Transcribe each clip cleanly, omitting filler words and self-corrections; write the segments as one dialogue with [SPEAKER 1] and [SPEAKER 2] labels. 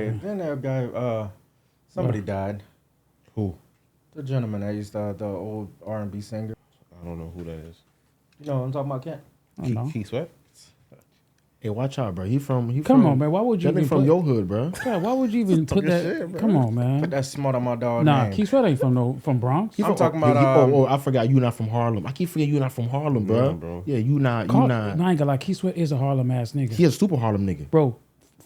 [SPEAKER 1] Then that guy, somebody died.
[SPEAKER 2] Who?
[SPEAKER 1] The gentleman that used the old R&B singer.
[SPEAKER 2] I don't know who that is.
[SPEAKER 1] You know what I'm talking about, Kent?
[SPEAKER 2] Keith Sweat?
[SPEAKER 3] Hey, watch out, bro. He from.
[SPEAKER 4] Come on, man. Why would you
[SPEAKER 3] That
[SPEAKER 4] even
[SPEAKER 3] from
[SPEAKER 4] put,
[SPEAKER 3] your hood, bro?
[SPEAKER 4] God, why would you even put that?
[SPEAKER 3] Shit,
[SPEAKER 4] come on, man.
[SPEAKER 1] Put that smart on my dog
[SPEAKER 4] Nah,
[SPEAKER 1] name.
[SPEAKER 4] Keith Sweat ain't from Bronx.
[SPEAKER 1] I'm talking about.
[SPEAKER 3] I forgot you not from Harlem. I keep forgetting you not from Harlem, bro.
[SPEAKER 2] Yeah, bro.
[SPEAKER 3] Yeah, you not.
[SPEAKER 4] I ain't gonna lie. Keith Sweat is a Harlem ass nigga.
[SPEAKER 3] He a super Harlem nigga.
[SPEAKER 4] Bro,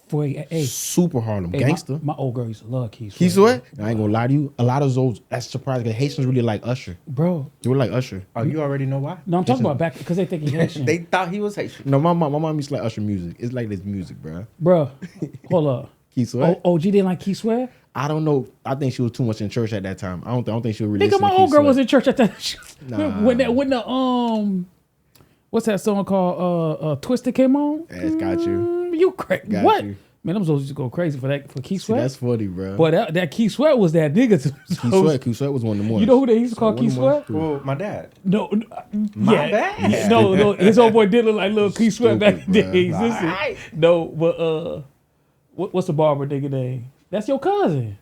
[SPEAKER 4] for a
[SPEAKER 3] Super Harlem
[SPEAKER 4] hey,
[SPEAKER 3] gangster.
[SPEAKER 4] my old girl used to love Keith Sweat.
[SPEAKER 3] Keith Sweat? I ain't gonna lie to you. A lot of those, that's surprising. Because Haitians really like Usher.
[SPEAKER 4] Bro.
[SPEAKER 3] They were like Usher.
[SPEAKER 1] Oh, you already know why?
[SPEAKER 4] No, I'm talking about back because they think he's Haitian.
[SPEAKER 1] They thought he was Haitian.
[SPEAKER 3] No, my mom used to like Usher music. It's like this music, bro.
[SPEAKER 4] Bro, hold up.
[SPEAKER 3] Keith Sweat?
[SPEAKER 4] OG didn't like Keith Sweat?
[SPEAKER 3] I don't know. I think she was too much in church at that time. I don't think she was really
[SPEAKER 4] Nigga, my old girl was in church at that.
[SPEAKER 3] Nah.
[SPEAKER 4] When the what's that song called? Twisted came on.
[SPEAKER 3] Yes, got you.
[SPEAKER 4] You crazy?
[SPEAKER 3] Got
[SPEAKER 4] What?
[SPEAKER 3] you.
[SPEAKER 4] Man, I'm supposed to go crazy for Keith
[SPEAKER 3] See,
[SPEAKER 4] Sweat.
[SPEAKER 3] that's funny, bro.
[SPEAKER 4] But that Keith Sweat was that nigga.
[SPEAKER 3] Keith Sweat was one of the ones.
[SPEAKER 4] You know who they used to call Keith Sweat?
[SPEAKER 1] Well, my dad.
[SPEAKER 4] No,
[SPEAKER 1] My bad.
[SPEAKER 4] No, his old boy did look like little Keith Sweat back in the
[SPEAKER 3] Stupid,
[SPEAKER 4] days.
[SPEAKER 3] bruh.
[SPEAKER 4] Listen, no, but what's the barber nigga name? That's your cousin.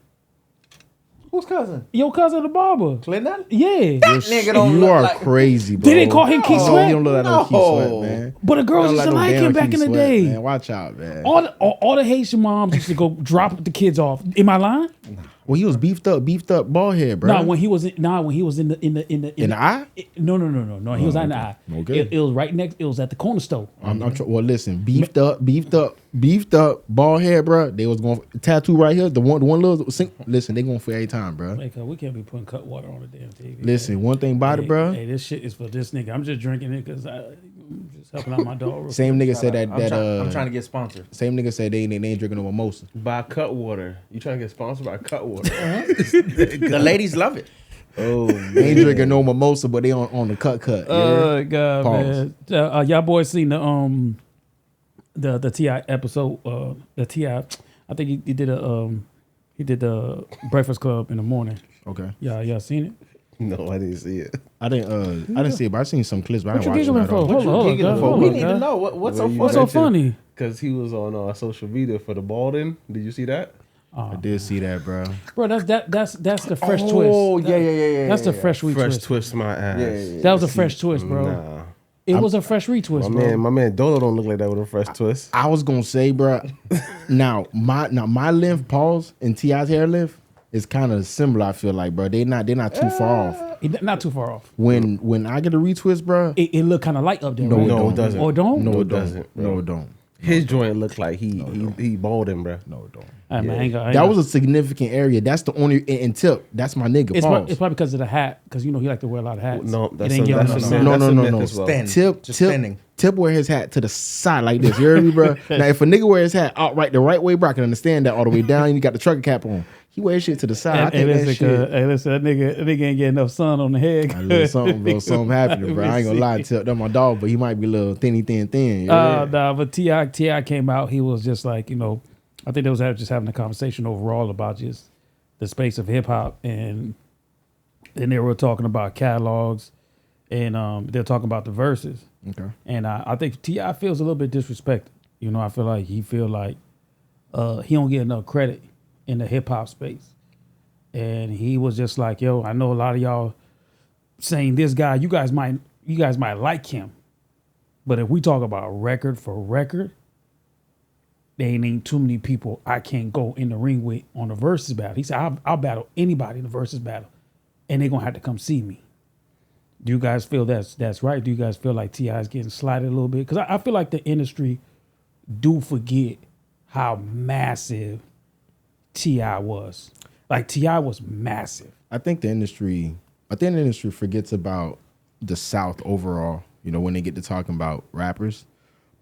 [SPEAKER 1] Whose cousin?
[SPEAKER 4] Your cousin, the barber.
[SPEAKER 1] Clinton?
[SPEAKER 4] Yeah.
[SPEAKER 1] Nigga don't
[SPEAKER 3] You
[SPEAKER 1] look
[SPEAKER 3] are
[SPEAKER 1] like...
[SPEAKER 3] crazy, bro.
[SPEAKER 4] They didn't call him Keith
[SPEAKER 3] No,
[SPEAKER 4] Sweat?
[SPEAKER 3] he don't look like no Keith Sweat,
[SPEAKER 1] No.
[SPEAKER 3] man.
[SPEAKER 4] But the girls
[SPEAKER 3] He
[SPEAKER 4] used to
[SPEAKER 3] don't
[SPEAKER 4] like
[SPEAKER 3] no
[SPEAKER 4] him
[SPEAKER 3] damn
[SPEAKER 4] back in
[SPEAKER 3] Keith
[SPEAKER 4] the
[SPEAKER 3] Sweat,
[SPEAKER 4] day.
[SPEAKER 3] Man. Watch out, man.
[SPEAKER 4] All the Haitian moms used to go drop the kids off. Am I lying?
[SPEAKER 3] Well, he was beefed up, bald head, bro.
[SPEAKER 4] Nah, when he was in the
[SPEAKER 3] in the eye.
[SPEAKER 4] No. He was not in the eye.
[SPEAKER 3] Okay.
[SPEAKER 4] It was right next. It was at the corner store.
[SPEAKER 3] Well, listen, beefed up, bald head, bro. They was going tattoo right here. The one little listen, they going for every time, bro.
[SPEAKER 4] Hey, we can't be putting cut water on the damn TV.
[SPEAKER 3] Listen, one thing about it, bro.
[SPEAKER 4] Hey, this shit is for this nigga. I'm just drinking it because I'm just helping out my dog.
[SPEAKER 3] Same nigga said that
[SPEAKER 1] I'm trying to get sponsored.
[SPEAKER 3] Same nigga said they ain't drinking no mimosa.
[SPEAKER 2] By Cutwater. You trying to get sponsored by Cutwater?
[SPEAKER 1] The ladies love it.
[SPEAKER 2] Oh,
[SPEAKER 3] They ain't drinking no mimosa, but they on the cut.
[SPEAKER 4] Oh God,
[SPEAKER 3] Pause.
[SPEAKER 4] man! Y'all boys seen the T.I episode? The T.I, I think he did the Breakfast Club in the morning.
[SPEAKER 3] Okay.
[SPEAKER 4] Y'all seen it?
[SPEAKER 2] no, I didn't see it.
[SPEAKER 3] I didn't see it, but I seen some clips. But I
[SPEAKER 4] What you
[SPEAKER 3] didn't watch it
[SPEAKER 4] giggling
[SPEAKER 3] at
[SPEAKER 4] for?
[SPEAKER 3] all.
[SPEAKER 4] Hold on,
[SPEAKER 2] giggling
[SPEAKER 4] God,
[SPEAKER 2] for?
[SPEAKER 4] hold
[SPEAKER 1] We
[SPEAKER 4] on,
[SPEAKER 1] need to
[SPEAKER 4] God.
[SPEAKER 1] know what's so
[SPEAKER 2] Well, you
[SPEAKER 1] funny.
[SPEAKER 4] What's so funny?
[SPEAKER 2] Because he was on social media for the Balding. Did you see that?
[SPEAKER 3] I did see that, bro.
[SPEAKER 4] Bro, that's the fresh twist.
[SPEAKER 1] Oh yeah.
[SPEAKER 4] That's the fresh
[SPEAKER 2] Fresh
[SPEAKER 4] retwist.
[SPEAKER 2] twist my ass.
[SPEAKER 1] Yeah.
[SPEAKER 4] That was a fresh twist, bro.
[SPEAKER 2] Nah.
[SPEAKER 4] It was a fresh retwist, bro.
[SPEAKER 2] My man Dolo don't look like that with a fresh twist.
[SPEAKER 3] I was gonna say, bro. now my length, pause, and T.I.'s hair length is kind of similar. I feel like, bro. They're not too far off.
[SPEAKER 4] Not too far off.
[SPEAKER 3] When I get a retwist, bro.
[SPEAKER 4] It looked kind of light up there.
[SPEAKER 3] No,
[SPEAKER 4] right?
[SPEAKER 2] No, it doesn't.
[SPEAKER 4] Or don't?
[SPEAKER 3] No,
[SPEAKER 2] it
[SPEAKER 3] it
[SPEAKER 2] doesn't,
[SPEAKER 3] doesn't.
[SPEAKER 2] bro.
[SPEAKER 3] No, it don't.
[SPEAKER 2] His joint looked like he balding, bro.
[SPEAKER 3] No, it don't.
[SPEAKER 4] Hey, man, I ain't gonna-
[SPEAKER 3] That was a significant area. That's the only and Tip. That's my nigga.
[SPEAKER 4] It's
[SPEAKER 3] Pause.
[SPEAKER 4] probably because of the hat, because he like to wear a lot of hats.
[SPEAKER 2] No,
[SPEAKER 4] It
[SPEAKER 2] that's
[SPEAKER 4] ain't
[SPEAKER 2] a,
[SPEAKER 4] giving
[SPEAKER 2] that's
[SPEAKER 4] him
[SPEAKER 2] a,
[SPEAKER 4] no-
[SPEAKER 2] myth. That's a myth
[SPEAKER 3] no.
[SPEAKER 2] as well.
[SPEAKER 1] Spin.
[SPEAKER 3] Tip,
[SPEAKER 1] Just
[SPEAKER 3] Tip,
[SPEAKER 1] spinning.
[SPEAKER 3] Tip wear his hat to the side like this. You heard me, bro? Now, if a nigga wear his hat outright the right way, bro, I can understand that all the way down. And you got the trucker cap on. He wear his shit to the side. I think that shit.
[SPEAKER 4] Hey, listen, that nigga ain't getting enough sun on the head.
[SPEAKER 3] A little something, bro. Something happening, bro. I ain't gonna lie. Tip, that's my dog, but he might be a little thin. You know?
[SPEAKER 4] Nah, but T.I came out. He was just like, I think they was just having a conversation overall about just the space of hip hop, and then they were talking about catalogs, and they're talking about the verses.
[SPEAKER 3] Okay.
[SPEAKER 4] And I think T.I feels a little bit disrespected. I feel like he don't get enough credit in the hip hop space. And he was just like, yo, I know a lot of y'all saying this guy, you guys might like him. But if we talk about record for record, there ain't too many people I can't go in the ring with on the versus battle. He said, I'll battle anybody in the versus battle, and they're gonna have to come see me. Do you guys feel that's right? Do you guys feel like T.I is getting slighted a little bit? Because I feel like the industry do forget how massive T.I was. Like, T.I was massive.
[SPEAKER 3] I think the industry forgets about the South overall, when they get to talking about rappers.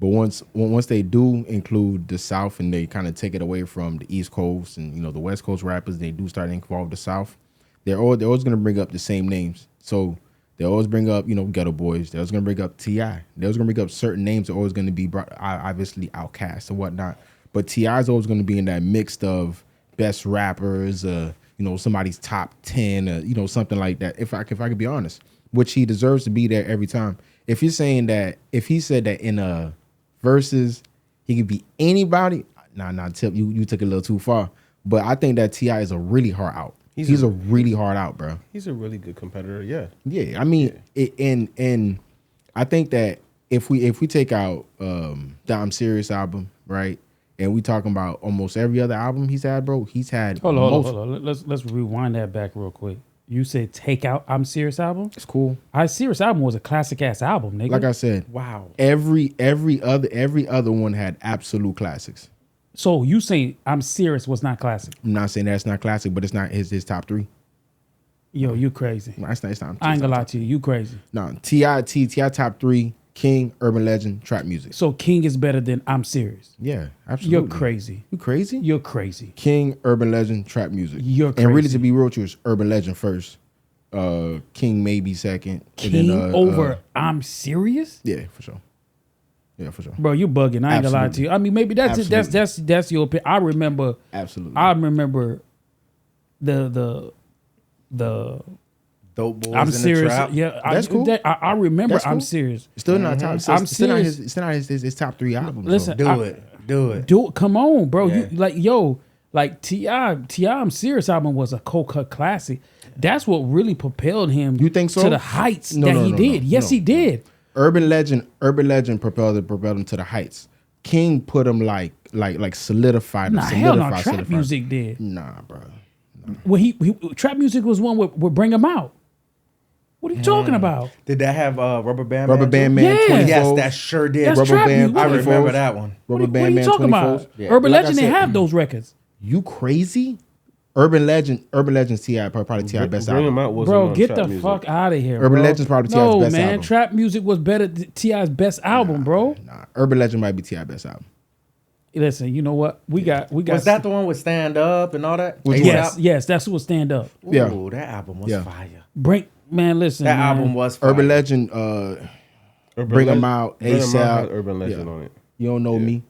[SPEAKER 3] But once they do include the South and they kind of take it away from the East Coast and, the West Coast rappers, they do start to involve the South, they're always going to bring up the same names. So they always bring up, Ghetto Boys. They're always going to bring up T.I. They're always going to bring up certain names that are always going to be brought, obviously Outkast and whatnot. But T.I is always going to be in that mix of best rappers, somebody's top 10, something like that. If I could be honest, which he deserves to be there every time. If he said that in a versus, he could be anybody, Tip, you took it a little too far. But I think that T.I is a really hard out. He's a really hard out, bro.
[SPEAKER 2] He's a really good competitor. Yeah.
[SPEAKER 3] Yeah, I mean, and I think that if we take out the I'm Serious album, right, and we talking about almost every other album he's had, bro, he's had.
[SPEAKER 4] Hold on. Let's rewind that back real quick. You said take out I'm Serious album.
[SPEAKER 3] It's cool.
[SPEAKER 4] I'm Serious album was a classic ass album, nigga.
[SPEAKER 3] Like I said,
[SPEAKER 1] Wow.
[SPEAKER 3] every other one had absolute classics.
[SPEAKER 4] So you say I'm Serious was not classic?
[SPEAKER 3] I'm not saying that's not classic, but it's not his top three.
[SPEAKER 4] Yo, you crazy.
[SPEAKER 3] No, it's not.
[SPEAKER 4] I ain't gonna lie to you. You crazy.
[SPEAKER 3] No, T.I top three: King, Urban Legend, Trap Music.
[SPEAKER 4] So King is better than I'm Serious.
[SPEAKER 3] Yeah, absolutely.
[SPEAKER 4] You're crazy.
[SPEAKER 3] You crazy?
[SPEAKER 4] You're crazy.
[SPEAKER 3] King, Urban Legend, Trap Music.
[SPEAKER 4] You're crazy.
[SPEAKER 3] And really, to be real with you, it's Urban Legend first. King maybe second.
[SPEAKER 4] King
[SPEAKER 3] and then,
[SPEAKER 4] over I'm Serious?
[SPEAKER 3] Yeah, for sure. Yeah, for sure.
[SPEAKER 4] Bro, you bugging. I ain't gonna lie to you. I mean, maybe that's your opinion. I remember.
[SPEAKER 3] Absolutely.
[SPEAKER 4] I remember the
[SPEAKER 1] Dope boys
[SPEAKER 4] I'm
[SPEAKER 1] in
[SPEAKER 4] Serious.
[SPEAKER 1] the trap.
[SPEAKER 4] Yeah,
[SPEAKER 3] That's cool.
[SPEAKER 4] I remember
[SPEAKER 3] That's cool.
[SPEAKER 4] I'm Serious.
[SPEAKER 3] It's still not top.
[SPEAKER 4] I'm
[SPEAKER 3] It's still not
[SPEAKER 4] serious.
[SPEAKER 3] his. It's not his top three albums.
[SPEAKER 4] Listen,
[SPEAKER 3] bro.
[SPEAKER 1] Do it.
[SPEAKER 4] Do it. Come on, bro.
[SPEAKER 1] Yeah.
[SPEAKER 4] You like T.I. I'm Serious album was a cold cut classic. That's what really propelled him.
[SPEAKER 3] You think so?
[SPEAKER 4] To the heights
[SPEAKER 3] No,
[SPEAKER 4] that
[SPEAKER 3] no,
[SPEAKER 4] he
[SPEAKER 3] no,
[SPEAKER 4] did.
[SPEAKER 3] no,
[SPEAKER 4] Yes,
[SPEAKER 3] no.
[SPEAKER 4] he did.
[SPEAKER 3] Urban Legend propelled him to the heights. King put him like solidified him.
[SPEAKER 4] Nah, hell no. Trap music did.
[SPEAKER 3] Nah, bro.
[SPEAKER 4] When he trap music was one would bring him out. What are you talking about?
[SPEAKER 1] Did that have Rubber Band
[SPEAKER 3] Rubber
[SPEAKER 1] Man?
[SPEAKER 3] Band
[SPEAKER 1] too?
[SPEAKER 3] Man.
[SPEAKER 4] Yeah.
[SPEAKER 3] 24.
[SPEAKER 1] Yes, that sure did.
[SPEAKER 4] That's
[SPEAKER 3] Rubber
[SPEAKER 4] trap
[SPEAKER 3] Band.
[SPEAKER 4] music.
[SPEAKER 1] I
[SPEAKER 3] 24.
[SPEAKER 1] remember that one.
[SPEAKER 3] Rubber
[SPEAKER 4] What are
[SPEAKER 3] Band
[SPEAKER 4] you
[SPEAKER 3] Man.
[SPEAKER 4] talking
[SPEAKER 3] 24.
[SPEAKER 4] about?
[SPEAKER 1] Yeah.
[SPEAKER 4] Urban
[SPEAKER 3] Like I
[SPEAKER 4] Legend didn't
[SPEAKER 3] said,
[SPEAKER 4] have those records.
[SPEAKER 3] You crazy? Urban Legend's T.I. probably T.I. best
[SPEAKER 2] Bring him
[SPEAKER 3] album.
[SPEAKER 2] out wasn't
[SPEAKER 4] Bro,
[SPEAKER 2] on
[SPEAKER 4] get
[SPEAKER 2] trap
[SPEAKER 4] the
[SPEAKER 2] music.
[SPEAKER 4] fuck out of here,
[SPEAKER 3] Urban
[SPEAKER 4] bro.
[SPEAKER 3] Legend's probably T.I.'s
[SPEAKER 4] no,
[SPEAKER 3] best
[SPEAKER 4] man,
[SPEAKER 3] album.
[SPEAKER 4] trap music was better than T.I.'s best album, bro.
[SPEAKER 3] Nah, Urban Legend might be T.I. best album.
[SPEAKER 4] Listen, you know what? We got.
[SPEAKER 1] Was that the one with Stand Up and all that?
[SPEAKER 3] Which
[SPEAKER 1] A$AP?
[SPEAKER 4] Yes, that's what stand up.
[SPEAKER 3] Yeah.
[SPEAKER 1] Ooh, that album was
[SPEAKER 3] Yeah.
[SPEAKER 1] fire.
[SPEAKER 4] Listen,
[SPEAKER 1] That
[SPEAKER 4] man.
[SPEAKER 1] album was fire.
[SPEAKER 3] Urban Legend,
[SPEAKER 2] Urban
[SPEAKER 3] Bring 'Em
[SPEAKER 2] Legend-
[SPEAKER 3] Out,
[SPEAKER 2] Bring 'Em Out
[SPEAKER 3] A$AP.
[SPEAKER 2] had Urban Legend
[SPEAKER 3] Yeah.
[SPEAKER 2] on it.
[SPEAKER 3] You Don't Know Me.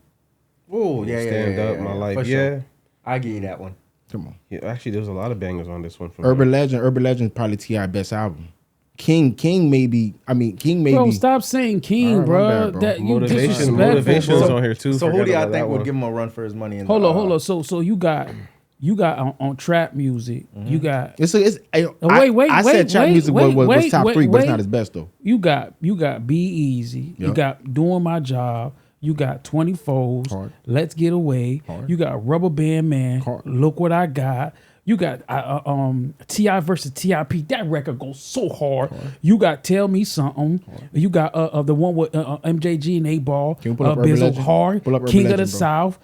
[SPEAKER 1] Ooh, yeah.
[SPEAKER 2] Stand Up, My Life.
[SPEAKER 1] For
[SPEAKER 2] Yeah.
[SPEAKER 1] sure. I give you that one.
[SPEAKER 3] Come on.
[SPEAKER 2] Yeah, actually, there was a lot of bangers on this one. From
[SPEAKER 3] Urban Legend probably T.I. best album. King maybe.
[SPEAKER 4] Bro, stop saying King,
[SPEAKER 3] All right, my
[SPEAKER 4] bro.
[SPEAKER 3] bad, bro.
[SPEAKER 4] That you
[SPEAKER 2] Motivation
[SPEAKER 4] disrespectful,
[SPEAKER 2] is
[SPEAKER 4] bro.
[SPEAKER 2] on here too.
[SPEAKER 1] So who
[SPEAKER 2] Forgot
[SPEAKER 1] do y'all
[SPEAKER 2] about that
[SPEAKER 1] think would
[SPEAKER 2] one.
[SPEAKER 1] give him a run for his money? In
[SPEAKER 4] Hold on. So you got on trap music. You got
[SPEAKER 3] Wait.
[SPEAKER 4] wait,
[SPEAKER 3] I said trap music was top three, but it's not his best though.
[SPEAKER 4] you got Be Easy. You
[SPEAKER 3] Yep.
[SPEAKER 4] got Doing My Job. You got 24s.
[SPEAKER 3] Hard.
[SPEAKER 4] Let's Get Away.
[SPEAKER 3] Hard.
[SPEAKER 4] You got Rubber Band Man.
[SPEAKER 3] Hard.
[SPEAKER 4] Look What I Got. You got T.I. versus T.I.P. That record goes so hard. You got Tell Me Something. You got the one with MJG and 8Ball.
[SPEAKER 3] Can you pull up Urban
[SPEAKER 4] Bizzle
[SPEAKER 3] Legend?
[SPEAKER 4] Hard.
[SPEAKER 3] Pull up Urban
[SPEAKER 4] King of
[SPEAKER 3] Legend,
[SPEAKER 4] the
[SPEAKER 3] bro.
[SPEAKER 4] South.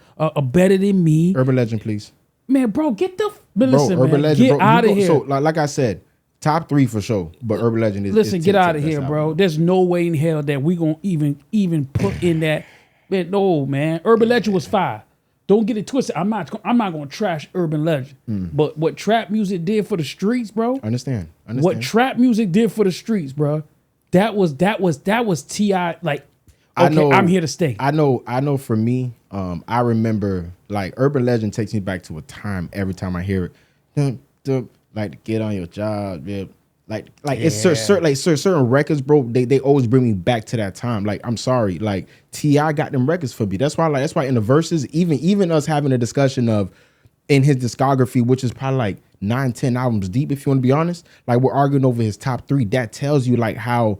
[SPEAKER 4] Better Than Me.
[SPEAKER 3] Urban Legend, please.
[SPEAKER 4] Man, bro, get the
[SPEAKER 3] Bro,
[SPEAKER 4] listen,
[SPEAKER 3] Urban
[SPEAKER 4] man.
[SPEAKER 3] Legend,
[SPEAKER 4] Get
[SPEAKER 3] bro.
[SPEAKER 4] out of here.
[SPEAKER 3] So like I said, top three for sure. But Urban Legend is
[SPEAKER 4] Listen,
[SPEAKER 3] is
[SPEAKER 4] get
[SPEAKER 3] T.I.
[SPEAKER 4] out of
[SPEAKER 3] best
[SPEAKER 4] here, bro.
[SPEAKER 3] album.
[SPEAKER 4] There's no way in hell that we gonna even put in that. Man, no, man. Urban Legend was fire. Don't get it twisted. I'm not gonna trash Urban Legend. But what trap music did for the streets, bro.
[SPEAKER 3] Understand.
[SPEAKER 4] What trap music did for the streets, bro. That was T.I. Like,
[SPEAKER 3] I
[SPEAKER 4] okay,
[SPEAKER 3] know-
[SPEAKER 4] I'm here to stay.
[SPEAKER 3] I know for me, I remember like Urban Legend takes me back to a time every time I hear it. Like to get on your job, yeah. It's certain records, bro. They always bring me back to that time. Like I'm sorry, like T.I. got them records for me. That's why in the verses, even us having a discussion of in his discography, which is probably like 9-10 albums deep, if you want to be honest. Like we're arguing over his top three. That tells you like how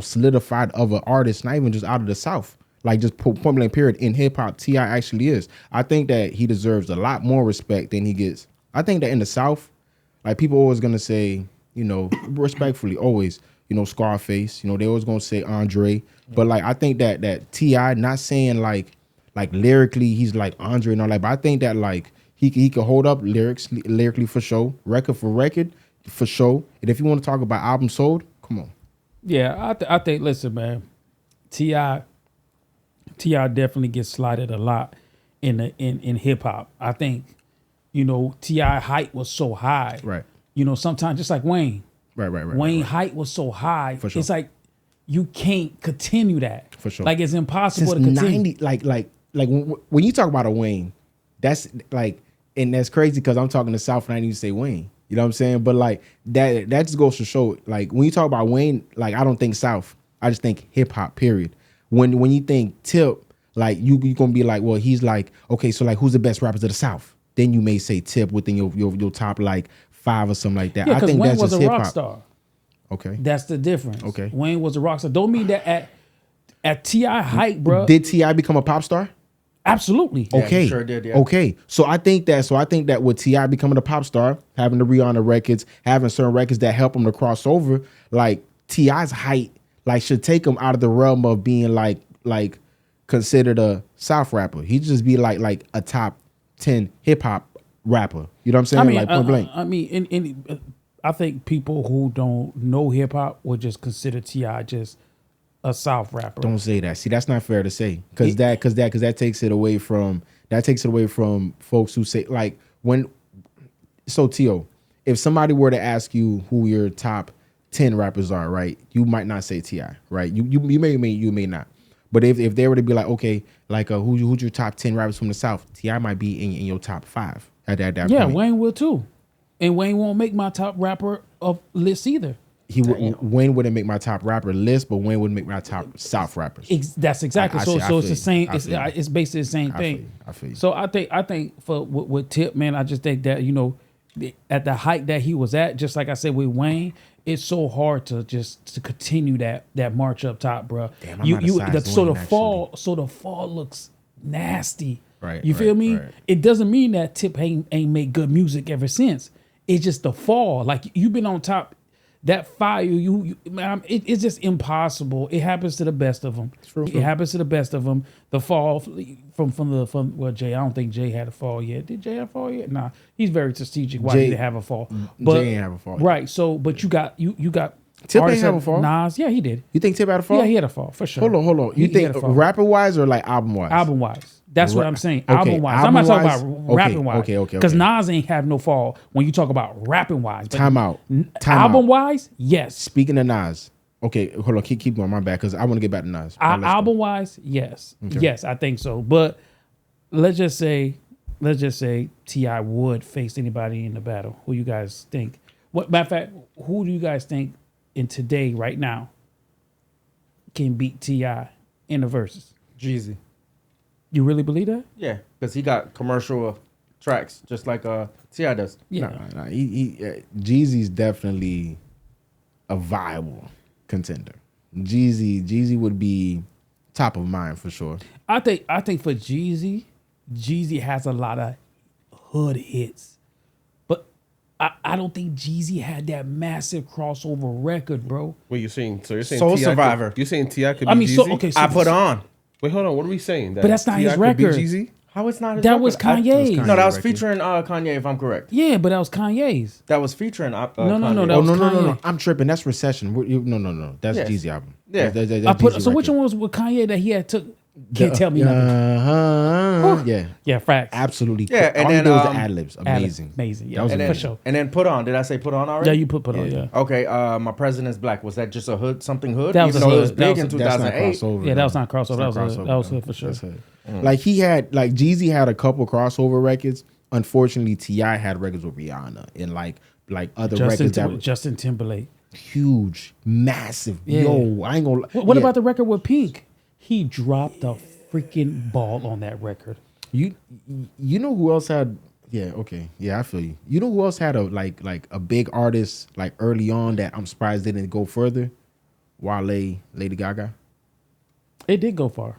[SPEAKER 3] solidified of an artist, not even just out of the South, like just point blank period in hip hop, T.I. actually is. I think that he deserves a lot more respect than he gets. I think that in the South, like people always gonna say, respectfully, always, Scarface, they always gonna say Andre, but like I think that T.I. not saying like lyrically he's like Andre and all that, but I think that like he could hold up lyrically for sure, record for record for sure, and if you want to talk about album sold, come on.
[SPEAKER 4] Yeah, I think. Listen, man, T.I. definitely gets slighted a lot in hip hop. I think, T.I. height was so high.
[SPEAKER 3] Right.
[SPEAKER 4] Sometimes just like Wayne.
[SPEAKER 3] Right.
[SPEAKER 4] Wayne height was so high.
[SPEAKER 3] For sure.
[SPEAKER 4] It's like you can't continue that.
[SPEAKER 3] For sure.
[SPEAKER 4] Like it's impossible
[SPEAKER 3] Since
[SPEAKER 4] to continue.
[SPEAKER 3] 90, like when you talk about a Wayne, that's like, and that's crazy because I'm talking to South and I need to say Wayne. You know what I'm saying? But like that just goes to show, like when you talk about Wayne, like I don't think South. I just think hip hop. Period. When you think Tip, Like you gonna be like, well, he's like, okay, so like who's the best rappers of the South? Then you may say Tip within your top like 5 or something like that.
[SPEAKER 4] Yeah,
[SPEAKER 3] I
[SPEAKER 4] because
[SPEAKER 3] think
[SPEAKER 4] Wayne
[SPEAKER 3] that's
[SPEAKER 4] was
[SPEAKER 3] just
[SPEAKER 4] a
[SPEAKER 3] hip
[SPEAKER 4] rock
[SPEAKER 3] hop.
[SPEAKER 4] star.
[SPEAKER 3] Okay.
[SPEAKER 4] That's the difference.
[SPEAKER 3] Okay.
[SPEAKER 4] Wayne was a rock star. Don't mean that at T.I. height, bro.
[SPEAKER 3] Did T.I. become a pop star?
[SPEAKER 4] Absolutely.
[SPEAKER 1] Yeah, he
[SPEAKER 3] Okay.
[SPEAKER 1] sure did, yeah.
[SPEAKER 3] Okay. So I think that with T.I. becoming a pop star, having the Rihanna records, having certain records that help him to cross over, like T.I.'s height, like should take him out of the realm of being like considered a South rapper. He'd just be like a top 10 hip hop rapper. You know what I'm saying?
[SPEAKER 4] I mean,
[SPEAKER 3] like point blank.
[SPEAKER 4] I mean, I think people who don't know hip hop would just consider T.I. just a South rapper.
[SPEAKER 3] Don't say that. See, that's not fair to say because that takes it away from folks who say like when. So T.O., if somebody were to ask you who your top 10 rappers are, right, you might not say T.I., right? You may not. But if they were to be like, okay, like who's your top 10 rappers from the South, T.I. might be in your top 5 at that
[SPEAKER 4] Yeah,
[SPEAKER 3] point.
[SPEAKER 4] Wayne will too, and Wayne won't make my top rapper of list either.
[SPEAKER 3] Wayne wouldn't make my top rapper list, but Wayne wouldn't make my top South rappers.
[SPEAKER 4] That's exactly
[SPEAKER 3] I
[SPEAKER 4] so.
[SPEAKER 3] see- I
[SPEAKER 4] It's the
[SPEAKER 3] feel
[SPEAKER 4] same.
[SPEAKER 3] you. I feel you.
[SPEAKER 4] It's basically the same thing.
[SPEAKER 3] I feel you.
[SPEAKER 4] So I think for with Tip, man, I just think that at the height that he was at, just like I said with Wayne, it's so hard to continue that march up top, bro.
[SPEAKER 3] Damn, I'm not a size
[SPEAKER 4] So
[SPEAKER 3] Wayne,
[SPEAKER 4] the fall looks nasty.
[SPEAKER 3] Right,
[SPEAKER 4] You feel me?
[SPEAKER 3] right.
[SPEAKER 4] It doesn't mean that Tip ain't made good music ever since. It's just the fall. Like you've been on top. That fire, man, it's just impossible. It happens to the best of them.
[SPEAKER 3] True.
[SPEAKER 4] It happens to the best of them. The fall from Jay. I don't think Jay had a fall yet. Did Jay have a fall yet? Nah, he's very strategic. Why
[SPEAKER 3] Jay-
[SPEAKER 4] did he have a fall? But,
[SPEAKER 3] Jay ain't have a fall.
[SPEAKER 4] Right. So, but you got
[SPEAKER 3] Tip
[SPEAKER 4] artists
[SPEAKER 3] ain't have a
[SPEAKER 4] that-
[SPEAKER 3] fall.
[SPEAKER 4] Nas, yeah, he did.
[SPEAKER 3] You think Tip had a fall?
[SPEAKER 4] Yeah, he had a fall for sure.
[SPEAKER 3] Hold on. You
[SPEAKER 4] He had
[SPEAKER 3] think
[SPEAKER 4] a fall.
[SPEAKER 3] rapper wise or like album wise?
[SPEAKER 4] Album wise. That's what I'm saying.
[SPEAKER 3] Okay,
[SPEAKER 4] Album wise. I'm not talking
[SPEAKER 3] album-wise?
[SPEAKER 4] about
[SPEAKER 3] Okay,
[SPEAKER 4] rapping wise.
[SPEAKER 3] okay.
[SPEAKER 4] Because Nas ain't have no fall when you talk about rapping wise. But
[SPEAKER 3] Time out.
[SPEAKER 4] album wise, yes.
[SPEAKER 3] Speaking of Nas, okay, hold on, keep going. My bad, because I want to get back to Nas.
[SPEAKER 4] Album wise, yes, yes, I think so. But let's just say T.I. would face anybody in the battle. Who you guys think? What matter of fact, who do you guys think in today, right now, can beat T.I. in the verses?
[SPEAKER 1] Jeezy.
[SPEAKER 4] You really believe that?
[SPEAKER 1] Yeah, because he got commercial tracks just like T.I. does.
[SPEAKER 4] Yeah.
[SPEAKER 3] Nah, Jeezy's definitely a viable contender. Jeezy would be top of mind for sure.
[SPEAKER 4] I think for Jeezy has a lot of hood hits, but I don't think Jeezy had that massive crossover record, bro.
[SPEAKER 2] Wait, you're saying Soul
[SPEAKER 1] Soul Survivor.
[SPEAKER 2] You're saying T.I. could be
[SPEAKER 4] I mean,
[SPEAKER 2] Jeezy?
[SPEAKER 4] so okay,
[SPEAKER 1] I put on.
[SPEAKER 2] Wait, hold on. What are we saying?
[SPEAKER 4] But that's not
[SPEAKER 2] T.I.
[SPEAKER 4] his
[SPEAKER 2] could beat
[SPEAKER 4] record.
[SPEAKER 2] Jeezy?
[SPEAKER 1] How it's not his
[SPEAKER 4] That
[SPEAKER 1] record?
[SPEAKER 4] was Kanye.
[SPEAKER 3] Kanye
[SPEAKER 1] No, that was
[SPEAKER 3] record.
[SPEAKER 1] featuring Kanye, if I'm correct.
[SPEAKER 4] Yeah, but that was Kanye's.
[SPEAKER 1] That was featuring
[SPEAKER 4] No,
[SPEAKER 1] Kanye.
[SPEAKER 4] that was
[SPEAKER 3] No.
[SPEAKER 4] Kanye.
[SPEAKER 3] I'm tripping. That's Recession. No. That's
[SPEAKER 1] Yes.
[SPEAKER 3] Jeezy album.
[SPEAKER 1] Yeah.
[SPEAKER 3] That's
[SPEAKER 4] So
[SPEAKER 3] Jeezy
[SPEAKER 4] which
[SPEAKER 3] record.
[SPEAKER 4] one was with Kanye that he had took? Can't tell me nothing.
[SPEAKER 3] Yeah.
[SPEAKER 4] Yeah, facts.
[SPEAKER 3] Absolutely.
[SPEAKER 1] Yeah, and
[SPEAKER 3] all he
[SPEAKER 1] then,
[SPEAKER 3] did was the
[SPEAKER 1] um,
[SPEAKER 3] ad-libs. Amazing.
[SPEAKER 4] Amazing. Yeah,
[SPEAKER 3] That was
[SPEAKER 1] And then,
[SPEAKER 4] for sure.
[SPEAKER 1] and then put on. Did I say put on already?
[SPEAKER 4] Yeah, you put on. Yeah.
[SPEAKER 1] Okay, My President's Black. Was that just a hood, something hood?
[SPEAKER 4] That was
[SPEAKER 1] Even
[SPEAKER 4] a
[SPEAKER 1] though it was
[SPEAKER 4] hood. That
[SPEAKER 1] big
[SPEAKER 4] was
[SPEAKER 1] in
[SPEAKER 4] a-
[SPEAKER 3] That's not
[SPEAKER 1] 2008.
[SPEAKER 3] crossover.
[SPEAKER 4] Yeah, that
[SPEAKER 3] though.
[SPEAKER 4] was not crossover.
[SPEAKER 3] It's not
[SPEAKER 4] That was
[SPEAKER 3] crossover,
[SPEAKER 4] hood for sure.
[SPEAKER 3] That's hood. Like Jeezy had a couple crossover records. Unfortunately, T.I. had records with Rihanna and like other records that were
[SPEAKER 4] Justin Timberlake.
[SPEAKER 3] huge, massive.
[SPEAKER 4] Yeah.
[SPEAKER 3] Yo, I ain't gonna.
[SPEAKER 4] What
[SPEAKER 3] yeah.
[SPEAKER 4] about the record with Pink? He dropped the freaking ball on that record.
[SPEAKER 3] you? You know who else had? Yeah, okay, yeah, I feel you. You know who else had a like a big artist like early on that I'm surprised didn't go further? Wale, Lady Gaga.
[SPEAKER 4] It did go far.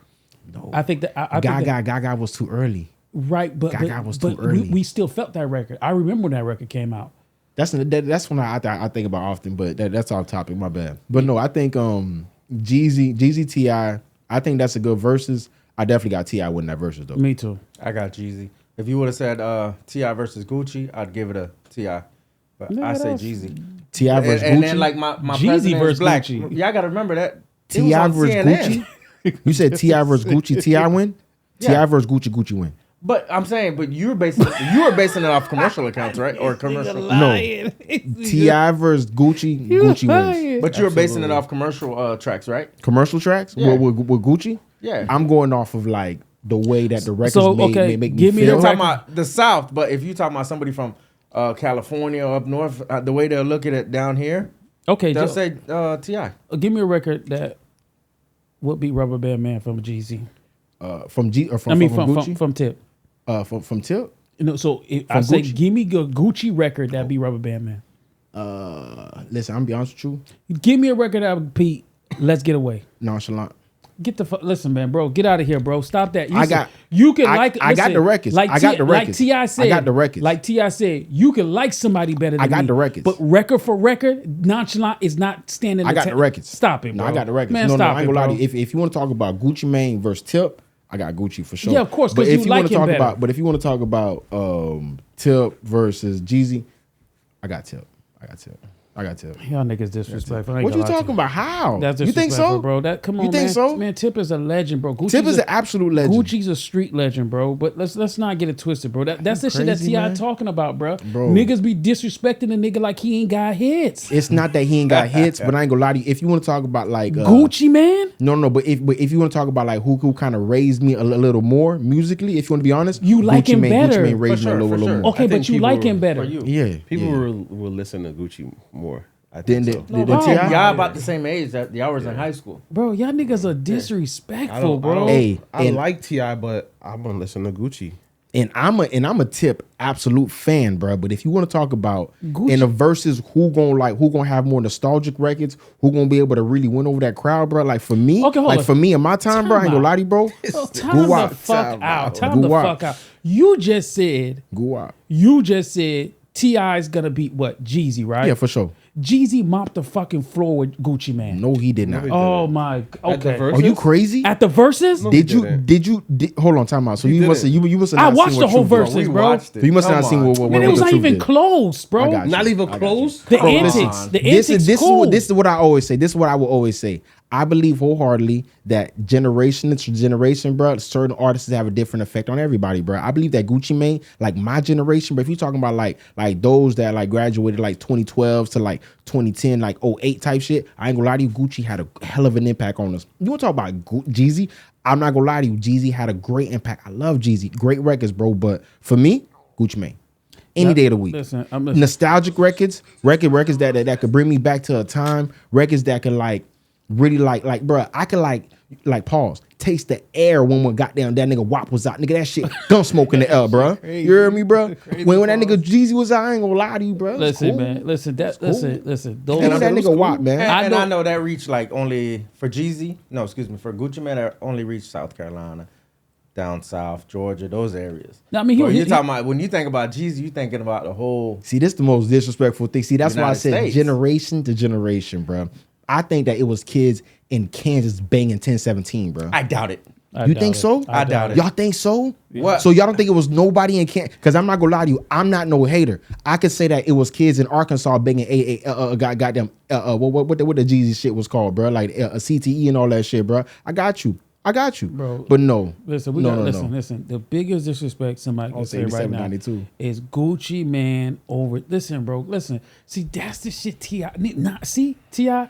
[SPEAKER 3] No,
[SPEAKER 4] I think that I think that-
[SPEAKER 3] Gaga was too early.
[SPEAKER 4] right, but
[SPEAKER 3] Gaga was too early.
[SPEAKER 4] We still felt that record. I remember when that record came out.
[SPEAKER 3] That's when I think about often, but that's off topic. My bad. But no, I think Jeezy T.I. I think that's a good versus. I definitely got T.I. winning that versus though.
[SPEAKER 4] Me too.
[SPEAKER 1] I got Jeezy. If you would have said T.I. versus Gucci, I'd give it a T.I. But
[SPEAKER 4] Yeah,
[SPEAKER 1] I say
[SPEAKER 4] that's-
[SPEAKER 1] Jeezy.
[SPEAKER 3] T.I. versus
[SPEAKER 1] And
[SPEAKER 3] Gucci.
[SPEAKER 1] then like my
[SPEAKER 4] Jeezy
[SPEAKER 1] President's
[SPEAKER 4] versus
[SPEAKER 1] Black.
[SPEAKER 4] Gucci.
[SPEAKER 1] Yeah, I got to remember that. It was
[SPEAKER 3] T.I.
[SPEAKER 1] on
[SPEAKER 3] versus
[SPEAKER 1] CNN.
[SPEAKER 3] Gucci. You said T.I. versus Gucci. T.I. win.
[SPEAKER 1] Yeah.
[SPEAKER 3] T.I. versus Gucci win.
[SPEAKER 1] But I'm saying, you were basing it off commercial accounts, right? Or commercial.
[SPEAKER 3] No. T.I. versus Gucci wins.
[SPEAKER 1] But you were basing it off commercial tracks, right?
[SPEAKER 3] Commercial tracks
[SPEAKER 1] Yeah.
[SPEAKER 3] with Gucci.
[SPEAKER 1] Yeah.
[SPEAKER 3] I'm going off of like the way that the records
[SPEAKER 4] So,
[SPEAKER 3] make
[SPEAKER 4] okay,
[SPEAKER 3] me
[SPEAKER 4] give me
[SPEAKER 3] feel.
[SPEAKER 4] the
[SPEAKER 1] Talking about the South, but if you talking about somebody from California up north, the way they'll look at it down here,
[SPEAKER 4] Okay,
[SPEAKER 1] they'll
[SPEAKER 4] Joe,
[SPEAKER 1] say T.I.
[SPEAKER 4] give me a record that would be Rubber Band Man from Jeezy.
[SPEAKER 3] From G or from,
[SPEAKER 4] I mean,
[SPEAKER 3] from Gucci?
[SPEAKER 4] from Tip.
[SPEAKER 3] From Tip.
[SPEAKER 4] You know, so if I say,
[SPEAKER 3] Gucci?
[SPEAKER 4] give me a Gucci record, that'd be Rubber Band Man.
[SPEAKER 3] Listen, I'm gonna be honest with you.
[SPEAKER 4] Give me a record that would Pete. Let's get away.
[SPEAKER 3] Nonchalant.
[SPEAKER 4] Get the listen, man, bro. Get out of here, bro. Stop that.
[SPEAKER 3] I got the records.
[SPEAKER 4] Like
[SPEAKER 3] I got the records.
[SPEAKER 4] Like T.I said,
[SPEAKER 3] I got the records.
[SPEAKER 4] Like T.I said, you can like somebody better than
[SPEAKER 3] I got
[SPEAKER 4] me,
[SPEAKER 3] the records.
[SPEAKER 4] But record for record, Nonchalant is not standing.
[SPEAKER 3] I got the records.
[SPEAKER 4] Stop it, bro.
[SPEAKER 3] No, I got the records.
[SPEAKER 4] Man,
[SPEAKER 3] no,
[SPEAKER 4] stop
[SPEAKER 3] I ain't
[SPEAKER 4] it,
[SPEAKER 3] gonna lie
[SPEAKER 4] bro.
[SPEAKER 3] to you. If you want to talk about Gucci Mane versus Tip, I got Gucci for sure.
[SPEAKER 4] Yeah, of course,
[SPEAKER 3] But
[SPEAKER 4] because
[SPEAKER 3] if
[SPEAKER 4] you
[SPEAKER 3] want
[SPEAKER 4] like
[SPEAKER 3] to
[SPEAKER 4] him
[SPEAKER 3] talk
[SPEAKER 4] better.
[SPEAKER 3] about, but if you want to talk about Tip versus Jeezy, I got Tip. I got Tip.
[SPEAKER 4] Y'all niggas disrespectful. I ain't
[SPEAKER 3] What you
[SPEAKER 4] gonna lie to
[SPEAKER 3] talking about? How?
[SPEAKER 4] That's
[SPEAKER 3] you think
[SPEAKER 4] disrespectful,
[SPEAKER 3] so,
[SPEAKER 4] bro? That come on,
[SPEAKER 3] You think
[SPEAKER 4] man.
[SPEAKER 3] so?
[SPEAKER 4] Man, Tip is a legend, bro.
[SPEAKER 3] Tip is an absolute legend.
[SPEAKER 4] Gucci's a street legend, bro. But let's not get it twisted, bro. That's the shit that
[SPEAKER 3] crazy,
[SPEAKER 4] T.I
[SPEAKER 3] man?
[SPEAKER 4] talking about, bro.
[SPEAKER 3] Bro.
[SPEAKER 4] Niggas be disrespecting a nigga like he ain't got hits.
[SPEAKER 3] It's not that he ain't got hits, but I ain't gonna lie to you. If you want to talk about like
[SPEAKER 4] Gucci man,
[SPEAKER 3] no, but if you want to talk about like who kind of raised me a little more musically, if you want to be honest,
[SPEAKER 4] You like him better.
[SPEAKER 3] Gucci Mane raised
[SPEAKER 1] For
[SPEAKER 3] me a
[SPEAKER 1] sure,
[SPEAKER 3] little
[SPEAKER 1] for
[SPEAKER 3] more.
[SPEAKER 4] okay,
[SPEAKER 2] I
[SPEAKER 4] but
[SPEAKER 2] think
[SPEAKER 4] you
[SPEAKER 2] people
[SPEAKER 4] like him
[SPEAKER 2] were-
[SPEAKER 4] better.
[SPEAKER 1] For you.
[SPEAKER 3] Yeah,
[SPEAKER 2] People
[SPEAKER 3] yeah.
[SPEAKER 2] will listen to Gucci more. I
[SPEAKER 3] Then
[SPEAKER 2] think
[SPEAKER 3] the
[SPEAKER 2] so.
[SPEAKER 3] T.I.
[SPEAKER 1] Y'all about the same age that y'all was in high school.
[SPEAKER 4] Bro, y'all niggas are disrespectful, bro.
[SPEAKER 3] Hey,
[SPEAKER 2] I
[SPEAKER 3] and-
[SPEAKER 2] like T.I, but I'm gonna listen to Gucci.
[SPEAKER 3] And I'm a Tip absolute fan, bro. But if you want to talk about
[SPEAKER 4] Gucci.
[SPEAKER 3] in the verses, who gonna have more nostalgic records, who gonna be able to really win over that crowd, bro? Like for me,
[SPEAKER 4] Okay, hold
[SPEAKER 3] like
[SPEAKER 4] on.
[SPEAKER 3] for me in my time, bro, I ain't gonna lie to you, bro.
[SPEAKER 4] Oh, time the
[SPEAKER 3] Guwap.
[SPEAKER 4] fuck out. Time
[SPEAKER 3] Guwap.
[SPEAKER 4] the fuck out. You just said
[SPEAKER 3] Guwap.
[SPEAKER 4] T.I.'s gonna beat what? Jeezy, right?
[SPEAKER 3] Yeah, for sure.
[SPEAKER 4] Jeezy mopped the fucking floor with Gucci Man.
[SPEAKER 3] No, he did not.
[SPEAKER 2] he
[SPEAKER 4] Oh my.
[SPEAKER 2] At the
[SPEAKER 4] Okay.
[SPEAKER 2] verses?
[SPEAKER 3] Are you crazy?
[SPEAKER 4] At the verses,
[SPEAKER 2] No.
[SPEAKER 3] Did
[SPEAKER 2] he
[SPEAKER 3] you? Did hold on? Time out. So
[SPEAKER 2] He
[SPEAKER 3] you must
[SPEAKER 2] didn't.
[SPEAKER 3] you must have.
[SPEAKER 4] I
[SPEAKER 3] not
[SPEAKER 4] watched
[SPEAKER 3] seen
[SPEAKER 4] the
[SPEAKER 3] what
[SPEAKER 4] whole
[SPEAKER 3] Truth did.
[SPEAKER 4] verses, bro.
[SPEAKER 1] watched it.
[SPEAKER 3] You must have not
[SPEAKER 1] Come
[SPEAKER 3] seen
[SPEAKER 1] on.
[SPEAKER 3] what
[SPEAKER 4] Man, it was
[SPEAKER 3] the
[SPEAKER 4] not
[SPEAKER 3] Truth
[SPEAKER 4] even
[SPEAKER 3] did.
[SPEAKER 4] close, bro.
[SPEAKER 3] I got you.
[SPEAKER 2] Not even
[SPEAKER 3] I got
[SPEAKER 2] close.
[SPEAKER 4] The
[SPEAKER 3] Bro,
[SPEAKER 4] antics,
[SPEAKER 3] listen,
[SPEAKER 4] the antics,
[SPEAKER 3] this
[SPEAKER 4] cool.
[SPEAKER 3] is what I always say. This is what I will always say. I believe wholeheartedly that generation to generation, bro, certain artists have a different effect on everybody, bro. I believe that Gucci Mane, like my generation, but if you're talking about like those that like graduated like 2012 to like 2010, like 08 type shit, I ain't gonna lie to you, Gucci had a hell of an impact on us. You wanna talk about Jeezy? I'm not gonna lie to you, Jeezy had a great impact. I love Jeezy, great records, bro. But for me, Gucci Mane. Any day of the week.
[SPEAKER 4] Listen, I'm listening.
[SPEAKER 3] Nostalgic records that could bring me back to a time, records that could like really like bro, I could like pause, taste the air when goddamn that nigga WAP was out. Nigga, that shit gun smoke in the air, bro. You hear me, bro? When that nigga Jeezy was out, I ain't gonna lie to you, bro. It's
[SPEAKER 4] Listen,
[SPEAKER 3] cool.
[SPEAKER 4] man. Listen. Those
[SPEAKER 3] And that nigga WAP, man.
[SPEAKER 1] And
[SPEAKER 4] know-
[SPEAKER 1] I know that reached like only for Jeezy. No, excuse me, for Gucci Mane, that only reached South Carolina, down south, Georgia, those areas.
[SPEAKER 4] No, I mean,
[SPEAKER 1] But
[SPEAKER 4] he-
[SPEAKER 1] you talking about when you think about Jeezy, you thinking about the whole.
[SPEAKER 3] See, this the most disrespectful thing. See, that's why I
[SPEAKER 1] United
[SPEAKER 3] said
[SPEAKER 1] States.
[SPEAKER 3] generation to generation, bro. I think that it was kids in Kansas banging 1017, bro.
[SPEAKER 1] I doubt it.
[SPEAKER 3] You think so?
[SPEAKER 1] I doubt it.
[SPEAKER 3] Y'all think so?
[SPEAKER 1] What?
[SPEAKER 3] So y'all don't think it was nobody in Kansas? Because I'm not gonna lie to you, I'm not no hater. I could say that it was kids in Arkansas banging goddamn what the Jeezy shit was called, bro? Like a CTE and all that shit, bro. I got you,
[SPEAKER 4] Bro.
[SPEAKER 3] But no,
[SPEAKER 4] Listen, listen. The biggest disrespect somebody can say right now
[SPEAKER 3] 87-92.
[SPEAKER 4] is Gucci Man over. Listen, bro. Listen. See, that's the shit T.I. See, T.I.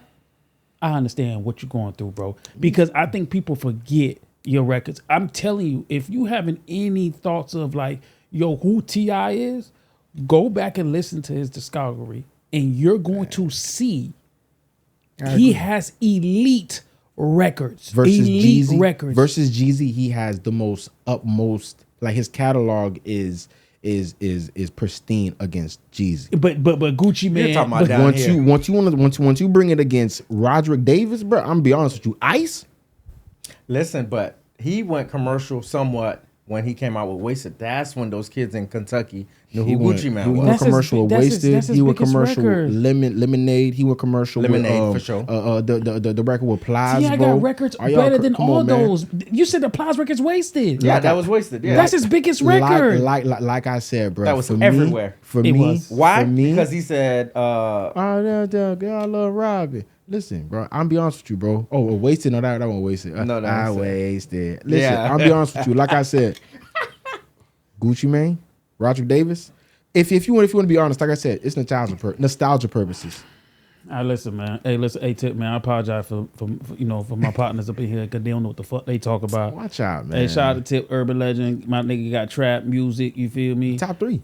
[SPEAKER 4] I understand what you're going through, bro. Because I think people forget your records. I'm telling you, if you having any thoughts of like, yo, who T.I. is, go back and listen to his discography, and you're going to see he has elite records.
[SPEAKER 3] versus
[SPEAKER 4] elite
[SPEAKER 3] Jeezy.
[SPEAKER 4] records.
[SPEAKER 3] Versus Jeezy, he has the most utmost. Like his catalog is pristine against Jeezy.
[SPEAKER 4] But Gucci Man.
[SPEAKER 1] You're talking about down
[SPEAKER 3] Once
[SPEAKER 1] here.
[SPEAKER 3] once you bring it against Roderick Davis, bro, I'm gonna be honest with you, Ice.
[SPEAKER 1] Listen, but he went commercial somewhat when he came out with Wasted. That's when those kids in Kentucky knew who Gucci Man
[SPEAKER 3] He
[SPEAKER 1] was.
[SPEAKER 3] went
[SPEAKER 4] That's his
[SPEAKER 3] commercial
[SPEAKER 4] big-
[SPEAKER 3] with
[SPEAKER 4] that's his-
[SPEAKER 3] Wasted.
[SPEAKER 4] that's his
[SPEAKER 3] He went
[SPEAKER 4] biggest
[SPEAKER 3] commercial
[SPEAKER 4] record.
[SPEAKER 3] with Lemonade. He went commercial
[SPEAKER 1] Lemonade,
[SPEAKER 3] with
[SPEAKER 1] for sure.
[SPEAKER 3] The record with Plies,
[SPEAKER 4] T.I.
[SPEAKER 3] bro.
[SPEAKER 4] got records
[SPEAKER 3] Are y'all
[SPEAKER 4] better
[SPEAKER 3] cr-
[SPEAKER 4] than
[SPEAKER 3] come
[SPEAKER 4] all
[SPEAKER 3] on, man.
[SPEAKER 4] those. You said the Plies record's wasted.
[SPEAKER 1] Yeah, that was Wasted. Yeah,
[SPEAKER 4] That's his biggest record.
[SPEAKER 3] Like I said, bro.
[SPEAKER 1] That was
[SPEAKER 3] for
[SPEAKER 1] everywhere.
[SPEAKER 3] Me, for
[SPEAKER 4] It
[SPEAKER 3] me,
[SPEAKER 4] was.
[SPEAKER 1] Why?
[SPEAKER 3] For me,
[SPEAKER 1] Because he said,
[SPEAKER 3] oh, I love Robbie. Listen, bro, I'm be honest with you, bro. Oh, Wasted? No, that one Wasted.
[SPEAKER 1] No, that
[SPEAKER 3] I
[SPEAKER 1] was it.
[SPEAKER 3] Wasted. Listen,
[SPEAKER 1] Yeah.
[SPEAKER 3] I'll be honest with you. Like I said, Gucci Mane, Roderick Davis. If you want to be honest, like I said, it's nostalgia purposes.
[SPEAKER 4] All right, listen, man. Hey, Tip, man. I apologize for my partners up in here because they don't know what the fuck they talk about.
[SPEAKER 3] Watch out, man.
[SPEAKER 4] Hey, shout out to Tip, urban legend. My nigga got trap music. You feel me?
[SPEAKER 3] Top 3.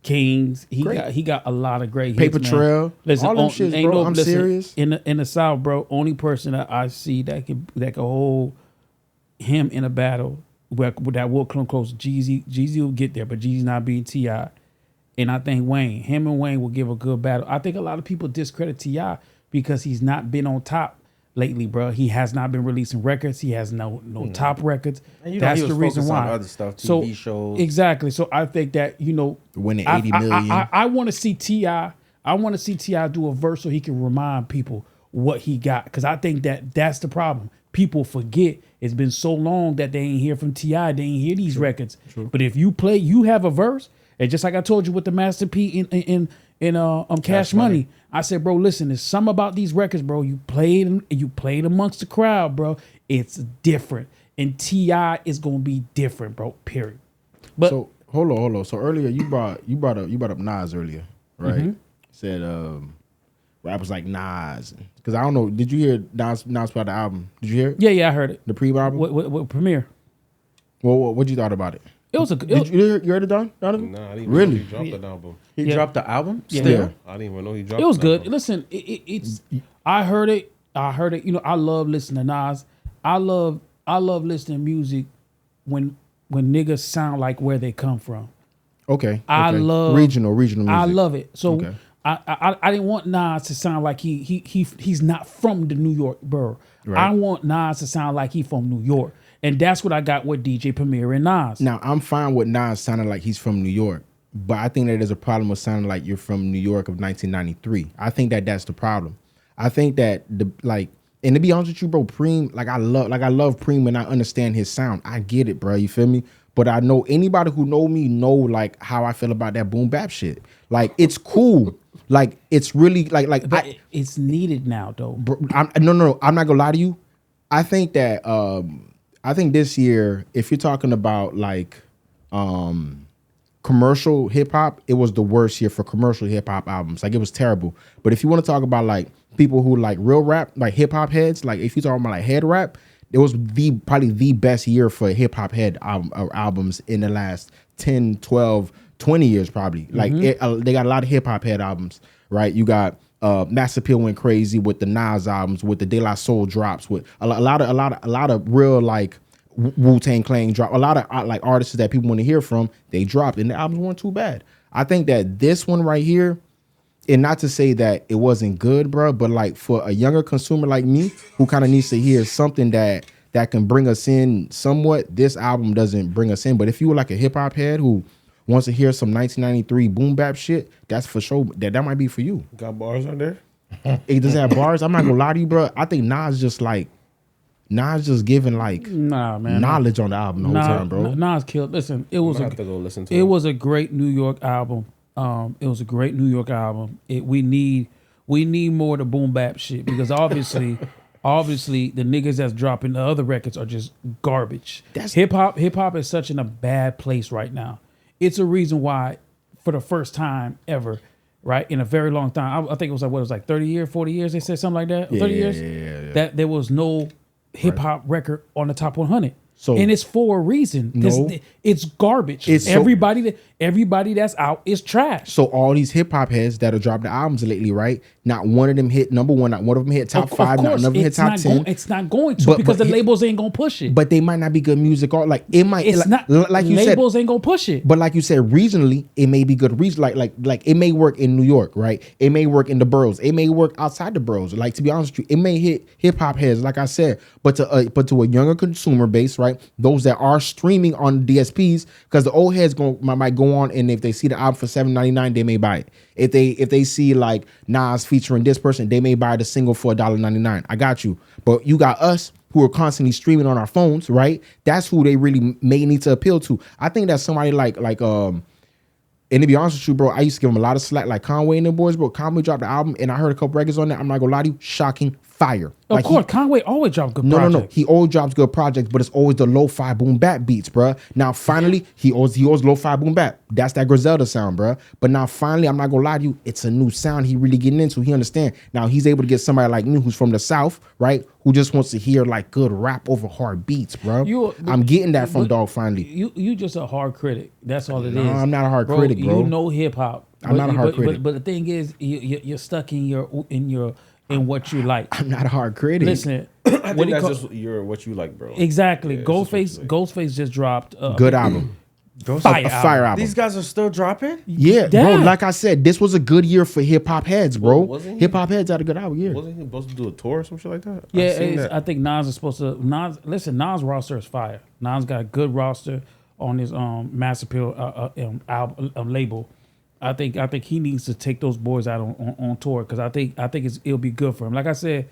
[SPEAKER 4] Kings.
[SPEAKER 3] Great.
[SPEAKER 4] He got a lot of great
[SPEAKER 3] Paper
[SPEAKER 4] hits, man.
[SPEAKER 3] Trail.
[SPEAKER 4] Listen,
[SPEAKER 3] all them shits,
[SPEAKER 4] ain't
[SPEAKER 3] bro.
[SPEAKER 4] no,
[SPEAKER 3] I'm
[SPEAKER 4] listen,
[SPEAKER 3] serious.
[SPEAKER 4] In the South, bro. Only person that I see that can hold him in a battle where that will come close. Jeezy will get there, but Jeezy's not beating T.I. And I think him and Wayne will give a good battle. I think a lot of people discredit T.I. because he's not been on top lately, bro. He has not been releasing records. He has no top records. That's the reason why.
[SPEAKER 1] On other stuff, TV shows.
[SPEAKER 4] Exactly. So I think that,
[SPEAKER 3] winning 80 million.
[SPEAKER 4] I want to see T.I. I want to see T.I. do a verse so he can remind people what he got. Because I think that's the problem. People forget. It's been so long that they ain't hear from T.I. They ain't hear these records. True. But if you have a verse, and just like I told you with the Master P in Cash Money, I said, bro, listen, there's something about these records, bro. You played amongst the crowd, bro. It's different. And T.I. is gonna be different, bro. Period. But
[SPEAKER 3] so hold on. So earlier you brought up Nas earlier, right? Mm-hmm. Said rappers like Nas, because I don't know. Did you hear Nas put out the album? Did you hear it?
[SPEAKER 4] Yeah, I heard it.
[SPEAKER 3] The pre-album.
[SPEAKER 4] What premiere?
[SPEAKER 3] Well, what you thought about it?
[SPEAKER 4] It was a.
[SPEAKER 3] Did you heard it, Donovan?
[SPEAKER 2] Nah, I didn't
[SPEAKER 3] really?
[SPEAKER 2] know he dropped the album.
[SPEAKER 1] He dropped the album.
[SPEAKER 4] Yeah.
[SPEAKER 3] Still,
[SPEAKER 2] I didn't even know he dropped.
[SPEAKER 4] It was
[SPEAKER 2] the
[SPEAKER 4] good.
[SPEAKER 2] album.
[SPEAKER 4] Listen, it's. I heard it. I love listening to Nas. I love listening to music when niggas sound like where they come from.
[SPEAKER 3] Okay.
[SPEAKER 4] I love
[SPEAKER 3] regional music.
[SPEAKER 4] I love it. So
[SPEAKER 3] okay.
[SPEAKER 4] I didn't want Nas to sound like he's not from the New York borough.
[SPEAKER 3] Right.
[SPEAKER 4] I want Nas to sound like he from New York. And that's what I got with DJ Premier and Nas.
[SPEAKER 3] Now, I'm fine with Nas sounding like he's from New York, but I think that there's a problem with sounding like you're from New York of 1993. I think that that's the problem. I think that and to be honest with you, bro, Preem, I love Preem and I understand his sound. I get it, bro. You feel me? But I know anybody who know me know like how I feel about that boom bap shit. Like it's cool. Like it's really
[SPEAKER 4] but it's needed now, though.
[SPEAKER 3] Bro, no. I'm not gonna lie to you. I think that I think this year, if you're talking about like commercial hip hop, it was the worst year for commercial hip hop albums. Like it was terrible. But if you want to talk about like people who like real rap, like hip hop heads, like if you're talking about like head rap, it was probably the best year for hip hop head albums in the last 10, 12, 20 years probably. Like they got a lot of hip hop head albums, right? You got Mass Appeal went crazy with the Nas albums, with the De La Soul drops, with a lot of real like Wu-Tang Clan drop. A lot of like artists that people want to hear from, they dropped, and the albums weren't too bad. I think that this one right here, and not to say that it wasn't good, bro, but like for a younger consumer like me who kind of needs to hear something that can bring us in somewhat, this album doesn't bring us in. But if you were like a hip hop head who wants to hear some 1993 boom bap shit, that's for sure. That might be for you.
[SPEAKER 2] Got bars on there?
[SPEAKER 3] It doesn't have bars. I'm not gonna lie to you, bro. I think Nas just giving like knowledge on the album the whole time, bro.
[SPEAKER 4] Nas killed. Listen, it was
[SPEAKER 2] have to go listen to it.
[SPEAKER 4] It was a great New York album. It was a great New York album. We need more of the boom bap shit because obviously the niggas that's dropping the other records are just garbage. Hip hop is such in a bad place right now. It's a reason why, for the first time ever, right, in a very long time, I think it was like 30 years, 40 years, they said something like that, 30 years,
[SPEAKER 3] yeah.
[SPEAKER 4] that there was no hip-hop record on the top 100.
[SPEAKER 3] So,
[SPEAKER 4] and it's for a reason.
[SPEAKER 3] No,
[SPEAKER 4] it's garbage. Everybody that's out is trash.
[SPEAKER 3] So all these hip hop heads that have dropped the albums lately, right? Not one of them hit number one. Not one of them hit top 5. Not one of them hit top 10.
[SPEAKER 4] It's not going to because the labels ain't gonna push it.
[SPEAKER 3] But they might not be good music. Or like it might.
[SPEAKER 4] It's not. Like you said, labels ain't gonna push it.
[SPEAKER 3] But like you said, regionally, it may be good. Like it may work in New York, right? It may work in the boroughs. It may work outside the boroughs. Like to be honest with you, it may hit hip hop heads, like I said. But to a younger consumer base, right? Those that are streaming on DSPs, because the old heads might go on, and if they see the album for $7.99, they may buy it. If they see like Nas featuring this person, they may buy the single for $1.99. I got you. But you got us who are constantly streaming on our phones, right? That's who they really may need to appeal to. I think that somebody like and to be honest with you, bro, I used to give him a lot of slack, like Conway and them boys, bro. Conway dropped the album, and I heard a couple records on there. I'm not gonna lie to you, shocking fire.
[SPEAKER 4] Of course, Conway always drops good projects.
[SPEAKER 3] No. He always drops good projects, but it's always the lo-fi boom bap beats, bro. Now, finally, he always lo-fi boom bap. That's that Griselda sound, bro. But now, finally, I'm not gonna lie to you, it's a new sound he really getting into. He understand. Now, he's able to get somebody like me who's from the South, right? Who just wants to hear like good rap over hard beats, bro. I'm getting that from Dog finally.
[SPEAKER 4] You just a hard critic. That's all it is.
[SPEAKER 3] No, I'm not a hard critic, bro.
[SPEAKER 4] You know hip hop.
[SPEAKER 3] I'm not a hard critic.
[SPEAKER 4] But the thing is, you're stuck in your and what you like.
[SPEAKER 3] I'm not a hard critic.
[SPEAKER 4] Listen,
[SPEAKER 2] I
[SPEAKER 4] what
[SPEAKER 2] think
[SPEAKER 4] he
[SPEAKER 2] that's
[SPEAKER 4] call-
[SPEAKER 2] just what you like, bro.
[SPEAKER 4] exactly.
[SPEAKER 2] Yeah, it's just what you like.
[SPEAKER 4] Ghostface just dropped
[SPEAKER 3] Good album.
[SPEAKER 4] fire
[SPEAKER 3] A fire album.
[SPEAKER 1] These guys are still dropping.
[SPEAKER 3] Yeah, bro.
[SPEAKER 4] Yeah.
[SPEAKER 3] Like I said, this was a good year for hip hop heads, bro.
[SPEAKER 2] Well, wasn't he?
[SPEAKER 3] Hip hop heads had a good album year.
[SPEAKER 2] Wasn't he supposed to do a tour or some shit like that?
[SPEAKER 4] Yeah,
[SPEAKER 2] I seen that.
[SPEAKER 4] I think Nas is supposed to. Nas roster is fire. Nas got a good roster on his Mass Appeal album label. I think he needs to take those boys out on tour because I think it'll be good for him. Like I said,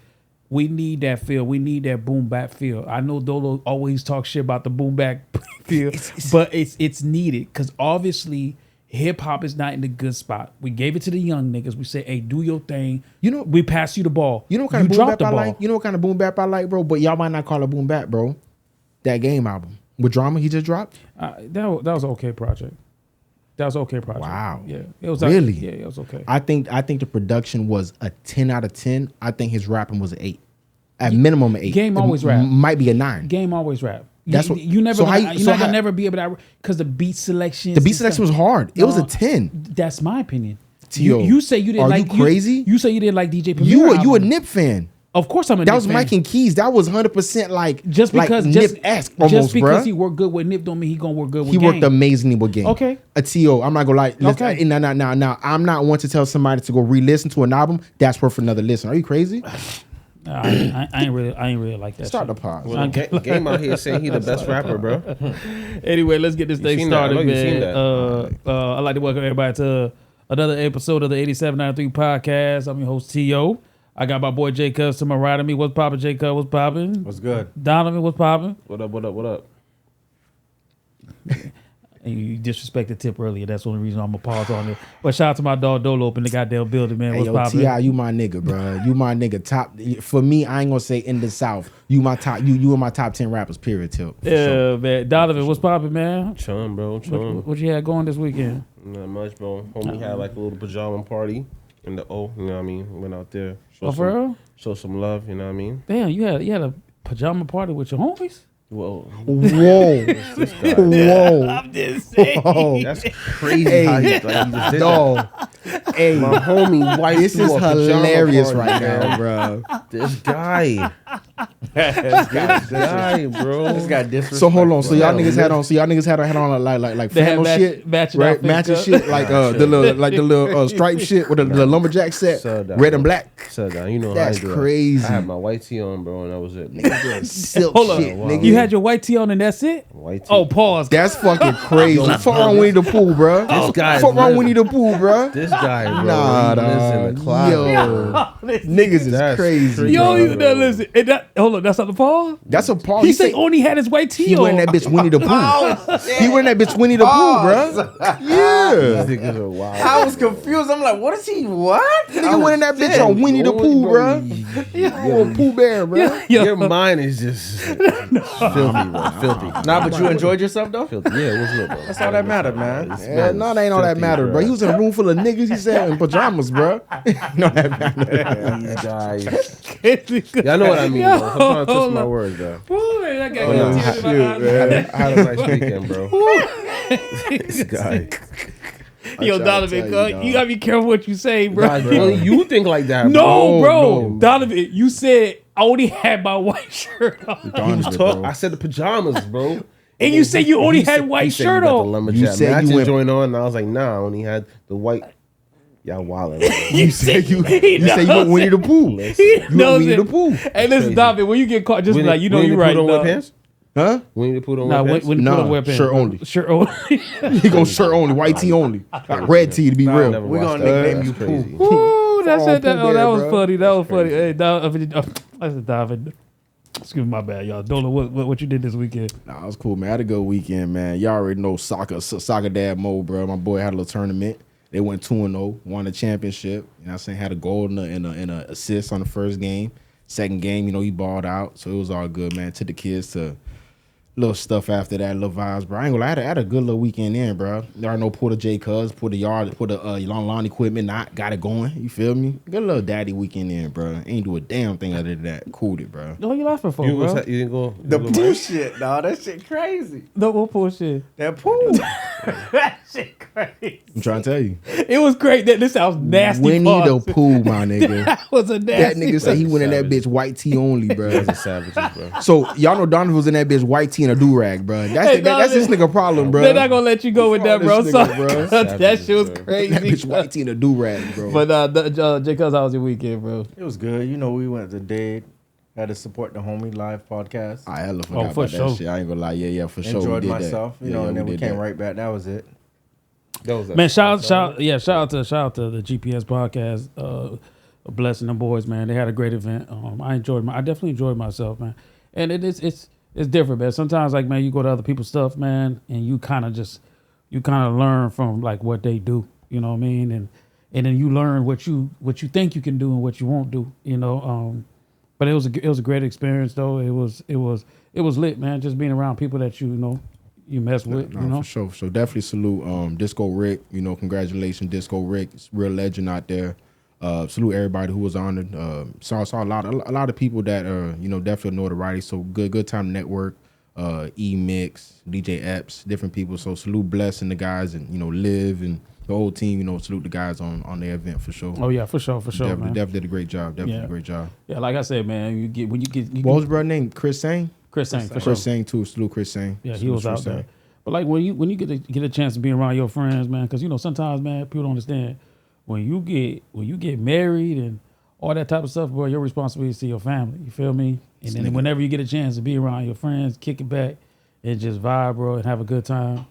[SPEAKER 4] we need that feel. We need that boom bap feel. I know Dolo always talks shit about the boom bap feel, but it's needed because obviously hip hop is not in a good spot. We gave it to the young niggas. We said, "Hey, do your thing."
[SPEAKER 3] You know-
[SPEAKER 4] we pass you the ball.
[SPEAKER 3] You know what kind of boom
[SPEAKER 4] dropped
[SPEAKER 3] bap
[SPEAKER 4] the
[SPEAKER 3] I
[SPEAKER 4] ball.
[SPEAKER 3] like? You know what kind of boom bap I like, bro? But y'all might not call it boom bap, bro. That Game album with Drama he just dropped.
[SPEAKER 4] That was an okay project. That was an okay project.
[SPEAKER 3] Wow.
[SPEAKER 4] Yeah, it was
[SPEAKER 3] Really?
[SPEAKER 4] Yeah, it was okay.
[SPEAKER 3] I think the production was a 10 out of 10. I think his rapping was an 8. At minimum an 8.
[SPEAKER 4] Game
[SPEAKER 3] It
[SPEAKER 4] always rap.
[SPEAKER 3] Might be a 9.
[SPEAKER 4] Game always rap.
[SPEAKER 3] That's what-
[SPEAKER 4] you never.
[SPEAKER 3] so
[SPEAKER 4] Gonna,
[SPEAKER 3] how you-
[SPEAKER 4] you're
[SPEAKER 3] so
[SPEAKER 4] not gonna
[SPEAKER 3] how-
[SPEAKER 4] never be able to because the beat selection.
[SPEAKER 3] The beat selection was hard. It was a 10.
[SPEAKER 4] That's my opinion.
[SPEAKER 3] T.O.,
[SPEAKER 4] You say you didn't
[SPEAKER 3] are
[SPEAKER 4] like
[SPEAKER 3] you crazy?
[SPEAKER 4] You say you didn't like DJ Premier.
[SPEAKER 3] You a
[SPEAKER 4] album.
[SPEAKER 3] Nip fan.
[SPEAKER 4] Of course I'm a
[SPEAKER 3] That
[SPEAKER 4] Nip
[SPEAKER 3] was
[SPEAKER 4] fan.
[SPEAKER 3] Mike and Keys. That was 100% like
[SPEAKER 4] Just because
[SPEAKER 3] like
[SPEAKER 4] just
[SPEAKER 3] Nip-esque almost,
[SPEAKER 4] just because
[SPEAKER 3] bruh.
[SPEAKER 4] he worked good with Nip don't mean he gonna work good with
[SPEAKER 3] He worked
[SPEAKER 4] Game.
[SPEAKER 3] amazingly with Game.
[SPEAKER 4] Okay.
[SPEAKER 3] A T.O., I'm not gonna lie.
[SPEAKER 4] Okay.
[SPEAKER 3] Now, I'm not one to tell somebody to go re-listen to an album. That's worth another listen. Are you crazy?
[SPEAKER 4] I ain't really like that.
[SPEAKER 3] Start
[SPEAKER 4] shit.
[SPEAKER 3] the pause.
[SPEAKER 2] Well, Game out here saying he the best rapper, bro.
[SPEAKER 4] Anyway, let's get this thing
[SPEAKER 2] seen that. I
[SPEAKER 4] started,
[SPEAKER 2] know you seen
[SPEAKER 4] man.
[SPEAKER 2] that.
[SPEAKER 4] I'd like to welcome everybody to another episode of the 8793 podcast. I'm your host, T.O. I got my boy J Cuz to my right of me. What's poppin', J Cuz? What's poppin'?
[SPEAKER 1] What's good?
[SPEAKER 4] Donovan, what's poppin'?
[SPEAKER 2] What up?
[SPEAKER 4] And you disrespected Tip earlier. That's the only reason I'm gonna pause on it. But shout out to my dog Dolo up in the goddamn building, man.
[SPEAKER 3] Hey,
[SPEAKER 4] What's
[SPEAKER 3] yo,
[SPEAKER 4] poppin'?
[SPEAKER 3] T.I., you my nigga, bro. You my nigga. Top for me. I ain't gonna say in the South. You my top. You in my top 10 rappers. Period. Tip. For
[SPEAKER 4] Yeah,
[SPEAKER 3] sure.
[SPEAKER 4] man. Donovan, what's poppin', man?
[SPEAKER 2] Chum, bro. Chum.
[SPEAKER 4] What you had going this weekend?
[SPEAKER 2] Not much, bro. Homie had like a little pajama party in the O. You know what I mean? Went out there.
[SPEAKER 4] Oh, for real?
[SPEAKER 2] Show some love. You know what I mean?
[SPEAKER 4] Damn, you had a pajama party with your homies?
[SPEAKER 2] Whoa.
[SPEAKER 3] Whoa. Whoa.
[SPEAKER 4] I'm just saying.
[SPEAKER 3] Whoa.
[SPEAKER 2] That's crazy
[SPEAKER 3] Hey,
[SPEAKER 2] how he just did
[SPEAKER 3] dog. Hey,
[SPEAKER 2] My homie wife
[SPEAKER 3] this
[SPEAKER 2] threw
[SPEAKER 3] is
[SPEAKER 2] a pajama
[SPEAKER 3] hilarious
[SPEAKER 2] party,
[SPEAKER 3] right
[SPEAKER 2] man.
[SPEAKER 3] now, bro.
[SPEAKER 2] This guy. Bro.
[SPEAKER 1] This guy disrespectful.
[SPEAKER 3] So hold on. So y'all
[SPEAKER 2] Yeah,
[SPEAKER 3] niggas had on. So y'all niggas had on like
[SPEAKER 4] They had
[SPEAKER 3] flannel shit,
[SPEAKER 4] matching
[SPEAKER 3] right?
[SPEAKER 4] outfits,
[SPEAKER 3] Matching
[SPEAKER 4] huh?
[SPEAKER 3] shit like the little stripe shit with the lumberjack set,
[SPEAKER 2] So that,
[SPEAKER 3] red and black.
[SPEAKER 2] So that, you know
[SPEAKER 3] That's
[SPEAKER 2] how I do it.
[SPEAKER 3] crazy.
[SPEAKER 2] I had my white tee on, bro, and that was it.
[SPEAKER 3] Silk
[SPEAKER 4] Hold up.
[SPEAKER 3] shit,
[SPEAKER 2] Wow.
[SPEAKER 3] nigga.
[SPEAKER 4] You had your white tee on and that's it?
[SPEAKER 2] White tee.
[SPEAKER 4] Oh, pause.
[SPEAKER 3] That's fucking crazy. Fuck wrong Winnie the Pooh, bro.
[SPEAKER 2] This guy
[SPEAKER 3] Fuck
[SPEAKER 2] is
[SPEAKER 3] wrong
[SPEAKER 2] lit.
[SPEAKER 3] Winnie the Pooh, bro.
[SPEAKER 2] This guy, bro,
[SPEAKER 3] Nah,
[SPEAKER 2] he lives in
[SPEAKER 3] dog.
[SPEAKER 2] the closet.
[SPEAKER 3] Yo, niggas is
[SPEAKER 2] That's
[SPEAKER 3] crazy.
[SPEAKER 2] crazy.
[SPEAKER 4] Yo, you
[SPEAKER 2] bro.
[SPEAKER 4] listen. And that, hold on, that's not the pause?
[SPEAKER 3] That's a pause.
[SPEAKER 4] He said only had his white tee
[SPEAKER 3] he
[SPEAKER 4] on.
[SPEAKER 3] wearing that bitch Winnie the Pooh. He wearing that bitch Winnie the Pooh, bro. Yeah.
[SPEAKER 2] These niggas are wild.
[SPEAKER 1] I was confused. I'm like, what is he? What?
[SPEAKER 3] Nigga wearing that bitch on Winnie the Pooh, bro. Oh, Pooh Bear, bro.
[SPEAKER 4] Yo,
[SPEAKER 2] Your mind is just filthy, bro. Filthy.
[SPEAKER 1] Nah, but you enjoyed yourself though.
[SPEAKER 2] Filthy. Yeah, it was lit, bro.
[SPEAKER 1] That's all that mattered, man.
[SPEAKER 3] Yeah, no, that ain't all that matter, bro. He was in a room full of niggas. He said in pajamas, bro. No, that matter.
[SPEAKER 2] These guys. Y'all know what I mean, bro. I'm trying to twist my words, bro.
[SPEAKER 4] Ooh, man, that guy
[SPEAKER 2] Oh,
[SPEAKER 4] got
[SPEAKER 2] no.
[SPEAKER 4] tears in my eyes.
[SPEAKER 2] I had a nice weekend, bro. This guy.
[SPEAKER 4] Yo,
[SPEAKER 3] try to
[SPEAKER 4] Donovan,
[SPEAKER 3] tell you,
[SPEAKER 4] you
[SPEAKER 3] dog.
[SPEAKER 4] gotta be careful what you say, bro.
[SPEAKER 2] God, only you think like that,
[SPEAKER 4] No, bro.
[SPEAKER 3] no.
[SPEAKER 4] Donovan, you said I only had my white shirt on.
[SPEAKER 2] I said the pajamas, bro.
[SPEAKER 4] And you said you only
[SPEAKER 2] He
[SPEAKER 4] had
[SPEAKER 2] said-
[SPEAKER 4] white
[SPEAKER 2] he said
[SPEAKER 4] shirt
[SPEAKER 2] you got the
[SPEAKER 4] on.
[SPEAKER 2] lumberjack
[SPEAKER 3] You said
[SPEAKER 2] matching
[SPEAKER 3] you went-
[SPEAKER 2] joint on, and I was like, nah, I only had the white. Y'all wildin'.
[SPEAKER 3] You said you
[SPEAKER 4] He
[SPEAKER 3] said you went Winnie the Pooh.
[SPEAKER 4] He
[SPEAKER 3] You went
[SPEAKER 4] knows
[SPEAKER 3] Winnie
[SPEAKER 4] it.
[SPEAKER 3] the Pooh.
[SPEAKER 4] Hey, listen,
[SPEAKER 2] Crazy.
[SPEAKER 4] Donovan, when you get caught, just be like, you know you're right.
[SPEAKER 2] Don't wear
[SPEAKER 4] dog.
[SPEAKER 2] pants.
[SPEAKER 3] Huh?
[SPEAKER 2] Winnie the Pooh don't
[SPEAKER 4] Nah,
[SPEAKER 2] wear
[SPEAKER 4] when,
[SPEAKER 2] pants.
[SPEAKER 4] when you
[SPEAKER 3] Nah,
[SPEAKER 4] put on wear pants.
[SPEAKER 3] shirt only.
[SPEAKER 4] Shirt only.
[SPEAKER 3] He goes shirt only, white tee only, red tee to be
[SPEAKER 2] Nah, I
[SPEAKER 3] real.
[SPEAKER 2] never
[SPEAKER 1] We
[SPEAKER 2] watched
[SPEAKER 1] gonna
[SPEAKER 2] that.
[SPEAKER 1] nickname you
[SPEAKER 2] That's crazy.
[SPEAKER 4] Ooh, that's
[SPEAKER 3] Oh,
[SPEAKER 4] it. That,
[SPEAKER 3] Pooh
[SPEAKER 4] oh, that
[SPEAKER 3] Bear,
[SPEAKER 4] was
[SPEAKER 3] bro.
[SPEAKER 4] funny. That was funny. Hey, I said, Donovan. Excuse me, my bad, y'all. Don't know what you did this weekend.
[SPEAKER 3] Nah, it was cool, man. I had a good weekend, man. Y'all already know soccer dad mode, bro. My boy had a little tournament. They went 2-0, won the championship. You know what I'm saying? Had a goal and a assist on the first game. Second game, you know, he balled out. So it was all good, man. Took the kids to little stuff after that, little vibes, bro. I ain't gonna lie, I had a good little weekend in, bro. There are no Porter J. Cuz, put the yard, put the lawn equipment, not got it going. You feel me? Good little daddy weekend in, bro. Ain't do a damn thing other than that. Cooled it, bro.
[SPEAKER 4] What you laughing for,
[SPEAKER 2] You
[SPEAKER 4] bro?
[SPEAKER 2] didn't go.
[SPEAKER 1] The pool shit, dog. That shit crazy.
[SPEAKER 4] No, what bullshit?
[SPEAKER 1] That pool.
[SPEAKER 4] That shit crazy.
[SPEAKER 3] I'm trying to tell you.
[SPEAKER 4] It was great. This sounds nasty.
[SPEAKER 3] Winnie
[SPEAKER 4] pause.
[SPEAKER 3] the Pooh, my nigga.
[SPEAKER 4] That was a
[SPEAKER 3] That
[SPEAKER 4] nasty.
[SPEAKER 3] nigga said he went in that
[SPEAKER 2] Savage.
[SPEAKER 3] bitch white tee only, bro.
[SPEAKER 2] Those are savages, bro.
[SPEAKER 3] So y'all know Donovan was in that bitch white tee and a do-rag, bro. That's,
[SPEAKER 4] Hey,
[SPEAKER 3] that's this
[SPEAKER 4] Donovan,
[SPEAKER 3] nigga problem, bro.
[SPEAKER 4] They're not gonna let you go with that, bro.
[SPEAKER 3] This
[SPEAKER 4] So,
[SPEAKER 3] nigga, bro.
[SPEAKER 4] that shit was
[SPEAKER 2] Savages, bro.
[SPEAKER 4] crazy.
[SPEAKER 3] That bitch white tee and a do-rag, bro.
[SPEAKER 4] But J. Cuz, how was your weekend, bro?
[SPEAKER 1] It was good. You know, we went to Dade. Had to support the Homie Live podcast.
[SPEAKER 3] I hella forgot
[SPEAKER 4] for
[SPEAKER 3] about
[SPEAKER 4] sure.
[SPEAKER 3] that shit. I ain't gonna lie. Yeah, for sure.
[SPEAKER 1] Enjoyed
[SPEAKER 3] we did
[SPEAKER 1] myself,
[SPEAKER 3] that.
[SPEAKER 1] you know, and then we
[SPEAKER 3] did
[SPEAKER 1] came
[SPEAKER 3] that.
[SPEAKER 1] right back. That was it.
[SPEAKER 2] That was
[SPEAKER 4] Man, shout out to the GPS podcast. Blessing them boys, man. They had a great event. I definitely enjoyed myself, man. And it's different, man. Sometimes, like, man, you go to other people's stuff, man, and you kind of learn from like what they do. You know what I mean? And then you learn what you think you can do and what you won't do. You know. But it was a great experience, though. It was lit, man. Just being around people that you know you mess with.
[SPEAKER 3] No,
[SPEAKER 4] you know.
[SPEAKER 3] for sure. So definitely salute Disco Rick. You know, congratulations, Disco Rick. It's a real legend out there. Salute everybody who was honored. Saw a lot of people that definitely notoriety. So good time to network. E-Mix, DJ Epps, different people. So salute Bless and the guys, and Liv and the whole team. Salute the guys on their event for sure.
[SPEAKER 4] Oh yeah, for sure, man.
[SPEAKER 3] Definitely did a great job. Definitely a great job.
[SPEAKER 4] Yeah, like I said, man, you get
[SPEAKER 3] What was his brother name? Chris Sang?
[SPEAKER 4] Chris Sang, for sure.
[SPEAKER 3] Chris Sang too. Salute Chris Sang.
[SPEAKER 4] Yeah, he
[SPEAKER 3] Salute
[SPEAKER 4] was
[SPEAKER 3] Chris
[SPEAKER 4] out
[SPEAKER 3] Sang.
[SPEAKER 4] there. But like when you get a chance to be around your friends, man, because sometimes, man, people don't understand when you get married and all that type of stuff, bro. Your responsibility is to your family. You feel me? And then whenever you get a chance to be around your friends, kick it back and just vibe, bro, and have a good time,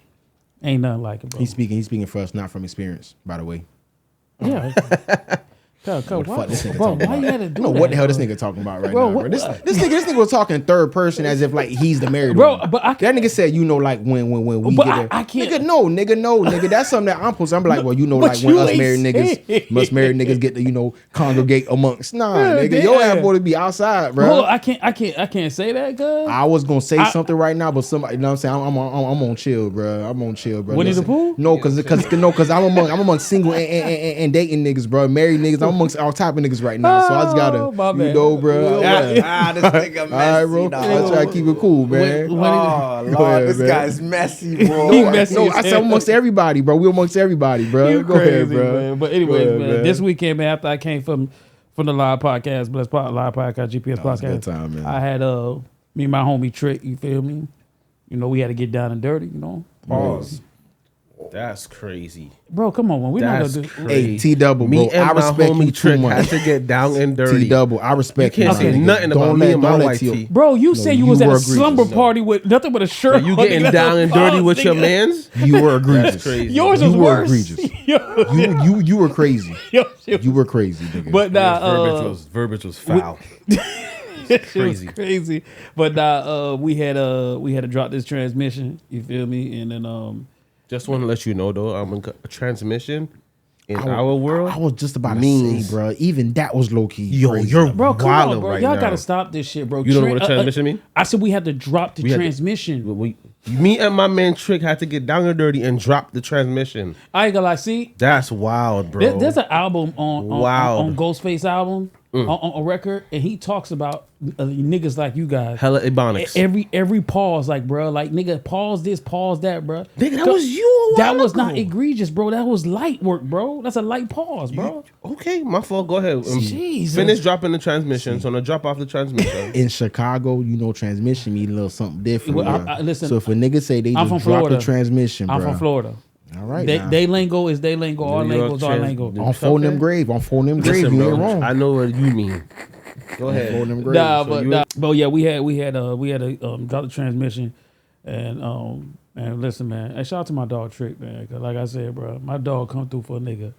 [SPEAKER 4] ain't nothing like it, bro.
[SPEAKER 3] He's speaking for us, not from experience, by the way.
[SPEAKER 4] Yeah. Why
[SPEAKER 3] Bro,
[SPEAKER 4] you had to do
[SPEAKER 3] I don't know
[SPEAKER 4] that,
[SPEAKER 3] what the hell
[SPEAKER 4] bro?
[SPEAKER 3] this nigga talking about right
[SPEAKER 4] Bro,
[SPEAKER 3] now, bro.
[SPEAKER 4] what-
[SPEAKER 3] This nigga was talking third person as if like he's the married
[SPEAKER 4] Bro,
[SPEAKER 3] one.
[SPEAKER 4] but I
[SPEAKER 3] That nigga said, like when we
[SPEAKER 4] But
[SPEAKER 3] get
[SPEAKER 4] I can't-
[SPEAKER 3] nigga, no, nigga. That's something that I'm supposed to. I'm like, well,
[SPEAKER 4] but
[SPEAKER 3] like when
[SPEAKER 4] you
[SPEAKER 3] us
[SPEAKER 4] ain't
[SPEAKER 3] married
[SPEAKER 4] saying-
[SPEAKER 3] niggas get to congregate amongst. Nah,
[SPEAKER 4] Yeah,
[SPEAKER 3] nigga, your
[SPEAKER 4] damn.
[SPEAKER 3] ass supposed to be outside, bro.
[SPEAKER 4] Bro, I can't say that, cuz.
[SPEAKER 3] I was gonna say something right now, but somebody, you know what I'm saying? I'm on chill, bro. I'm on chill, bro.
[SPEAKER 4] Winnie the
[SPEAKER 3] Listen,
[SPEAKER 4] Pooh?
[SPEAKER 3] No, cause I'm among single and dating niggas, bro. Married niggas. I'm amongst all type of niggas right now. So I just gotta,
[SPEAKER 4] Oh, my bad.
[SPEAKER 3] bro.
[SPEAKER 4] Well,
[SPEAKER 3] Yeah.
[SPEAKER 1] this nigga
[SPEAKER 3] All right, bro. I try to keep it cool, man.
[SPEAKER 4] When-
[SPEAKER 1] Oh,
[SPEAKER 3] Go
[SPEAKER 1] Lord,
[SPEAKER 3] ahead,
[SPEAKER 1] this
[SPEAKER 3] man.
[SPEAKER 1] guy's messy, bro.
[SPEAKER 4] He messy
[SPEAKER 3] No,
[SPEAKER 4] as
[SPEAKER 3] I said
[SPEAKER 4] hell.
[SPEAKER 3] amongst everybody, bro. We amongst everybody, bro.
[SPEAKER 4] You
[SPEAKER 3] Go ahead,
[SPEAKER 4] crazy,
[SPEAKER 3] bro.
[SPEAKER 4] man. But anyways,
[SPEAKER 3] Go ahead,
[SPEAKER 4] man, this weekend, man, after I came from the live podcast, Live Podcast, GPS
[SPEAKER 3] was
[SPEAKER 4] podcast,
[SPEAKER 3] a good time, man.
[SPEAKER 4] I had me and my homie Trick. You feel me? We had to get down and dirty.
[SPEAKER 1] Pause.
[SPEAKER 2] That's crazy.
[SPEAKER 4] Bro, come on, man. We're not
[SPEAKER 2] That's
[SPEAKER 4] gonna do.
[SPEAKER 2] crazy.
[SPEAKER 3] Hey, T-Double,
[SPEAKER 2] Me
[SPEAKER 3] bro.
[SPEAKER 2] and
[SPEAKER 3] I
[SPEAKER 2] my
[SPEAKER 3] respect
[SPEAKER 2] homie
[SPEAKER 3] you too
[SPEAKER 2] Trick had
[SPEAKER 3] much.
[SPEAKER 2] to get down and dirty.
[SPEAKER 3] T-Double, I respect
[SPEAKER 2] You can't
[SPEAKER 3] my
[SPEAKER 2] say
[SPEAKER 3] nigga.
[SPEAKER 2] nothing about me and my white
[SPEAKER 3] T.
[SPEAKER 2] tee.
[SPEAKER 4] Bro, you say you
[SPEAKER 3] you
[SPEAKER 4] was at
[SPEAKER 3] were
[SPEAKER 4] a
[SPEAKER 3] egregious.
[SPEAKER 4] slumber
[SPEAKER 3] No.
[SPEAKER 4] party with nothing but a shirt.
[SPEAKER 2] You
[SPEAKER 4] on,
[SPEAKER 2] getting
[SPEAKER 4] nigga.
[SPEAKER 2] down and
[SPEAKER 4] That's
[SPEAKER 2] dirty
[SPEAKER 4] a
[SPEAKER 2] with your
[SPEAKER 4] nigga.
[SPEAKER 2] mans?
[SPEAKER 3] You were egregious.
[SPEAKER 2] That's crazy.
[SPEAKER 4] Yours
[SPEAKER 3] You
[SPEAKER 4] was
[SPEAKER 3] were
[SPEAKER 4] worse.
[SPEAKER 3] egregious.
[SPEAKER 4] Yo,
[SPEAKER 3] You were crazy.
[SPEAKER 4] yo, shit
[SPEAKER 3] You were crazy, nigga.
[SPEAKER 4] But
[SPEAKER 2] Verbiage was foul.
[SPEAKER 4] It
[SPEAKER 2] Crazy.
[SPEAKER 4] was crazy. But we had to drop this transmission. You feel me? And then
[SPEAKER 2] Just want to let you know, though, a transmission in our world.
[SPEAKER 3] I was just about to
[SPEAKER 2] means-
[SPEAKER 3] say, bro. Even that was low key.
[SPEAKER 2] Yo,
[SPEAKER 3] crazy.
[SPEAKER 2] you're
[SPEAKER 4] bro, come on,
[SPEAKER 2] wildin'
[SPEAKER 4] bro.
[SPEAKER 2] right
[SPEAKER 4] Y'all
[SPEAKER 2] now.
[SPEAKER 4] gotta stop this shit, bro.
[SPEAKER 2] You don't know what a transmission mean?
[SPEAKER 4] I said we had to drop the
[SPEAKER 2] We had to-
[SPEAKER 4] transmission.
[SPEAKER 2] Me and my man Trick had to get down and dirty and drop the transmission.
[SPEAKER 4] I ain't gonna lie. See,
[SPEAKER 2] That's wild, bro.
[SPEAKER 4] there's an album on
[SPEAKER 2] Wild.
[SPEAKER 4] Ghostface album on a record, and he talks about niggas like you guys.
[SPEAKER 2] Hella Ebonics.
[SPEAKER 4] Every pause, like, bro, like, nigga, pause this, pause that, bro.
[SPEAKER 2] Nigga, that was you a while
[SPEAKER 4] That was
[SPEAKER 2] ago.
[SPEAKER 4] not egregious, bro. That was light work, bro. That's a light pause, bro.
[SPEAKER 2] Okay, my fault. Go ahead.
[SPEAKER 4] Jesus.
[SPEAKER 2] Finish dropping the transmission. So, I'm going to drop off the transmission.
[SPEAKER 3] In Chicago, transmission mean a little something different.
[SPEAKER 4] Well,
[SPEAKER 3] bro.
[SPEAKER 4] listen,
[SPEAKER 3] so if a nigga say they
[SPEAKER 4] I'm
[SPEAKER 3] just
[SPEAKER 4] from
[SPEAKER 3] drop the
[SPEAKER 4] Florida.
[SPEAKER 3] transmission,
[SPEAKER 4] I'm
[SPEAKER 3] bro.
[SPEAKER 4] from Florida.
[SPEAKER 3] All right,
[SPEAKER 4] They,
[SPEAKER 3] now.
[SPEAKER 4] they lingo is they lingo. Our
[SPEAKER 2] New
[SPEAKER 4] lingo
[SPEAKER 2] York
[SPEAKER 4] is our
[SPEAKER 2] trans-
[SPEAKER 4] lingo.
[SPEAKER 3] on phone them grave. On phone them grave.
[SPEAKER 2] Listen,
[SPEAKER 3] You ain't
[SPEAKER 2] bro,
[SPEAKER 3] wrong.
[SPEAKER 2] I know what you mean. Go
[SPEAKER 3] On
[SPEAKER 2] ahead.
[SPEAKER 3] phone them grave.
[SPEAKER 4] Nah,
[SPEAKER 3] So
[SPEAKER 4] but yeah, we had got the transmission, and listen, man. Hey, shout out to my dog Trick, man. 'Cause like I said, bro, my dog come through for a nigga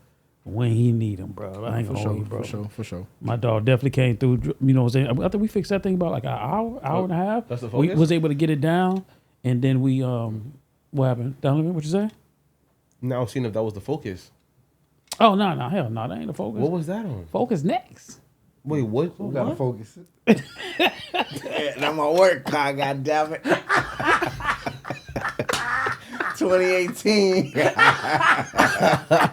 [SPEAKER 4] when he need him, bro. I ain't
[SPEAKER 3] for
[SPEAKER 4] gonna
[SPEAKER 3] sure,
[SPEAKER 4] hold you, bro.
[SPEAKER 3] for sure.
[SPEAKER 4] My dog definitely came through. You know what I'm saying? I think we fixed that thing about like an hour and a half.
[SPEAKER 2] That's the
[SPEAKER 4] We
[SPEAKER 2] focus?
[SPEAKER 4] was able to get it down, and then we what happened? Donovan, what you say?
[SPEAKER 2] Now seeing if that was the focus.
[SPEAKER 4] Oh no, hell no, that ain't the focus.
[SPEAKER 2] What was that on?
[SPEAKER 4] Focus next.
[SPEAKER 2] Wait, what?
[SPEAKER 1] Who gotta
[SPEAKER 2] What?
[SPEAKER 1] focus? Now my work car, goddammit. 2018.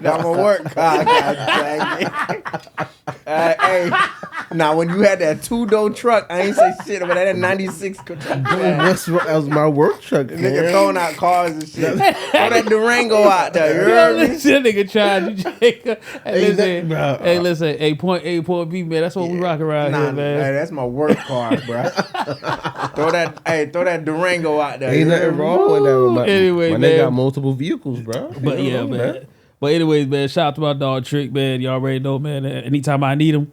[SPEAKER 1] Now my work car, goddammit. Hey, now when you had that 2-door truck, I ain't say shit about that 96 truck.
[SPEAKER 2] What's that was my work truck?
[SPEAKER 1] Nigga
[SPEAKER 2] man.
[SPEAKER 1] throwing out cars and shit. Throw that Durango out there, you heard me?
[SPEAKER 4] Listen, nigga tried you, Jacob. Hey, listen,
[SPEAKER 2] bro.
[SPEAKER 4] hey, listen, 8 point B, man. That's what we rock around
[SPEAKER 1] Nah,
[SPEAKER 4] here, man.
[SPEAKER 1] hey, that's my work car, bro. throw that Durango out there.
[SPEAKER 2] Ain't
[SPEAKER 1] you heard
[SPEAKER 2] nothing
[SPEAKER 1] me?
[SPEAKER 2] wrong with that. My,
[SPEAKER 4] Anyway,
[SPEAKER 2] my
[SPEAKER 4] man.
[SPEAKER 2] nigga got multiple vehicles, bro.
[SPEAKER 4] But
[SPEAKER 2] You
[SPEAKER 4] yeah,
[SPEAKER 2] know
[SPEAKER 4] man. But anyways, man, shout out to my dog Trick, man. Y'all already know, man. Anytime I need him,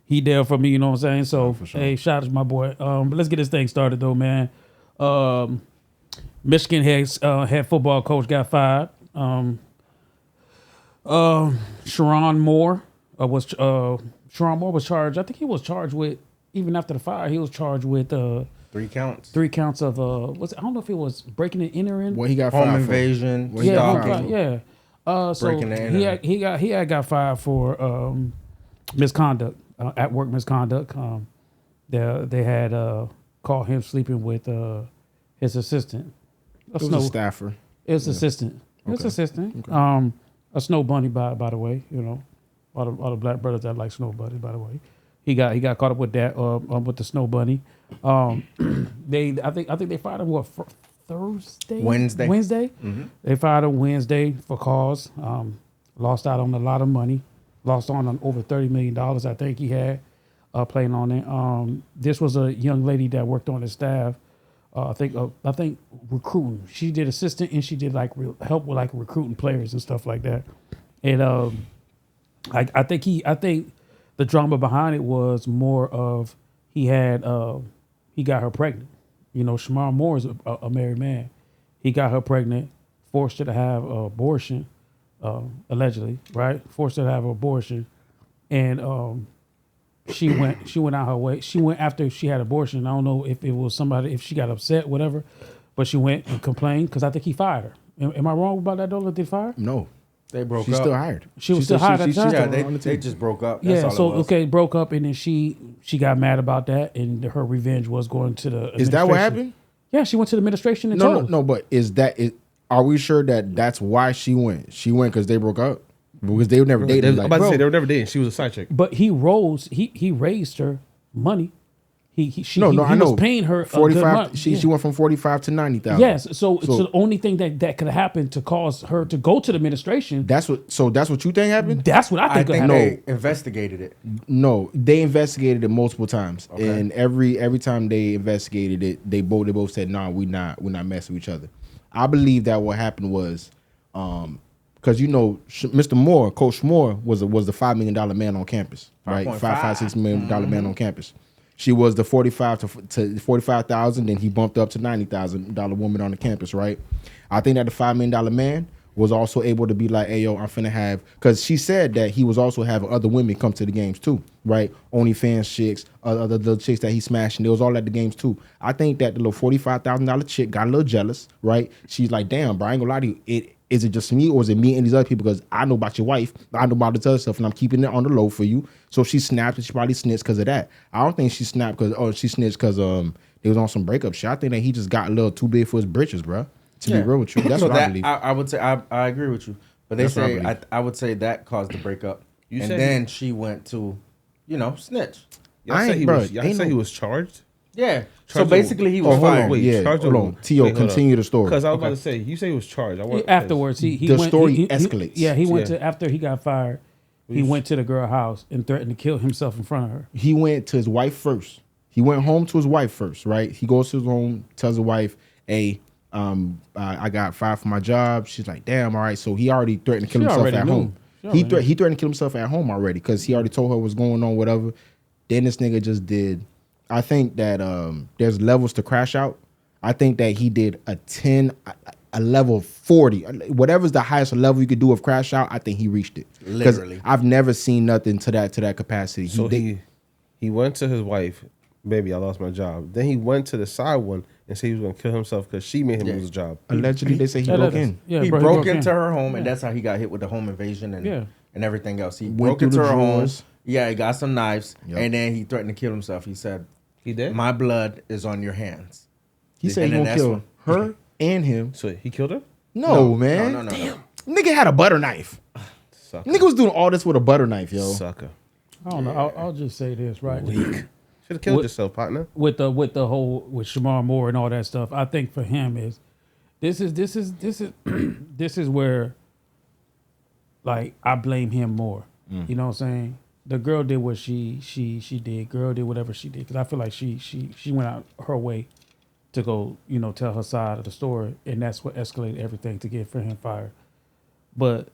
[SPEAKER 4] he there for me, you know what I'm saying? So,
[SPEAKER 3] for sure.
[SPEAKER 4] hey, shout out to my boy. But let's get this thing started, though, man. Michigan head football coach got fired. Sherrone Moore was charged. I think he was charged with, even after the fire, he was charged with
[SPEAKER 1] 3 counts.
[SPEAKER 4] 3 counts of I don't know if it was breaking and entering.
[SPEAKER 3] What he got
[SPEAKER 1] Home
[SPEAKER 3] fired
[SPEAKER 1] invasion.
[SPEAKER 3] What he
[SPEAKER 4] Yeah,
[SPEAKER 3] got
[SPEAKER 1] stalking.
[SPEAKER 3] fired for?
[SPEAKER 4] So
[SPEAKER 1] Breaking the
[SPEAKER 4] he had got fired for misconduct, at work misconduct. They had caught him sleeping with his assistant.
[SPEAKER 3] It was a staffer.
[SPEAKER 4] His assistant. His
[SPEAKER 3] Okay.
[SPEAKER 4] assistant. A snow bunny, by the way. You know, all the black brothers that like snow bunnies, by the way. He got caught up with that with the snow bunny. I think they fired him Thursday?
[SPEAKER 1] Wednesday.
[SPEAKER 4] Mm-hmm. They fired him Wednesday for cause. Lost out on a lot of money. Lost on over $30 million, I think he had playing on it. This was a young lady that worked on his staff. I think recruiting. She did assistant and she did like help with like recruiting players and stuff like that. And I think the drama behind it was more of he got her pregnant. You know, Shamar Moore is a married man. He got her pregnant, forced her to have an abortion, allegedly, right? Forced her to have an abortion, and she went out her way. She went after she had abortion. I don't know if it was somebody, if she got upset, whatever, but she went and complained because I think he fired her. Am I wrong about that, though? That they fired?
[SPEAKER 3] No,
[SPEAKER 1] They broke
[SPEAKER 3] she's
[SPEAKER 1] up.
[SPEAKER 3] still hired.
[SPEAKER 4] She was still hired at the time?
[SPEAKER 1] Yeah,
[SPEAKER 3] still on the
[SPEAKER 1] they
[SPEAKER 3] team.
[SPEAKER 1] just broke up. That's
[SPEAKER 4] Yeah,
[SPEAKER 1] all
[SPEAKER 4] so
[SPEAKER 1] it was.
[SPEAKER 4] okay, broke up, and then she got mad about that, and her revenge was going to the.
[SPEAKER 3] Is that what
[SPEAKER 4] administration.
[SPEAKER 3] happened?
[SPEAKER 4] Yeah, she went to the administration and
[SPEAKER 3] No,
[SPEAKER 4] told.
[SPEAKER 3] no. But are we sure that that's why she went? She went because they broke up because they never dated.
[SPEAKER 2] I'm
[SPEAKER 3] Like,
[SPEAKER 2] about to say
[SPEAKER 4] bro.
[SPEAKER 2] they were never dating. She was a side chick.
[SPEAKER 4] But he raised her money. He
[SPEAKER 3] I know.
[SPEAKER 4] was paying her
[SPEAKER 3] 45.
[SPEAKER 4] She
[SPEAKER 3] She went from 45 to 90,000.
[SPEAKER 4] yes. So the only thing that could happen to cause her to go to the administration.
[SPEAKER 3] That's what you think happened?
[SPEAKER 4] That's what I
[SPEAKER 1] I
[SPEAKER 4] think.
[SPEAKER 1] think
[SPEAKER 4] happened.
[SPEAKER 1] they investigated it.
[SPEAKER 3] No, they investigated it multiple times,
[SPEAKER 1] Okay.
[SPEAKER 3] and every time they investigated it, they both said, "Nah, we're not messing with each other." I believe that what happened was, because Mr. Moore, Coach Moore was the $5 million man on campus, right?
[SPEAKER 1] 5.5.
[SPEAKER 3] $6 million man on campus. She was the 45 to 45,000, then he bumped up to $90,000 woman on the campus, right? I think that the $5 million man was also able to be like, hey, yo, I'm finna have, because she said that he was also having other women come to the games too, right? OnlyFans chicks, other little chicks that he smashed, and they was all at the games too. I think that the little $45,000 chick got a little jealous, right? She's like, damn, bro, I ain't gonna lie to you. Is it just me or is it me and these other people? Because I know about your wife, I know about this other stuff, and I'm keeping it on the low for you. So she snapped, and she probably snitched because of that. I don't think she snapped she snitched because they was on some breakup shit. I think that he just got a little too big for his britches, bro. To be real with you, that's
[SPEAKER 1] So
[SPEAKER 3] what I
[SPEAKER 1] that,
[SPEAKER 3] believe.
[SPEAKER 1] I would say I agree with you, but they
[SPEAKER 3] That's what I
[SPEAKER 1] say
[SPEAKER 3] believe.
[SPEAKER 1] I would say that caused the breakup,
[SPEAKER 2] You
[SPEAKER 1] and
[SPEAKER 2] said
[SPEAKER 1] then she went to, snitch.
[SPEAKER 2] Y'all
[SPEAKER 3] I
[SPEAKER 2] said
[SPEAKER 3] ain't-
[SPEAKER 2] he
[SPEAKER 3] bro,
[SPEAKER 2] was. Y'all
[SPEAKER 3] ain't
[SPEAKER 2] said
[SPEAKER 3] no-
[SPEAKER 2] he was charged.
[SPEAKER 1] Yeah. So
[SPEAKER 2] Charged
[SPEAKER 1] basically, he was
[SPEAKER 3] hold on,
[SPEAKER 1] fired.
[SPEAKER 2] Wait,
[SPEAKER 3] yeah,
[SPEAKER 2] charged
[SPEAKER 3] hold
[SPEAKER 2] or-
[SPEAKER 3] on. T.O.,
[SPEAKER 2] wait, hold
[SPEAKER 3] continue the story.
[SPEAKER 2] Because I was about to say, you say he was charged. I want
[SPEAKER 4] Afterwards, he
[SPEAKER 3] The
[SPEAKER 4] went,
[SPEAKER 3] story
[SPEAKER 4] he
[SPEAKER 3] escalates.
[SPEAKER 4] he went
[SPEAKER 2] Yeah.
[SPEAKER 4] to, after he got fired, he went to the girl house and threatened to kill himself in front of her.
[SPEAKER 3] He went to his wife first. He went home to his wife first, right? He goes to his home, tells his wife, hey, I got fired from my job. She's like, damn, all right. So he already threatened to kill
[SPEAKER 4] She
[SPEAKER 3] himself
[SPEAKER 4] already
[SPEAKER 3] at
[SPEAKER 4] knew.
[SPEAKER 3] home.
[SPEAKER 4] She
[SPEAKER 3] He
[SPEAKER 4] already knew.
[SPEAKER 3] threatened to kill himself at home already because he already told her what's going on, whatever. Then this nigga just did. I think that there's levels to crash out. I think that he did a 10, a level 40, whatever's the highest level you could do of crash out. I think he reached it. 'Cause
[SPEAKER 1] Literally.
[SPEAKER 3] I've never seen nothing to that capacity.
[SPEAKER 2] So he went to his wife. Baby, I lost my job. Then he went to the side one and said he was gonna kill himself because she made him lose his job.
[SPEAKER 3] Allegedly, they say he
[SPEAKER 4] Yeah,
[SPEAKER 3] broke
[SPEAKER 4] that is-
[SPEAKER 3] in.
[SPEAKER 4] Yeah,
[SPEAKER 1] he
[SPEAKER 4] bro,
[SPEAKER 1] broke into
[SPEAKER 4] in.
[SPEAKER 1] her home, and that's how he got hit with the home invasion and
[SPEAKER 4] Yeah.
[SPEAKER 1] and everything else. He
[SPEAKER 3] Went
[SPEAKER 1] broke
[SPEAKER 3] through
[SPEAKER 1] into
[SPEAKER 3] the
[SPEAKER 1] her home,
[SPEAKER 3] drawers.
[SPEAKER 1] Yeah, he got some knives,
[SPEAKER 3] Yep.
[SPEAKER 1] and then he threatened to kill himself. He said,
[SPEAKER 2] He did.
[SPEAKER 1] "My blood is on your hands."
[SPEAKER 3] He said
[SPEAKER 1] And
[SPEAKER 3] he
[SPEAKER 1] then
[SPEAKER 3] gonna
[SPEAKER 1] that's
[SPEAKER 3] kill her and him.
[SPEAKER 2] So he killed her.
[SPEAKER 3] No, man.
[SPEAKER 1] No.
[SPEAKER 3] Nigga had a butter knife.
[SPEAKER 2] Sucker.
[SPEAKER 3] Nigga was doing all this with a butter knife, yo.
[SPEAKER 2] Sucker.
[SPEAKER 4] I don't know. I'll just say this, right?
[SPEAKER 2] Should have killed
[SPEAKER 4] What-
[SPEAKER 2] yourself, partner.
[SPEAKER 4] With the whole with Shamar Moore and all that stuff, I think for him is this is this is where like I blame him more. You know what I'm saying? The girl did what she did. Girl did whatever she did because I feel like she went out her way to go, you know, tell her side of the story, and that's what escalated everything to get for him fired. But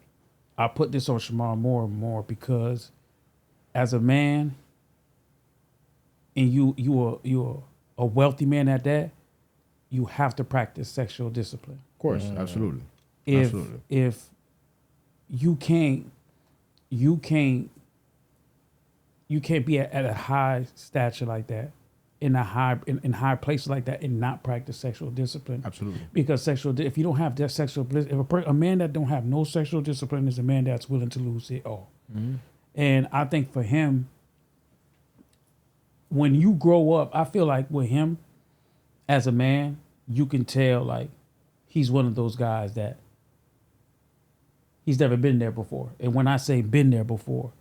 [SPEAKER 4] I put this on Shamar Moore more because as a man, and you're a wealthy man at that, you have to practice sexual discipline.
[SPEAKER 3] Of course, absolutely.
[SPEAKER 4] If you can't be at a high stature like that, in high places like that, and not practice sexual discipline.
[SPEAKER 3] Absolutely.
[SPEAKER 4] Because if you don't have that sexual, if a man that don't have no sexual discipline is a man that's willing to lose it all. And I think for him, when you grow up, I feel like with him, as a man, you can tell like he's one of those guys that he's never been there before. And when I say been there before,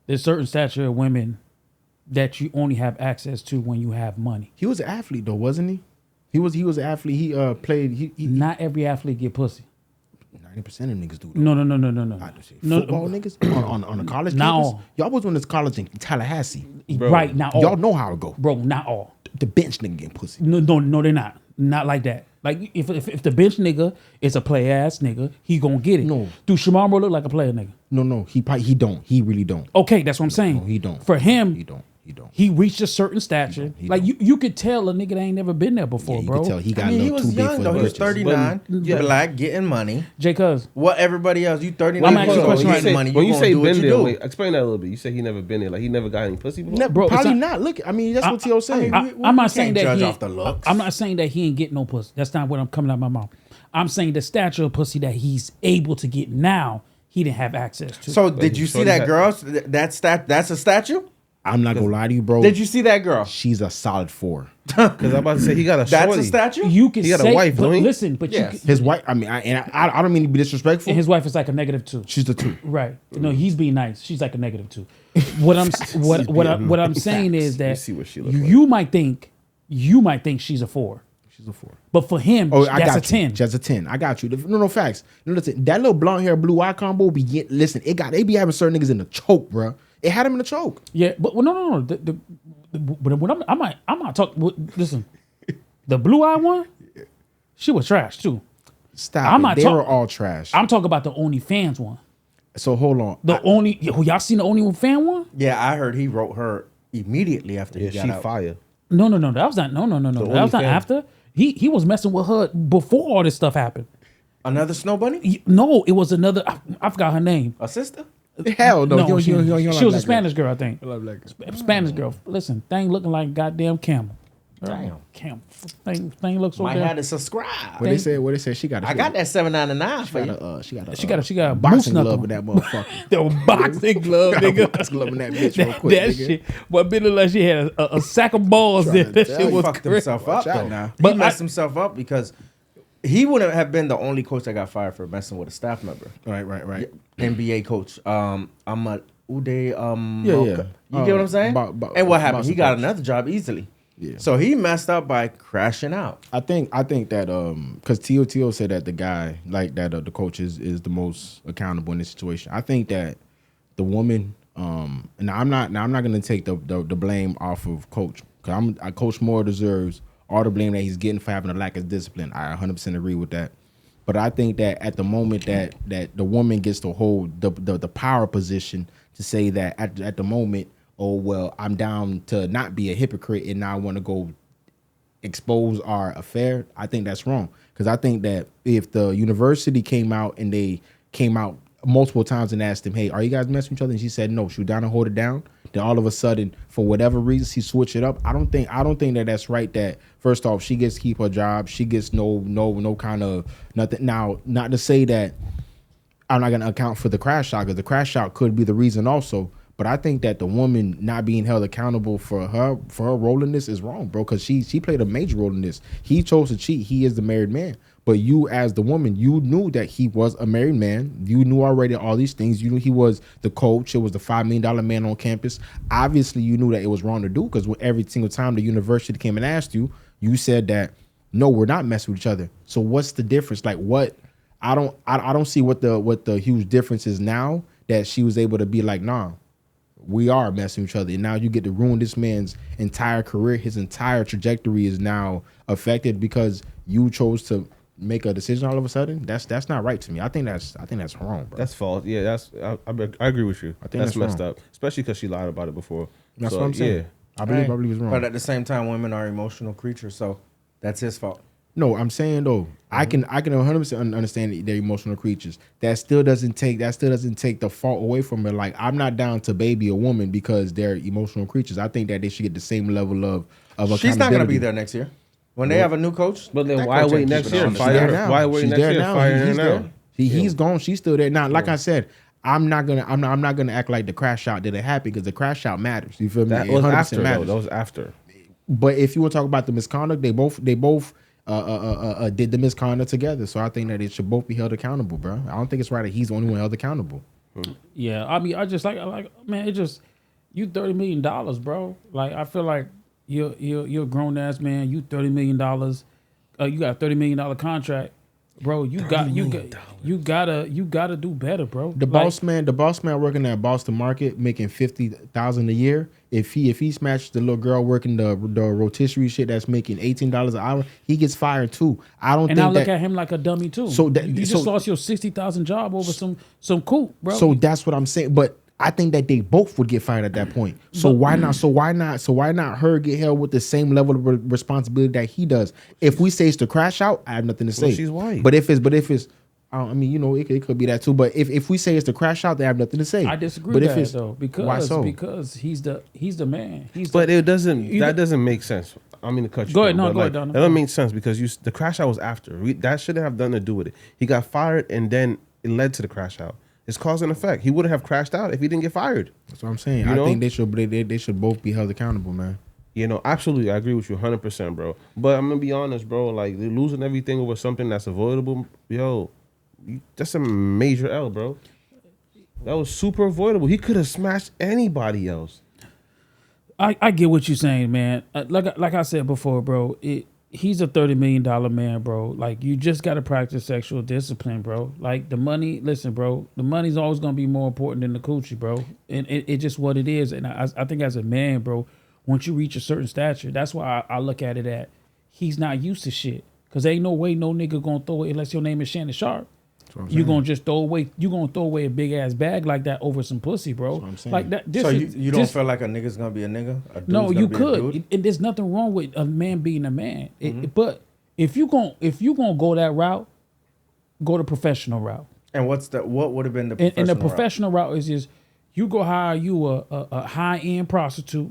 [SPEAKER 4] there's certain stature of women that you only have access to when you have money.
[SPEAKER 3] He was an athlete though, wasn't he? He was an athlete. He played. He
[SPEAKER 4] Not every athlete get pussy.
[SPEAKER 3] 90% of niggas do. Though.
[SPEAKER 4] No.
[SPEAKER 3] I just say football niggas on the college
[SPEAKER 4] Not
[SPEAKER 3] campus.
[SPEAKER 4] all.
[SPEAKER 3] Y'all was on this college in Tallahassee.
[SPEAKER 2] Bro,
[SPEAKER 4] right, not all.
[SPEAKER 3] Y'all know how it go.
[SPEAKER 4] Bro, not all.
[SPEAKER 3] The bench nigga getting pussy.
[SPEAKER 4] No, they're not. Not like that. Like if the bench nigga is a play ass nigga, he gonna get it.
[SPEAKER 3] No.
[SPEAKER 4] Do Shamar Moore look like a player nigga?
[SPEAKER 3] No. He don't. He really don't.
[SPEAKER 4] Okay, that's what I'm saying.
[SPEAKER 3] No, he don't.
[SPEAKER 4] For him,
[SPEAKER 3] He don't.
[SPEAKER 4] he reached a certain stature.
[SPEAKER 3] He
[SPEAKER 4] like
[SPEAKER 3] don't.
[SPEAKER 4] you could tell a nigga that ain't never been there before,
[SPEAKER 3] Yeah, you
[SPEAKER 4] bro.
[SPEAKER 3] can tell he got
[SPEAKER 1] I mean,
[SPEAKER 3] a
[SPEAKER 1] he
[SPEAKER 3] little
[SPEAKER 1] was
[SPEAKER 3] too big
[SPEAKER 1] young
[SPEAKER 3] for
[SPEAKER 1] though. He was
[SPEAKER 3] his
[SPEAKER 1] 39,
[SPEAKER 4] Yeah.
[SPEAKER 1] black, getting money.
[SPEAKER 4] Jay Cuz.
[SPEAKER 1] What everybody else? You 39.
[SPEAKER 4] Well, I'm asking you a
[SPEAKER 1] Hold on,
[SPEAKER 4] question
[SPEAKER 1] you
[SPEAKER 4] right
[SPEAKER 1] getting
[SPEAKER 4] now.
[SPEAKER 1] money.
[SPEAKER 2] When you
[SPEAKER 1] gonna
[SPEAKER 2] say
[SPEAKER 1] do what
[SPEAKER 2] been
[SPEAKER 1] you
[SPEAKER 2] there,
[SPEAKER 1] do.
[SPEAKER 2] wait, explain that a little bit. You say he never been there, like he never got any pussy before.
[SPEAKER 3] No,
[SPEAKER 4] Bro,
[SPEAKER 3] probably
[SPEAKER 4] it's
[SPEAKER 3] not. Look, I mean, that's what T.O. saying.
[SPEAKER 4] I'm not saying that
[SPEAKER 1] judge
[SPEAKER 4] he
[SPEAKER 1] off the looks.
[SPEAKER 4] I'm not saying that he ain't getting no pussy. That's not what I'm coming out of my mouth. I'm saying the stature of pussy that he's able to get now, he didn't have access to.
[SPEAKER 1] So did you see that girl? That's a statue.
[SPEAKER 3] I'm not gonna lie to you, bro.
[SPEAKER 1] Did you see that girl?
[SPEAKER 3] She's a solid 4.
[SPEAKER 2] Because I'm about to say he got a
[SPEAKER 1] That's
[SPEAKER 2] shorty.
[SPEAKER 1] a statue.
[SPEAKER 4] you can
[SPEAKER 2] He got a
[SPEAKER 4] say,
[SPEAKER 2] wife,
[SPEAKER 4] but
[SPEAKER 2] don't he?
[SPEAKER 4] listen, but
[SPEAKER 1] Yes.
[SPEAKER 4] you can,
[SPEAKER 3] His wife. I mean, I don't mean to be disrespectful.
[SPEAKER 4] and his wife is like a -2.
[SPEAKER 3] She's the 2.
[SPEAKER 4] Right. No, he's being nice. She's like a -2. What I'm saying is
[SPEAKER 2] You
[SPEAKER 4] that
[SPEAKER 2] see what she look
[SPEAKER 4] you might think she's a 4.
[SPEAKER 3] She's a 4.
[SPEAKER 4] But for him,
[SPEAKER 3] Oh, I
[SPEAKER 4] that's
[SPEAKER 3] got
[SPEAKER 4] a 10.
[SPEAKER 3] you. That's a 10. I got you. No facts. No, listen, that little blonde hair, blue eye combo listen, they be having certain niggas in the choke, bro. It had him in the choke.
[SPEAKER 4] Yeah, but well, no. But when I'm not talking. Listen, the blue eye one, she was trash too.
[SPEAKER 3] Stop.
[SPEAKER 4] I'm
[SPEAKER 3] it.
[SPEAKER 4] not
[SPEAKER 3] They
[SPEAKER 4] talk-
[SPEAKER 3] were all trash.
[SPEAKER 4] I'm talking about the OnlyFans one.
[SPEAKER 3] So hold on.
[SPEAKER 4] Y'all seen the OnlyFans one?
[SPEAKER 1] Yeah, I heard he wrote her immediately after
[SPEAKER 2] Yeah,
[SPEAKER 1] he got
[SPEAKER 2] she
[SPEAKER 1] out.
[SPEAKER 2] fire.
[SPEAKER 4] No. That was not. No. That was not
[SPEAKER 2] OnlyFans.
[SPEAKER 4] after. He was messing with her before all this stuff happened.
[SPEAKER 1] Another snow bunny?
[SPEAKER 4] No, it was another. I forgot her name.
[SPEAKER 1] A sister?
[SPEAKER 3] Hell no.
[SPEAKER 4] No,
[SPEAKER 3] You
[SPEAKER 4] she
[SPEAKER 3] don't
[SPEAKER 4] was
[SPEAKER 3] like
[SPEAKER 4] a
[SPEAKER 3] black girls.
[SPEAKER 4] Spanish girl, I think.
[SPEAKER 3] I love black girls.
[SPEAKER 4] Spanish girl. Listen, thing looking like goddamn camel.
[SPEAKER 1] Damn.
[SPEAKER 4] Camel. Thing looks so
[SPEAKER 1] Might
[SPEAKER 4] damn.
[SPEAKER 1] have to subscribe.
[SPEAKER 3] What they say? She got.
[SPEAKER 1] I got that $7.99 for you.
[SPEAKER 3] She got a
[SPEAKER 4] moose
[SPEAKER 3] boxing
[SPEAKER 4] knuckle.
[SPEAKER 3] glove with that motherfucker.
[SPEAKER 4] The boxing glove, nigga.
[SPEAKER 3] Boxing glove in that bitch real quick.
[SPEAKER 4] That
[SPEAKER 3] nigga.
[SPEAKER 4] shit. But been like she had a sack of balls
[SPEAKER 3] Tryna
[SPEAKER 4] there. That
[SPEAKER 3] tell
[SPEAKER 4] shit
[SPEAKER 3] you.
[SPEAKER 4] was
[SPEAKER 1] Fucked
[SPEAKER 4] crazy.
[SPEAKER 1] himself up
[SPEAKER 3] Watch out
[SPEAKER 1] though.
[SPEAKER 3] now.
[SPEAKER 1] He
[SPEAKER 4] But
[SPEAKER 1] messed himself up because he wouldn't have been the only coach that got fired for messing with a staff member.
[SPEAKER 3] Right.
[SPEAKER 1] NBA coach. Ahmad Uday.
[SPEAKER 3] Yeah.
[SPEAKER 1] You get what I'm saying? And what happened? He got another job easily.
[SPEAKER 3] Yeah.
[SPEAKER 1] So he messed up by crashing out.
[SPEAKER 3] I think that because T.O. said that the guy like that the coach is the most accountable in this situation. I think that the woman and I'm not gonna take the blame off of Coach because Coach Moore deserves all the blame that he's getting for having a lack of discipline. I 100% agree with that. But I think that at the moment that the woman gets to hold the power position to say that at the moment, oh well, I'm down to not be a hypocrite and now I want to go expose our affair. I think that's wrong because I think that if the university came out and they came out multiple times and asked him, hey, are you guys messing with each other? And she said no, she was down and hold it down. Then all of a sudden, for whatever reason, she switched it up. I don't think that that's right. That first off, she gets to keep her job. She gets no kind of nothing. Now, not to say that I'm not gonna account for the crash out because the crash out could be the reason also. But I think that the woman not being held accountable for her role in this is wrong, bro. Because she played a major role in this. He chose to cheat. He is the married man. But you, as the woman, you knew that he was a married man. You knew already all these things. You knew he was the coach. It was the $5 million man on campus. Obviously, you knew that it was wrong to do because every single time the university came and asked you, you said that no, we're not messing with each other. So what's the difference? Like what? I don't see what the huge difference is now that she was able to be like, nah, we are messing with each other. And now you get to ruin this man's entire career. His entire trajectory is now affected because you chose to make a decision all of a sudden. That's not right to me. I think that's wrong, bro.
[SPEAKER 2] That's false. Yeah, I agree with you.
[SPEAKER 3] I think that's
[SPEAKER 2] messed
[SPEAKER 3] wrong.
[SPEAKER 2] up, especially because she lied about it before.
[SPEAKER 3] That's
[SPEAKER 2] So,
[SPEAKER 3] what I'm saying.
[SPEAKER 2] Yeah.
[SPEAKER 3] I believe it's wrong.
[SPEAKER 1] But at the same time, women are emotional creatures, so that's his fault.
[SPEAKER 3] No, I'm saying though, I can 100% understand that they're emotional creatures. That still doesn't take the fault away from her. Like I'm not down to baby a woman because they're emotional creatures. I think that they should get the same level of accountability.
[SPEAKER 1] She's not going to be there next year. When they have a new coach,
[SPEAKER 2] But then
[SPEAKER 1] that
[SPEAKER 2] why
[SPEAKER 1] coach
[SPEAKER 2] wait
[SPEAKER 1] ain't
[SPEAKER 2] next
[SPEAKER 1] keeping
[SPEAKER 2] year?
[SPEAKER 1] on the
[SPEAKER 2] Fire
[SPEAKER 1] staff.
[SPEAKER 2] her. Why wait
[SPEAKER 3] She's
[SPEAKER 2] next
[SPEAKER 3] there
[SPEAKER 2] year?
[SPEAKER 3] now.
[SPEAKER 2] Fire her
[SPEAKER 3] He's
[SPEAKER 2] now.
[SPEAKER 3] there. He's gone. She's still there now. Like I said, I'm not gonna act like the crash out didn't happen because the crash out matters. You feel me?
[SPEAKER 2] That
[SPEAKER 3] It
[SPEAKER 2] was
[SPEAKER 3] 100%
[SPEAKER 2] after, though.
[SPEAKER 3] matters.
[SPEAKER 2] That was after.
[SPEAKER 3] But if you want to talk about the misconduct, they both did the misconduct together. So I think that it should both be held accountable, bro. I don't think it's right that he's the only one held accountable.
[SPEAKER 4] Yeah, I mean, I just like man, it just you $30 million, bro. Like I feel like you're a grown ass man. You $30 million. You got a $30 million contract, bro. You gotta do better, bro.
[SPEAKER 3] The boss man working at Boston Market making $50,000 a year. If he smashed the little girl working the rotisserie shit that's making $18 an hour, he gets fired too. I don't.
[SPEAKER 4] And
[SPEAKER 3] think
[SPEAKER 4] I look
[SPEAKER 3] that,
[SPEAKER 4] at him like a dummy too.
[SPEAKER 3] So that-
[SPEAKER 4] you just
[SPEAKER 3] so-
[SPEAKER 4] lost your $60,000 job over some cool, bro.
[SPEAKER 3] So that's what I'm saying. But I think that they both would get fired at that point. So why not? So why not her get held with the same level of responsibility that he does? If we say it's the crash out, I have nothing to say.
[SPEAKER 2] Well, she's white.
[SPEAKER 3] But if it's I mean, you know, it could be that too. But if we say it's the crash out, they have nothing to say.
[SPEAKER 4] I disagree
[SPEAKER 3] But
[SPEAKER 4] with
[SPEAKER 3] if
[SPEAKER 4] that
[SPEAKER 3] it's
[SPEAKER 4] though
[SPEAKER 3] why so?
[SPEAKER 4] because he's the man.
[SPEAKER 2] But it doesn't. That doesn't make sense. I mean to cut you.
[SPEAKER 4] Go ahead,
[SPEAKER 2] short,
[SPEAKER 4] no,
[SPEAKER 2] but
[SPEAKER 4] go
[SPEAKER 2] like,
[SPEAKER 4] ahead, Donna.
[SPEAKER 2] That doesn't make sense because the crash out was after. That shouldn't have nothing to do with it. He got fired and then it led to the crash out. It's cause and effect. He wouldn't have crashed out if he didn't get fired.
[SPEAKER 3] That's what I'm saying.
[SPEAKER 2] You
[SPEAKER 3] I
[SPEAKER 2] know?
[SPEAKER 3] think they should both be held accountable, man.
[SPEAKER 2] You know, absolutely, I agree with you 100%, bro. But I'm gonna be honest, bro. Like losing everything over something that's avoidable, yo, that's a major L, bro. That was super avoidable. He could have smashed anybody else.
[SPEAKER 4] I get what you're saying, man. Like I said before, bro. He's a $30 million man, bro. Like you just got to practice sexual discipline, bro. Like the money. Listen, bro. The money's always gonna be more important than the coochie, bro. And it's just what it is. And I think as a man, bro, once you reach a certain stature, that's why I look at it at he's not used to shit. Cause ain't no way no nigga gonna throw it unless your name is Shannon Sharp. You gonna just throw away a big ass bag like that over some pussy, bro. Like that.
[SPEAKER 1] So you don't feel like a nigga's gonna be a nigga? A dude's
[SPEAKER 4] No,
[SPEAKER 1] gonna
[SPEAKER 4] you
[SPEAKER 1] be a
[SPEAKER 4] could.
[SPEAKER 1] dude?
[SPEAKER 4] And there's nothing wrong with a man being a man. But if you gonna go that route, go the professional route.
[SPEAKER 1] And what would have been the
[SPEAKER 4] And
[SPEAKER 1] professional
[SPEAKER 4] the professional route is just you go hire you a high end prostitute.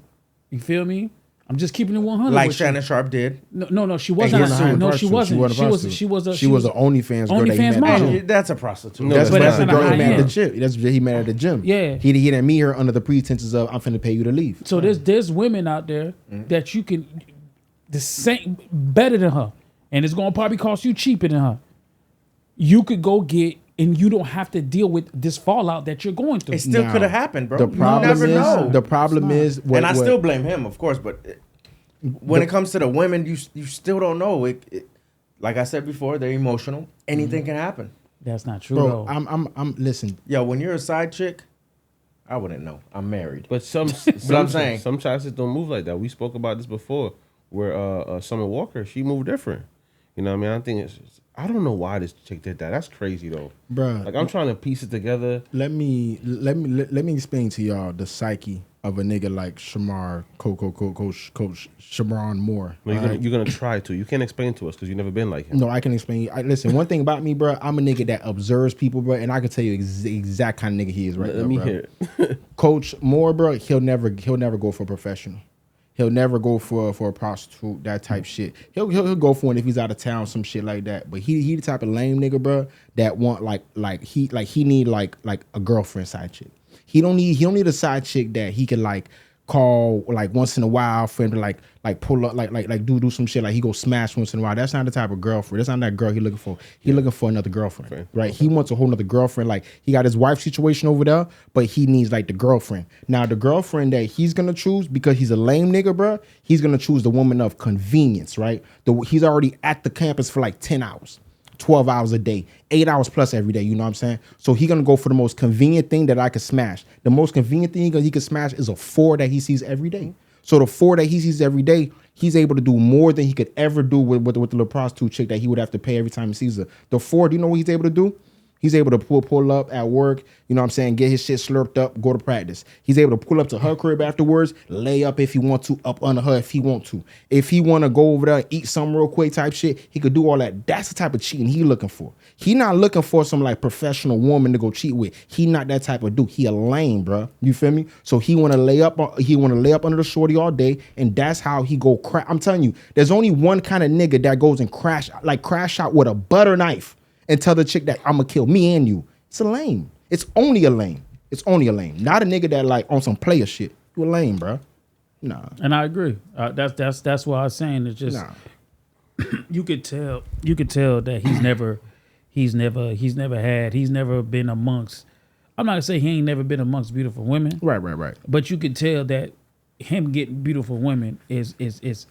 [SPEAKER 4] You feel me? I'm just keeping it 100.
[SPEAKER 1] like
[SPEAKER 4] with
[SPEAKER 1] Shannon
[SPEAKER 4] you.
[SPEAKER 1] Sharp did?
[SPEAKER 4] No, she
[SPEAKER 3] And
[SPEAKER 4] wasn't.
[SPEAKER 3] he's a high
[SPEAKER 4] No,
[SPEAKER 3] prostitute.
[SPEAKER 4] she wasn't.
[SPEAKER 3] She was an
[SPEAKER 4] OnlyFans
[SPEAKER 3] OnlyFans girl that he
[SPEAKER 4] OnlyFans
[SPEAKER 3] met.
[SPEAKER 4] model.
[SPEAKER 1] And that's a prostitute.
[SPEAKER 2] No,
[SPEAKER 3] That's
[SPEAKER 4] But
[SPEAKER 3] the
[SPEAKER 4] that's not
[SPEAKER 3] girl
[SPEAKER 4] a
[SPEAKER 3] he met at
[SPEAKER 4] high-end.
[SPEAKER 3] the gym. That's he met at the gym.
[SPEAKER 4] Yeah.
[SPEAKER 3] He didn't meet her under the pretenses of I'm finna pay you to leave.
[SPEAKER 4] So there's women out there that you can the same better than her, and it's gonna probably cost you cheaper than her. You could go get, and you don't have to deal with this fallout that you're going through.
[SPEAKER 1] It still
[SPEAKER 3] Now,
[SPEAKER 1] could have happened, bro.
[SPEAKER 3] The problem
[SPEAKER 1] you never know.
[SPEAKER 3] The problem is,
[SPEAKER 1] and I still blame him, of course, but when it comes to the women, you still don't know. Like I said before, they're emotional. Anything can happen.
[SPEAKER 4] That's not true,
[SPEAKER 3] bro.
[SPEAKER 4] though.
[SPEAKER 3] I'm listen.
[SPEAKER 1] Yo, when you're a side chick, I wouldn't know. I'm married.
[SPEAKER 2] But some
[SPEAKER 1] I'm saying.
[SPEAKER 2] some chicks don't move like that. We spoke about this before, where Summer Walker, she moved different. You know what I mean? I think I don't know why this chick did that. That's crazy though,
[SPEAKER 3] Bruh.
[SPEAKER 2] Like I'm trying to piece it together.
[SPEAKER 3] Let me explain to y'all the psyche of a nigga like Shamar, Coach Shamron Moore.
[SPEAKER 2] No, you're gonna try to. You can't explain to us because you've never been like him.
[SPEAKER 3] No, I can explain. Listen, one thing about me, bro, I'm a nigga that observes people, bro, and I can tell you exact kind of nigga he is right now,
[SPEAKER 2] Let me
[SPEAKER 3] bro.
[SPEAKER 2] hear it.
[SPEAKER 3] Coach Moore, bro, he'll never go for a professional. He'll never go for a prostitute, that type shit. He'll go for one if he's out of town, some shit like that. But he the type of lame nigga, bro, that want like he need like a girlfriend side chick. He don't need a side chick that he can like call like once in a while for him to like pull up like do some shit, like he go smash once in a while. That's not the type of girlfriend. That's not that girl he looking for. He looking for another girlfriend, right? He wants a whole nother girlfriend. Like he got his wife situation over there, but he needs like the girlfriend. Now the girlfriend that he's gonna choose, because he's a lame nigga, bro, he's gonna choose the woman of convenience, right? He's already at the campus for like 10 hours. 12 hours a day, 8 hours plus every day, you know what I'm saying? So he gonna go for the most convenient thing that I could smash. The most convenient thing he could smash is a 4 that he sees every day. So the 4 that he sees every day, he's able to do more than he could ever do with the little prostitute chick that he would have to pay every time he sees her. The 4, do you know what he's able to do? He's able to pull up at work, you know what I'm saying, get his shit slurped up, go to practice. He's able to pull up to her crib afterwards, lay up if he want to, up under her if he want to. If he want to go over there, eat something real quick type shit, he could do all that. That's the type of cheating he looking for. He not looking for some like professional woman to go cheat with. He not that type of dude. He a lame, bro. You feel me? So he want to lay up under the shorty all day, and that's how he go crash. I'm telling you, there's only one kind of nigga that goes and crash out with a butter knife and tell the chick that I'm gonna kill me and you. It's a lame. It's only a lame. It's only a lame. Not a nigga that like on some player shit. You a lame, bro. Nah.
[SPEAKER 4] And I agree. That's why I was saying it's just you could tell that he's never been amongst. I'm not gonna say he ain't never been amongst beautiful women.
[SPEAKER 3] Right.
[SPEAKER 4] But you could tell that him getting beautiful women is he's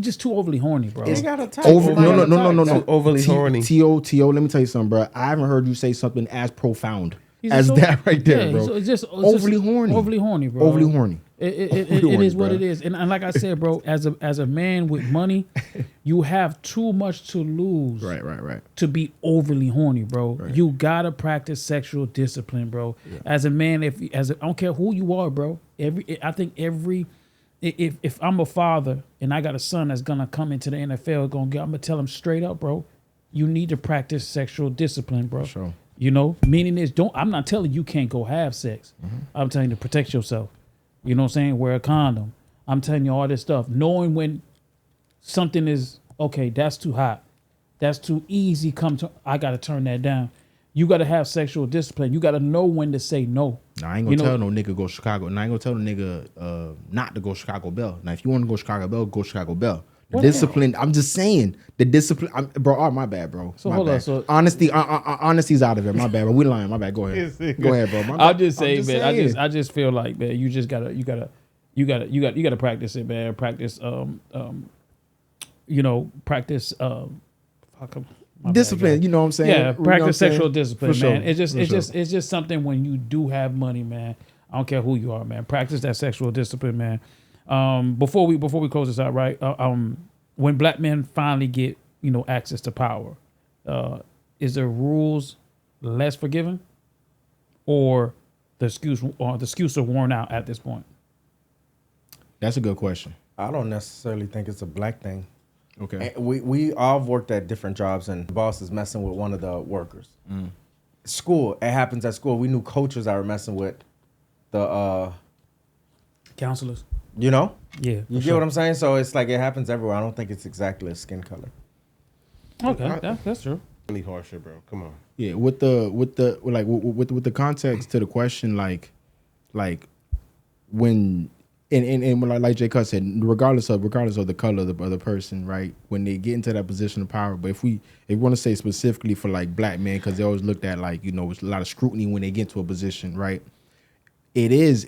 [SPEAKER 4] just too overly horny, bro.
[SPEAKER 1] He got a type.
[SPEAKER 3] No.
[SPEAKER 2] Overly horny.
[SPEAKER 3] T.O., let me tell you something, bro. I haven't heard you say something as profound
[SPEAKER 4] He's
[SPEAKER 3] as
[SPEAKER 4] just
[SPEAKER 3] that right there, bro.
[SPEAKER 4] It's
[SPEAKER 3] overly horny.
[SPEAKER 4] Overly horny, bro.
[SPEAKER 3] Overly horny.
[SPEAKER 4] It is what it is. And like I said, bro, as a man with money, you have too much to lose.
[SPEAKER 3] Right.
[SPEAKER 4] To be overly horny, bro.
[SPEAKER 3] Right.
[SPEAKER 4] You gotta practice sexual discipline, bro. Yeah. As a man, I don't care who you are, bro. If I'm a father and I got a son that's gonna come into the NFL, I'm gonna tell him straight up, bro. You need to practice sexual discipline, bro.
[SPEAKER 3] Sure.
[SPEAKER 4] You know, meaning is I'm not telling you can't go have sex. Mm-hmm. I'm telling you to protect yourself. You know what I'm saying? Wear a condom. I'm telling you all this stuff. Knowing when something is okay, that's too hot, that's too easy. I gotta turn that down. You gotta have sexual discipline. You gotta know when to say no.
[SPEAKER 3] Now, I ain't gonna tell no nigga go Chicago. Now I ain't gonna tell no nigga not to go Chicago Bell. Now if you want to go Chicago Bell, go Chicago Bell. Discipline. I'm just saying the discipline, bro. Oh, my bad, bro.
[SPEAKER 4] So
[SPEAKER 3] my
[SPEAKER 4] hold
[SPEAKER 3] bad.
[SPEAKER 4] on. So
[SPEAKER 3] honesty's out of it. My bad, bro. We lying. My bad. Go ahead. Go ahead, bro.
[SPEAKER 4] I'll just say, man. I just feel like, man, you gotta practice it, man. Practice, practice.
[SPEAKER 3] Discipline.
[SPEAKER 4] Bad,
[SPEAKER 3] you know what I'm saying?
[SPEAKER 4] Yeah, practice sexual discipline,
[SPEAKER 3] For
[SPEAKER 4] man.
[SPEAKER 3] Sure.
[SPEAKER 4] It's just something when you do have money, man. I don't care who you are, man. Practice that sexual discipline, man. Before we close this out, right? When black men finally get access to power, is the rules less forgiving, or the excuse are worn out at this point?
[SPEAKER 3] That's a good question.
[SPEAKER 1] I don't necessarily think it's a black thing.
[SPEAKER 3] Okay.
[SPEAKER 1] And we all worked at different jobs, and the boss is messing with one of the workers. School, it happens at school. We knew coaches that were messing with the
[SPEAKER 4] counselors.
[SPEAKER 1] Yeah.
[SPEAKER 4] You
[SPEAKER 1] get what I'm saying? So it's like it happens everywhere. I don't think it's exactly a skin color.
[SPEAKER 4] Okay, that's true.
[SPEAKER 2] Really harsher, bro. Come on.
[SPEAKER 3] Yeah, with the context to the question, like when and like Jay Cut said, regardless of the color of the other person, right? When they get into that position of power, but if we want to say specifically for like black men, because they always looked at like it's a lot of scrutiny when they get into a position, right? It is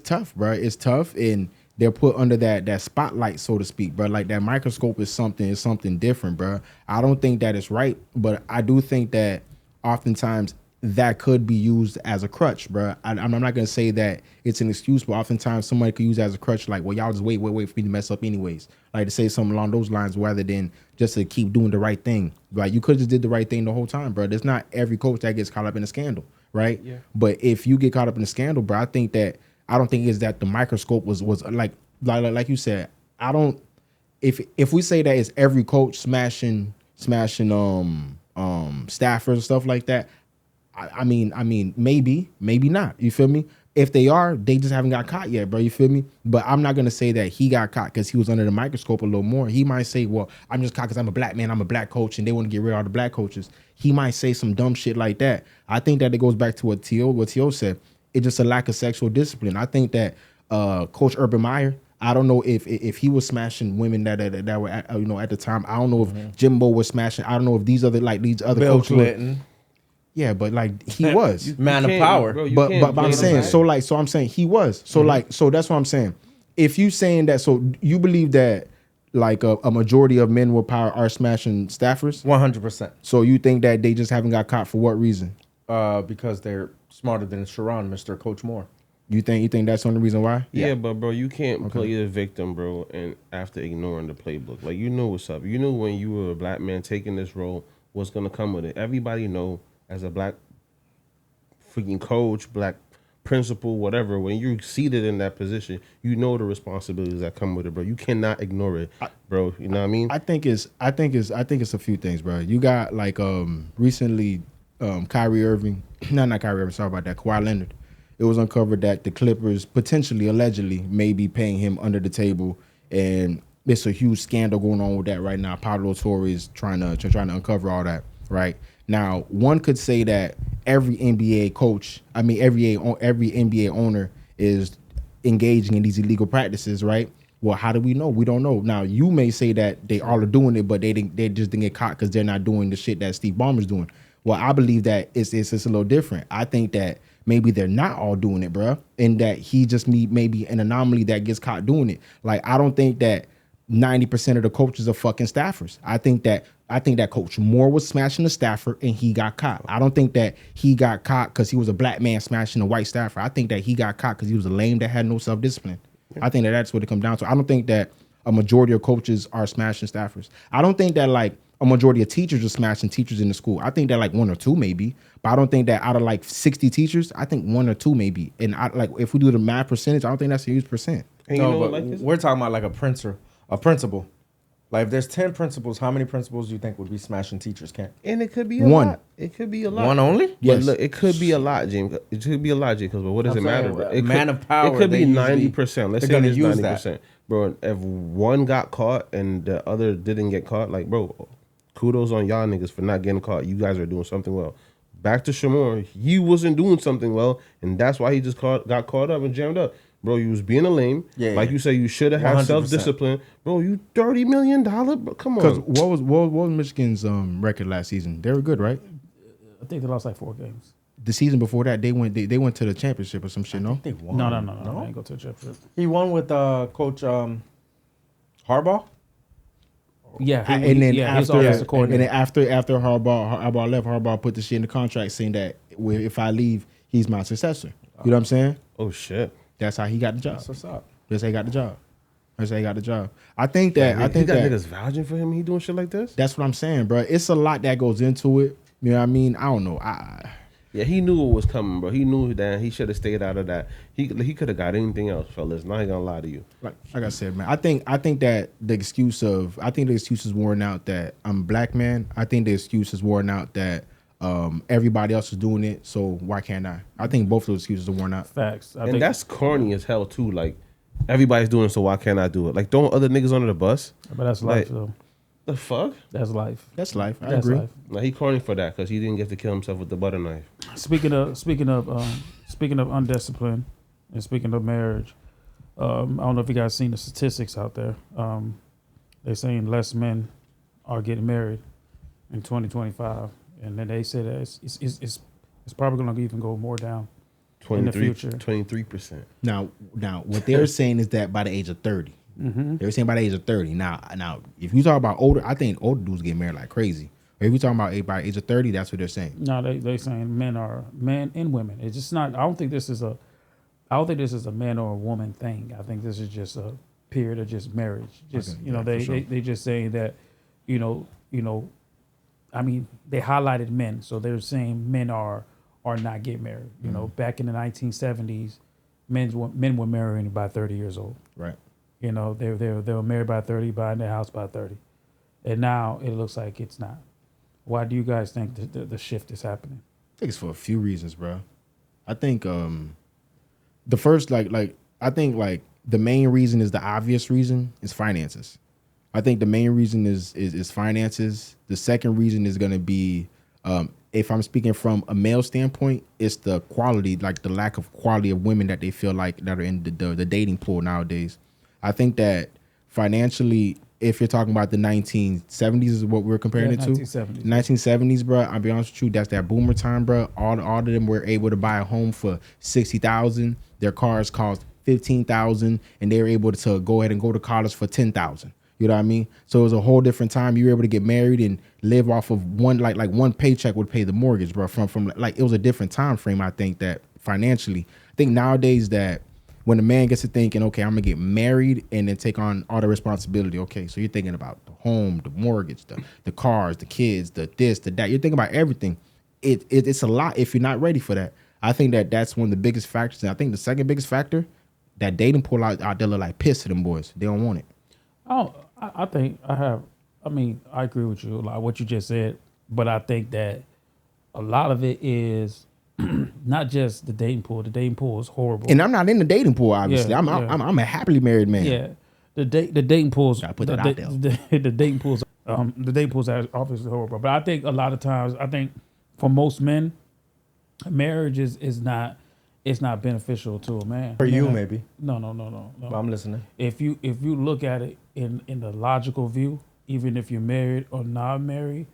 [SPEAKER 3] tough, bro. It's tough, and they're put under that spotlight, so to speak, bro. Like that microscope is something different, bro. I don't think that is right, but I do think that oftentimes that could be used as a crutch, bro. I'm not gonna say that it's an excuse, but oftentimes somebody could use it as a crutch, like, well, y'all just wait for me to mess up anyways. Like to say something along those lines rather than just to keep doing the right thing. Like you could have just did the right thing the whole time, bro. There's not every coach that gets caught up in a scandal, right? Yeah. But if you get caught up in a scandal, bro, I don't think it's that the microscope was like you said. I don't. If we say that it's every coach smashing staffers and stuff like that, I mean, maybe not. You feel me? If they are, they just haven't got caught yet, bro. You feel me? But I'm not gonna say that he got caught because he was under the microscope a little more. He might say, "Well, I'm just caught because I'm a black man. I'm a black coach, and they want to get rid of all the black coaches." He might say some dumb shit like that. I think that it goes back to what T.O. said. It's just a lack of sexual discipline. I think that Coach Urban Meyer. I don't know if he was smashing women that were at, at the time. I don't know if Jimbo was smashing. I don't know if these other
[SPEAKER 1] Bill
[SPEAKER 3] coaches
[SPEAKER 1] Clinton.
[SPEAKER 3] Yeah, but like he was
[SPEAKER 1] Man of power.
[SPEAKER 2] Bro,
[SPEAKER 3] but I'm saying so I'm saying he was so that's what I'm saying. If you saying that, so you believe that like a majority of men with power are smashing staffers?
[SPEAKER 1] 100%.
[SPEAKER 3] So you think that they just haven't got caught for what reason?
[SPEAKER 1] Because they're smarter than Sherrone, Mr. Coach Moore.
[SPEAKER 3] You think that's the only reason why?
[SPEAKER 2] Yeah, but bro, you can't play the victim, bro, and after ignoring the playbook. Like, you know what's up. You know when you were a black man taking this role, what's gonna come with it. Everybody know as a black freaking coach, black principal, whatever, when you're seated in that position, you know the responsibilities that come with it, bro. You cannot ignore it, bro. You know what I mean?
[SPEAKER 3] I think it's a few things, bro. You got like recently Kyrie Irving, not Kyrie Irving, sorry about that, Kawhi Leonard. It was uncovered that the Clippers potentially, allegedly, may be paying him under the table, and there's a huge scandal going on with that right now. Pablo Torre is trying to uncover all that, right? Now, one could say that every NBA coach, every NBA owner is engaging in these illegal practices, right? Well, how do we know? We don't know. Now, you may say that they all are doing it, but they just didn't get caught because they're not doing the shit that Steve Ballmer's doing. Well, I believe that it's a little different. I think that maybe they're not all doing it, bro, and that he just maybe an anomaly that gets caught doing it. Like, I don't think that 90% of the coaches are fucking staffers. I think that Coach Moore was smashing the staffer and he got caught. I don't think that he got caught because he was a black man smashing a white staffer. I think that he got caught because he was a lame that had no self-discipline. I think that that's what it comes down to. I don't think that a majority of coaches are smashing staffers. I don't think that like a majority of teachers are smashing teachers in the school. I think that like one or two maybe, but I don't think that out of like 60 teachers, I think one or two maybe. And if we do the math percentage, I don't think that's a huge percent.
[SPEAKER 1] No, but we're talking about like a principal. Like if there's 10 principals, how many principals do you think would be smashing teachers, Kent?
[SPEAKER 2] And it could be a
[SPEAKER 3] One.
[SPEAKER 2] lot. It could be a lot.
[SPEAKER 1] One only?
[SPEAKER 2] Yes. Look, it could be a lot, James. It could be a lot, James. But what does it matter? Bro? It
[SPEAKER 1] man of power.
[SPEAKER 2] It could be
[SPEAKER 1] they
[SPEAKER 2] 90%. Let's say it's 90%.
[SPEAKER 1] That.
[SPEAKER 2] Bro, if one got caught and the other didn't get caught, like, bro, kudos on y'all niggas for not getting caught. You guys are doing something well. Back to Shamor, he wasn't doing something well, and that's why he just got caught up and jammed up. Bro, you was being a lame. Like you say, you should have had 100%. Self-discipline. Bro, you $30 million? Bro, come on.
[SPEAKER 3] Because what was Michigan's record last season? They were good, right?
[SPEAKER 4] I think they lost like 4 games.
[SPEAKER 3] The season before that, they went to the championship or some shit, no?
[SPEAKER 1] They won.
[SPEAKER 4] No. They didn't go to the championship.
[SPEAKER 1] He won with Coach Harbaugh?
[SPEAKER 4] Yeah.
[SPEAKER 3] After Harbaugh left, Harbaugh put the shit in the contract saying that if I leave, he's my successor. You know what I'm saying?
[SPEAKER 2] Oh, shit.
[SPEAKER 3] That's how he got the job.
[SPEAKER 1] That's what's up.
[SPEAKER 3] That's how he got the job. I think that
[SPEAKER 2] niggas vouching for him. He doing shit like this.
[SPEAKER 3] That's what I'm saying, bro. It's a lot that goes into it. You know what I mean? I don't know.
[SPEAKER 2] Yeah, he knew what was coming, bro. He knew that he should have stayed out of that. He could have got anything else, fellas. Not gonna lie to you.
[SPEAKER 3] Like I said, man. I think that the excuse is worn out that I'm a black man. I think the excuse is worn out that everybody else is doing it, so why can't I? I think both of those excuses are worn out.
[SPEAKER 4] Facts.
[SPEAKER 2] And that's corny as hell too. Like, everybody's doing it, so why can't I do it? Like, throwing other niggas under the bus.
[SPEAKER 4] But that's life, though.
[SPEAKER 2] The fuck?
[SPEAKER 4] That's life.
[SPEAKER 3] That's life. I agree.
[SPEAKER 4] Life.
[SPEAKER 2] Like, he corny for that because he didn't get to kill himself with the butter knife.
[SPEAKER 4] Speaking of undiscipline and speaking of marriage, I don't know if you guys seen the statistics out there. They're saying less men are getting married in 2025, and then they say that it's probably going to even go more down in the future.
[SPEAKER 2] 23%.
[SPEAKER 3] Now, what they're saying is that by the age of 30. Mm-hmm. They're saying by the age of 30. Now, if you talk about older, I think older dudes get married like crazy. Or if you talking about by age of 30, that's what they're saying.
[SPEAKER 4] No, they saying men and women. It's just not. I don't think this is a man or a woman thing. I think this is just a period of just marriage. Just they just saying that, I mean, they highlighted men, so they're saying men are not getting married. You know, back in the 1970s, men were marrying by 30 years old.
[SPEAKER 3] Right.
[SPEAKER 4] You know, they were married by 30, buying their house by 30. And now it looks like it's not. Why do you guys think the shift is happening?
[SPEAKER 3] I think it's for a few reasons, bro. I think the first like I think like the main reason is the obvious reason is finances. I think the main reason is finances. The second reason is gonna be if I'm speaking from a male standpoint, it's the quality, like the lack of quality of women that they feel like that are in the dating pool nowadays. I think that financially, if you're talking about the 1970s is what we're comparing it to.
[SPEAKER 4] 1970s.
[SPEAKER 3] 1970s, bro. I'll be honest with you, that's that boomer time, bro. All of them were able to buy a home for $60,000. Their cars cost $15,000, and they were able to go ahead and go to college for $10,000. You know what I mean? So it was a whole different time. You were able to get married and live off of one like one paycheck would pay the mortgage, bro. From like it was a different time frame. I think that financially, I think nowadays that when a man gets to thinking, okay, I'm gonna get married and then take on all the responsibility. Okay, so you're thinking about the home, the mortgage, the cars, the kids, the this, the that. You're thinking about everything. It's a lot if you're not ready for that. I think that that's one of the biggest factors. And I think the second biggest factor, that dating pool out there look like piss to them boys. They don't want it.
[SPEAKER 4] Oh, I think I agree with you, like what you just said, but I think that a lot of it is not just the dating pool. The dating pool is horrible.
[SPEAKER 3] And I'm not in the dating pool, obviously.
[SPEAKER 4] Yeah,
[SPEAKER 3] I'm a happily married man.
[SPEAKER 4] Yeah, the dating pools.
[SPEAKER 3] Gotta put that out there.
[SPEAKER 4] The dating pools. The dating pools are obviously horrible. But I think a lot of times, for most men, marriage is not. It's not beneficial to a man.
[SPEAKER 1] For you, maybe.
[SPEAKER 4] No.
[SPEAKER 1] I'm listening.
[SPEAKER 4] If you look at it in the logical view, even if you're married or not married,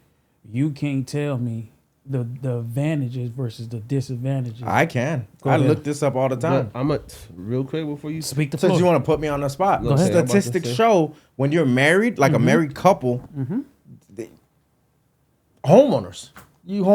[SPEAKER 4] you can't tell me the advantages versus the disadvantages.
[SPEAKER 1] I can.
[SPEAKER 4] Go
[SPEAKER 1] I
[SPEAKER 4] ahead.
[SPEAKER 1] look this up all the time.
[SPEAKER 2] I'm real quick before you
[SPEAKER 4] Speak the
[SPEAKER 1] Since
[SPEAKER 4] floor.
[SPEAKER 1] you want to put me on the spot,
[SPEAKER 2] Go ahead.
[SPEAKER 1] statistics show when you're married, like a married couple, homeowners, you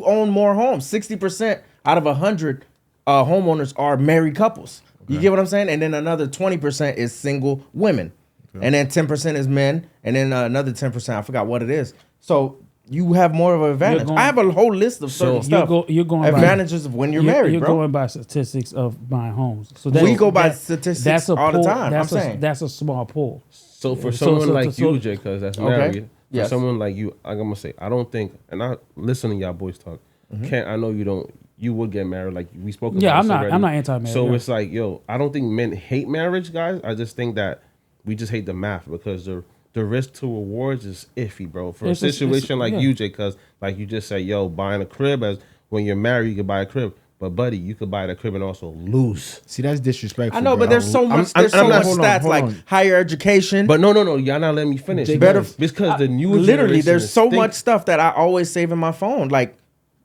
[SPEAKER 1] own more homes. 60% out of 100 homeowners are married couples. You get what I'm saying? And then another 20% is single women, and then 10% is men, and then another 10%, I forgot what it is. So you have more of an advantage. I have a whole list of certain stuff.
[SPEAKER 4] You're going
[SPEAKER 1] advantages of when you're married,
[SPEAKER 4] You're
[SPEAKER 1] bro.
[SPEAKER 4] going by statistics of buying homes. So
[SPEAKER 1] We go by statistics all the time.
[SPEAKER 4] That's
[SPEAKER 1] I'm saying.
[SPEAKER 4] that's a small pool.
[SPEAKER 2] So for someone like
[SPEAKER 4] so-
[SPEAKER 2] you, Jay, because that's
[SPEAKER 1] Okay.
[SPEAKER 2] married,
[SPEAKER 1] Yes.
[SPEAKER 2] for someone like you, I'm gonna say, I don't think, and I listen to y'all boys talk. I know you don't. You would get married, like we spoke about.
[SPEAKER 4] Yeah,
[SPEAKER 2] this already.
[SPEAKER 4] I'm not anti-marriage.
[SPEAKER 2] So
[SPEAKER 4] yeah.
[SPEAKER 2] it's like, yo, I don't think men hate marriage, guys. I just think that we just hate the math because the risk to rewards is iffy, bro. For a situation like you, Jay, because like you just said, yo, buying a crib, as when you're married, you can buy a crib. But buddy, you could buy the crib and also lose.
[SPEAKER 3] See, that's disrespectful.
[SPEAKER 1] I know,
[SPEAKER 3] bro.
[SPEAKER 1] but there's so much. There's so much stats like higher education.
[SPEAKER 2] But no, y'all not letting me finish.
[SPEAKER 1] Better
[SPEAKER 2] because the new
[SPEAKER 1] literally,
[SPEAKER 2] generation
[SPEAKER 1] there's
[SPEAKER 2] is
[SPEAKER 1] so
[SPEAKER 2] think-
[SPEAKER 1] much stuff that I always save in my phone. Like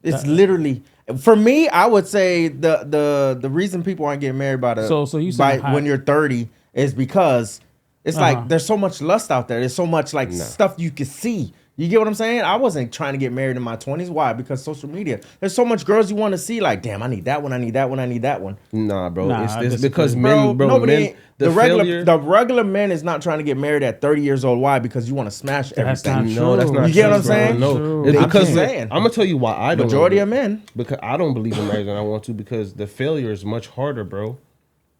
[SPEAKER 1] it's literally for me. I would say the reason people aren't getting married by
[SPEAKER 4] So you saying
[SPEAKER 1] when you're 30 is because it's like there's so much lust out there. There's so much like stuff you can see. You get what I'm saying? I wasn't trying to get married in my 20s. Why? Because social media. There's so much girls you want to see. Like, damn, I need that one. I need that one. I need that one.
[SPEAKER 2] Nah, bro.
[SPEAKER 4] Nah,
[SPEAKER 2] it's because
[SPEAKER 1] Bro,
[SPEAKER 2] men, bro.
[SPEAKER 1] nobody.
[SPEAKER 2] Men, the failure.
[SPEAKER 1] The regular man is not trying to get married at 30 years old. Why? Because you want to smash
[SPEAKER 4] That's
[SPEAKER 1] everything.
[SPEAKER 4] not
[SPEAKER 2] No, that's
[SPEAKER 4] true.
[SPEAKER 2] not
[SPEAKER 1] You get
[SPEAKER 2] true,
[SPEAKER 1] what I'm
[SPEAKER 2] bro.
[SPEAKER 1] saying?
[SPEAKER 2] No,
[SPEAKER 4] True.
[SPEAKER 2] it's
[SPEAKER 1] I'm
[SPEAKER 2] because
[SPEAKER 1] just saying.
[SPEAKER 2] I'm gonna tell you why I don't.
[SPEAKER 1] Majority
[SPEAKER 2] wanna
[SPEAKER 1] of men.
[SPEAKER 2] Because I don't believe in marriage and I want to because the failure is much harder, bro.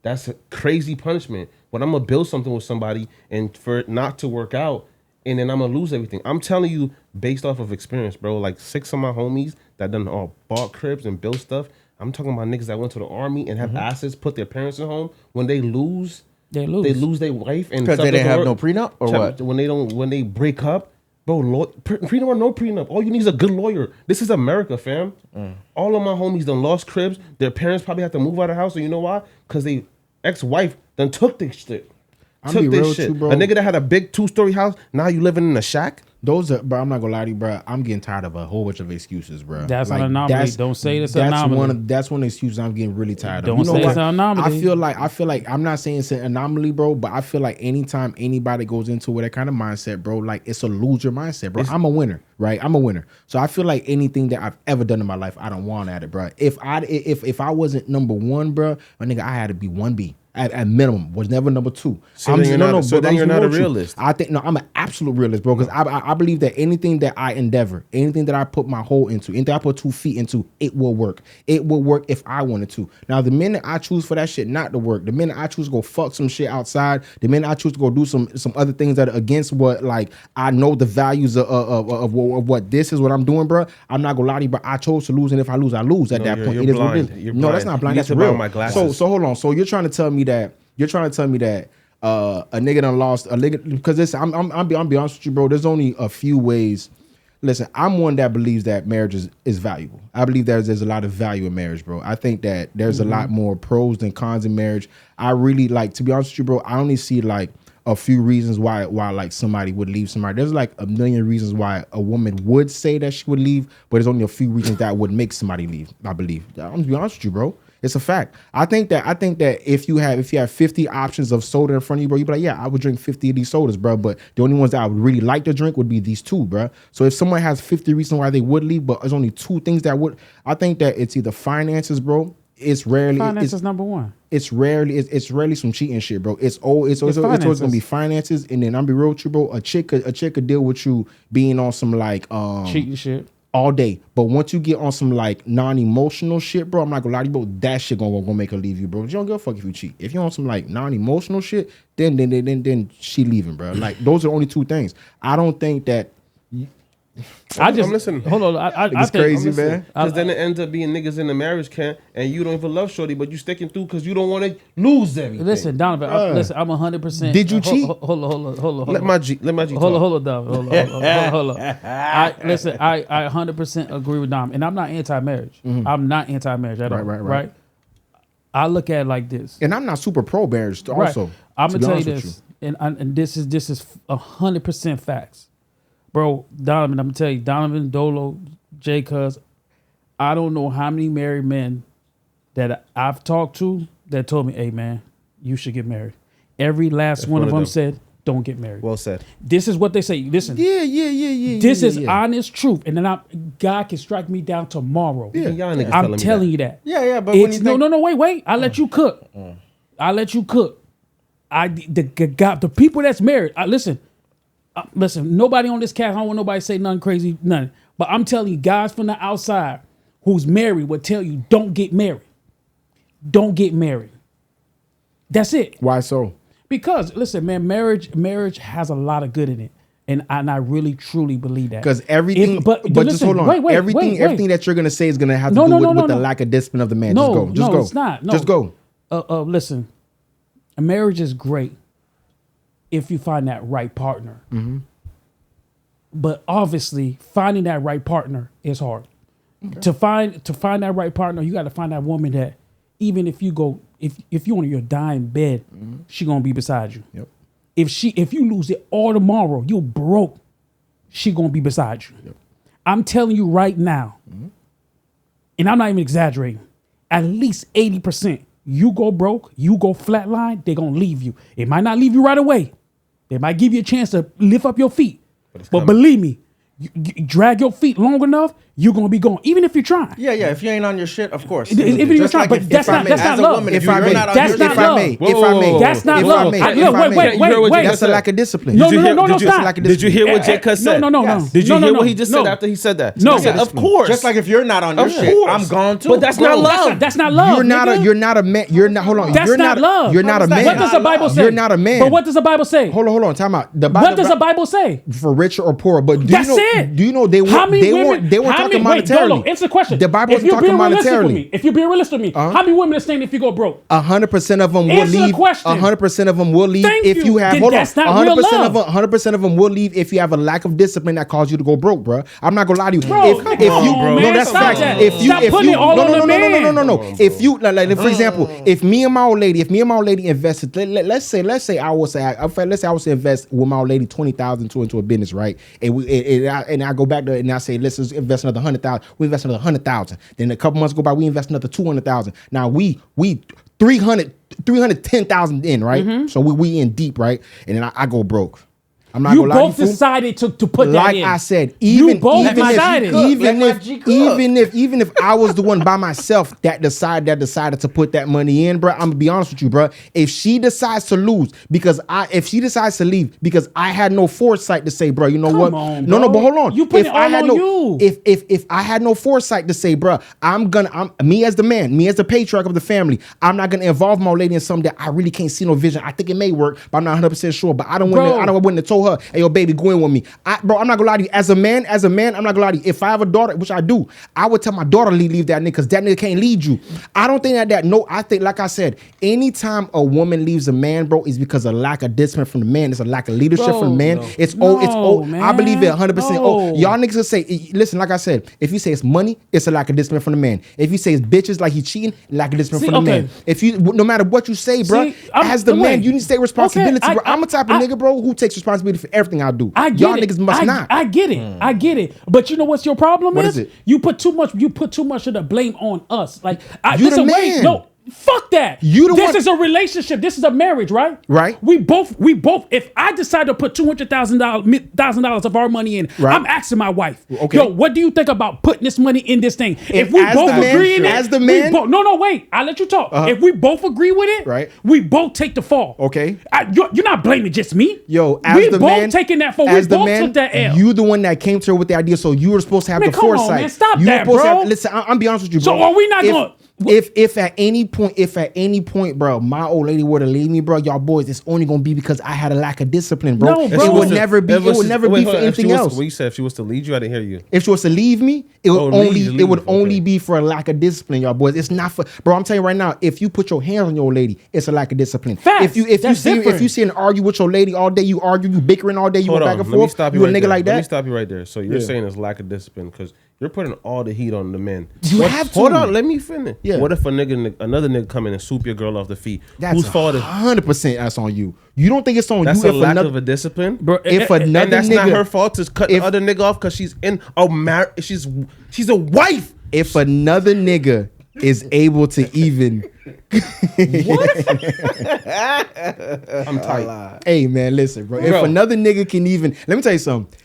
[SPEAKER 2] That's a crazy punishment. When I'm gonna build something with somebody and for it not to work out, and then I'm gonna lose everything. I'm telling you, based off of experience, bro. Like 6 of my homies that done all bought cribs and built stuff. I'm talking about niggas that went to the army and have assets, put their parents in home. When they lose, they lose their wife and
[SPEAKER 1] Because they didn't have no prenup or what?
[SPEAKER 2] When they break up, bro, prenup or no prenup, all you need is a good lawyer. This is America, fam. All of my homies done lost cribs. Their parents probably have to move out of the house. And you know why? Because they ex-wife done took this shit.
[SPEAKER 3] I'm
[SPEAKER 2] Took
[SPEAKER 3] be
[SPEAKER 2] this
[SPEAKER 3] real
[SPEAKER 2] shit.
[SPEAKER 3] too, bro.
[SPEAKER 2] A nigga that had a big 2-story house, now you living in a shack.
[SPEAKER 3] Those are, bro. I'm not gonna lie to you, bro. I'm getting tired of a whole bunch of excuses, bro.
[SPEAKER 4] That's an anomaly. Don't say it's an anomaly.
[SPEAKER 3] That's one of the excuses I'm getting really tired
[SPEAKER 4] Don't
[SPEAKER 3] of. You know
[SPEAKER 4] say
[SPEAKER 3] what?
[SPEAKER 4] it's an anomaly.
[SPEAKER 3] I feel like I'm not saying it's an anomaly, bro. But I feel like anytime anybody goes into with that kind of mindset, bro, like it's a loser mindset, bro. I'm a winner, right? I'm a winner. So I feel like anything that I've ever done in my life, I don't want at it, bro. If I wasn't number one, bro, my nigga, I had to be 1B. At minimum, was never number 2.
[SPEAKER 2] So then you're not- so then you're not a
[SPEAKER 3] realist.
[SPEAKER 2] realist.
[SPEAKER 3] I think I'm an absolute realist, bro. Because I believe that anything that I endeavor, anything that I put my whole into, anything I put 2 feet into, it will work. It will work if I wanted to. Now, the minute I choose for that shit not to work, the minute I choose to go fuck some shit outside, the minute I choose to go do some other things that are against what like I know the values of what this is what I'm doing, bro. I'm not gonna lie to you, but I chose to lose, and if I lose, I lose. At that point,
[SPEAKER 2] you're
[SPEAKER 3] it is what
[SPEAKER 2] blind.
[SPEAKER 3] it is.
[SPEAKER 2] You're
[SPEAKER 3] No, that's
[SPEAKER 2] blind.
[SPEAKER 3] not blind.
[SPEAKER 2] You
[SPEAKER 3] That's
[SPEAKER 2] need to borrow
[SPEAKER 3] real.
[SPEAKER 2] my glasses.
[SPEAKER 3] So hold on. So you're trying to tell me that a nigga done lost a nigga because I'm be honest with you, bro. There's only a few ways. Listen, I'm one that believes that marriage is valuable. I believe there's a lot of value in marriage, bro. I think that there's a lot more pros than cons in marriage. I really like, to be honest with you, bro, I only see like a few reasons why like somebody would leave somebody. There's like a million reasons why a woman would say that she would leave, but there's only a few reasons that would make somebody leave, I believe. I'm gonna be honest with you, bro. It's a fact. I think that if you have 50 options of soda in front of you, bro, you'd be like, yeah, I would drink 50 of these sodas, bro. But the only ones that I would really like to drink would be these 2, bro. So if someone has 50 reasons why they would leave, but there's only 2 things that would, I think that it's either finances, bro. It's rarely
[SPEAKER 4] Finances number 1.
[SPEAKER 3] It's rarely some cheating shit, bro. It's always gonna be finances, and then I'm be real with you, bro. A chick could deal with you being on some like
[SPEAKER 4] Cheating shit
[SPEAKER 3] all day, but once you get on some like non-emotional shit, bro, I'm not gonna lie to you, bro. That shit gonna make her leave you, bro. You don't give a fuck if you cheat. If you're on some like non-emotional shit, then she leaving, bro. Like those are the only 2 things. I don't think that.
[SPEAKER 2] I'm listening.
[SPEAKER 4] Hold on, I
[SPEAKER 3] It's
[SPEAKER 4] think
[SPEAKER 3] crazy, man.
[SPEAKER 2] Because then it ends up being niggas in the marriage camp, and you don't even love shorty, but you sticking through because you don't want to lose everything.
[SPEAKER 4] Listen, Donovan. I'm 100%.
[SPEAKER 3] Did you cheat?
[SPEAKER 4] Hold on.
[SPEAKER 2] Let my G
[SPEAKER 4] Hold on, Donovan. Hold on. I 100% agree with Dom, and I'm not anti-marriage. I'm not anti-marriage at all. Right. I look at it like this,
[SPEAKER 3] And I'm not super pro marriage also.
[SPEAKER 4] Right. I'm
[SPEAKER 3] to
[SPEAKER 4] gonna
[SPEAKER 3] be
[SPEAKER 4] tell you
[SPEAKER 3] honest
[SPEAKER 4] this, and this is 100% facts. Bro, Donovan, I'm gonna tell you, Donovan, Dolo, J Cuz, I don't know how many married men that I've talked to that told me, hey man, you should get married. Every last one of them said, don't get married.
[SPEAKER 2] Well said.
[SPEAKER 4] This is what they say. Listen.
[SPEAKER 3] Yeah.
[SPEAKER 4] This is honest truth. And then God can strike me down tomorrow.
[SPEAKER 2] Yeah, y'all niggas
[SPEAKER 4] I'm telling you that.
[SPEAKER 1] Yeah, but
[SPEAKER 4] It's no, wait. I let you cook. I let you cook. The people that's married, listen, nobody on this cast, I don't want nobody to say nothing crazy, nothing. But I'm telling you, guys from the outside who's married will tell you, don't get married. Don't get married. That's it.
[SPEAKER 3] Why so?
[SPEAKER 4] Because, listen, man, marriage has a lot of good in it. And I really, truly believe that.
[SPEAKER 3] Because everything, but
[SPEAKER 4] listen,
[SPEAKER 3] just hold on.
[SPEAKER 4] wait,
[SPEAKER 3] everything that you're gonna say is gonna have to do with the lack of discipline of the man. Just go.
[SPEAKER 4] It's not. No.
[SPEAKER 3] Just go.
[SPEAKER 4] Listen, a marriage is great if you find that right partner.
[SPEAKER 3] Mm-hmm.
[SPEAKER 4] But obviously, finding that right partner is hard. Okay. To find that right partner, you got to find that woman that even if you go, if you're on your dying bed, she gonna be beside you.
[SPEAKER 3] Yep.
[SPEAKER 4] If you lose it all tomorrow, you're broke, she gonna be beside you. Yep. I'm telling you right now, and I'm not even exaggerating, at least 80%, you go broke, you go flatline, they're gonna leave you. It might not leave you right away. They might give you a chance to lift up your feet. But believe me, you drag your feet long enough, you're gonna be going. Even if you're trying.
[SPEAKER 1] Yeah. If you ain't on your shit, of course.
[SPEAKER 4] If you're trying, but that's not love.
[SPEAKER 3] If I may,
[SPEAKER 4] that's not love. That's not love. Wait.
[SPEAKER 3] That's a lack of discipline.
[SPEAKER 4] No, it's not.
[SPEAKER 2] Did you hear what J Cuz said?
[SPEAKER 4] No.
[SPEAKER 2] Did you hear what he just said after he said that?
[SPEAKER 4] No.
[SPEAKER 2] He said, of course.
[SPEAKER 1] Just like if you're not on your shit, I'm gone too.
[SPEAKER 2] But that's not love.
[SPEAKER 4] That's not love.
[SPEAKER 3] You're not a man. You're not. Hold on.
[SPEAKER 4] That's not love.
[SPEAKER 3] You're not a man.
[SPEAKER 4] What does the Bible say?
[SPEAKER 3] You're not a man.
[SPEAKER 4] But what does the Bible say?
[SPEAKER 3] Hold on. Time out.
[SPEAKER 4] What does the Bible say?
[SPEAKER 3] For richer or poorer? But
[SPEAKER 4] that's it.
[SPEAKER 3] Do you know they weren't talking monetarily?
[SPEAKER 4] Answer the question.
[SPEAKER 3] The Bible wasn't talking monetarily.
[SPEAKER 4] If you're being realistic with me, how many women are staying if you go broke?
[SPEAKER 3] 100% of them will
[SPEAKER 4] Answer
[SPEAKER 3] leave.
[SPEAKER 4] the question.
[SPEAKER 3] 100% of them will leave if you have. Hold on. 100% of them will leave if you have a lack of discipline that caused you to go broke, bro. I'm not gonna lie to you.
[SPEAKER 4] Bro,
[SPEAKER 3] no, that's fact.
[SPEAKER 4] Stop putting it all on the man.
[SPEAKER 3] No. If you like, for example, if me and my old lady invested, let's say I was to invest with my old lady 20,000 into a business, right? And I go back to and I say let's invest another 100,000. We invest another 100,000. Then a couple months go by, we invest another 200,000. Now we 310,000 in, right? So we in deep, right? And then I go broke. I'm not
[SPEAKER 4] You
[SPEAKER 3] gonna lie to
[SPEAKER 4] both
[SPEAKER 3] you, fool.
[SPEAKER 4] decided to put that
[SPEAKER 3] Like
[SPEAKER 4] in.
[SPEAKER 3] I said,
[SPEAKER 4] You
[SPEAKER 3] even
[SPEAKER 4] both
[SPEAKER 3] even
[SPEAKER 4] decided.
[SPEAKER 3] even if I was the one by myself that decided to put that money in, bro, I'm gonna be honest with you, bro. If she decides to lose if she decides to leave because I had no foresight to say, bro, you know what?
[SPEAKER 4] On,
[SPEAKER 3] No,
[SPEAKER 4] bro.
[SPEAKER 3] but hold on.
[SPEAKER 4] You put
[SPEAKER 3] if
[SPEAKER 4] it
[SPEAKER 3] I
[SPEAKER 4] all
[SPEAKER 3] had
[SPEAKER 4] on you.
[SPEAKER 3] If I had no foresight to say, bro, I'm me as the man, me as the patriarch of the family, I'm not gonna involve my old lady in something that I really can't see no vision. I think it may work, but I'm not 100% sure. But I wouldn't have told her, hey, yo, baby, go in with me. Bro, I'm not gonna lie to you. As a man, I'm not gonna lie to you. If I have a daughter, which I do, I would tell my daughter to leave that nigga because that nigga can't lead you. I don't think I think, like I said, anytime a woman leaves a man, bro, is because of lack of discipline from the man. It's a lack of leadership from the man. It's old. I believe it 100%. Oh, y'all niggas will say, listen, like I said, if you say it's money, it's a lack of discipline from the man. If you say it's bitches like he cheating, lack of discipline from the man. If you, no matter what you say, bro, as the man, you need to take responsibility, bro. I'm a type of nigga, bro, who takes responsibility for everything I do. Y'all niggas must not.
[SPEAKER 4] I get it. I get it. But you know what's your problem
[SPEAKER 3] What is it?
[SPEAKER 4] You put too much of the blame on us. Like,
[SPEAKER 3] You the man.
[SPEAKER 4] no. Fuck that. This is a relationship. This is a marriage, right?
[SPEAKER 3] Right.
[SPEAKER 4] We both. If I decide to put $200,000 of our money in,
[SPEAKER 3] right.
[SPEAKER 4] I'm asking my wife.
[SPEAKER 3] Okay.
[SPEAKER 4] Yo, what do you think about putting this money in this thing? If we both agree in it,
[SPEAKER 3] as the man,
[SPEAKER 4] no, wait. I'll let you talk. If we both agree with it,
[SPEAKER 3] right,
[SPEAKER 4] we both take the fall.
[SPEAKER 3] Okay.
[SPEAKER 4] You're not blaming just me.
[SPEAKER 3] Yo, as
[SPEAKER 4] we
[SPEAKER 3] the
[SPEAKER 4] both
[SPEAKER 3] man,
[SPEAKER 4] taking that fall. We both took that L.
[SPEAKER 3] You the one that came to her with the idea, so you were supposed to have the foresight.
[SPEAKER 4] Come on, man, stop
[SPEAKER 3] you
[SPEAKER 4] that,
[SPEAKER 3] were supposed
[SPEAKER 4] bro.
[SPEAKER 3] to have, listen, I'm be honest with you, bro.
[SPEAKER 4] So are we not going?
[SPEAKER 3] If at any point, bro, my old lady were to leave me, bro, y'all boys, it's only gonna be because I had a lack of discipline, bro.
[SPEAKER 4] No, bro.
[SPEAKER 3] It would never be for anything else.
[SPEAKER 2] What you said? If she was to lead you, I didn't hear you.
[SPEAKER 3] If she was to leave me, it would only be for a lack of discipline, y'all boys. It's not for, bro. I'm telling you right now, if you put your hands on your old lady, it's a lack of discipline.
[SPEAKER 4] Facts.
[SPEAKER 3] If you see and argue with your lady all day, you argue, you bickering all day, you go back and forth. You a nigga like that?
[SPEAKER 2] Let me stop you right there. So you're saying it's lack of discipline because you're putting all the heat on the men.
[SPEAKER 3] You have to.
[SPEAKER 2] Hold on, let me finish.
[SPEAKER 3] Yeah.
[SPEAKER 2] What if another nigga come in and swoop your girl off the feet?
[SPEAKER 3] That's
[SPEAKER 2] whose fault is
[SPEAKER 3] 100% that's on you. You don't think it's on
[SPEAKER 2] that's
[SPEAKER 3] you?
[SPEAKER 2] a lack of a discipline,
[SPEAKER 4] bro.
[SPEAKER 3] If another
[SPEAKER 2] and that's
[SPEAKER 3] nigga,
[SPEAKER 2] not her fault to cut the other nigga off because she's in a marriage. She's a wife.
[SPEAKER 3] If another nigga is able to even,
[SPEAKER 2] I'm tight.
[SPEAKER 3] Hey man, listen, bro. If another nigga can even, let me tell you something.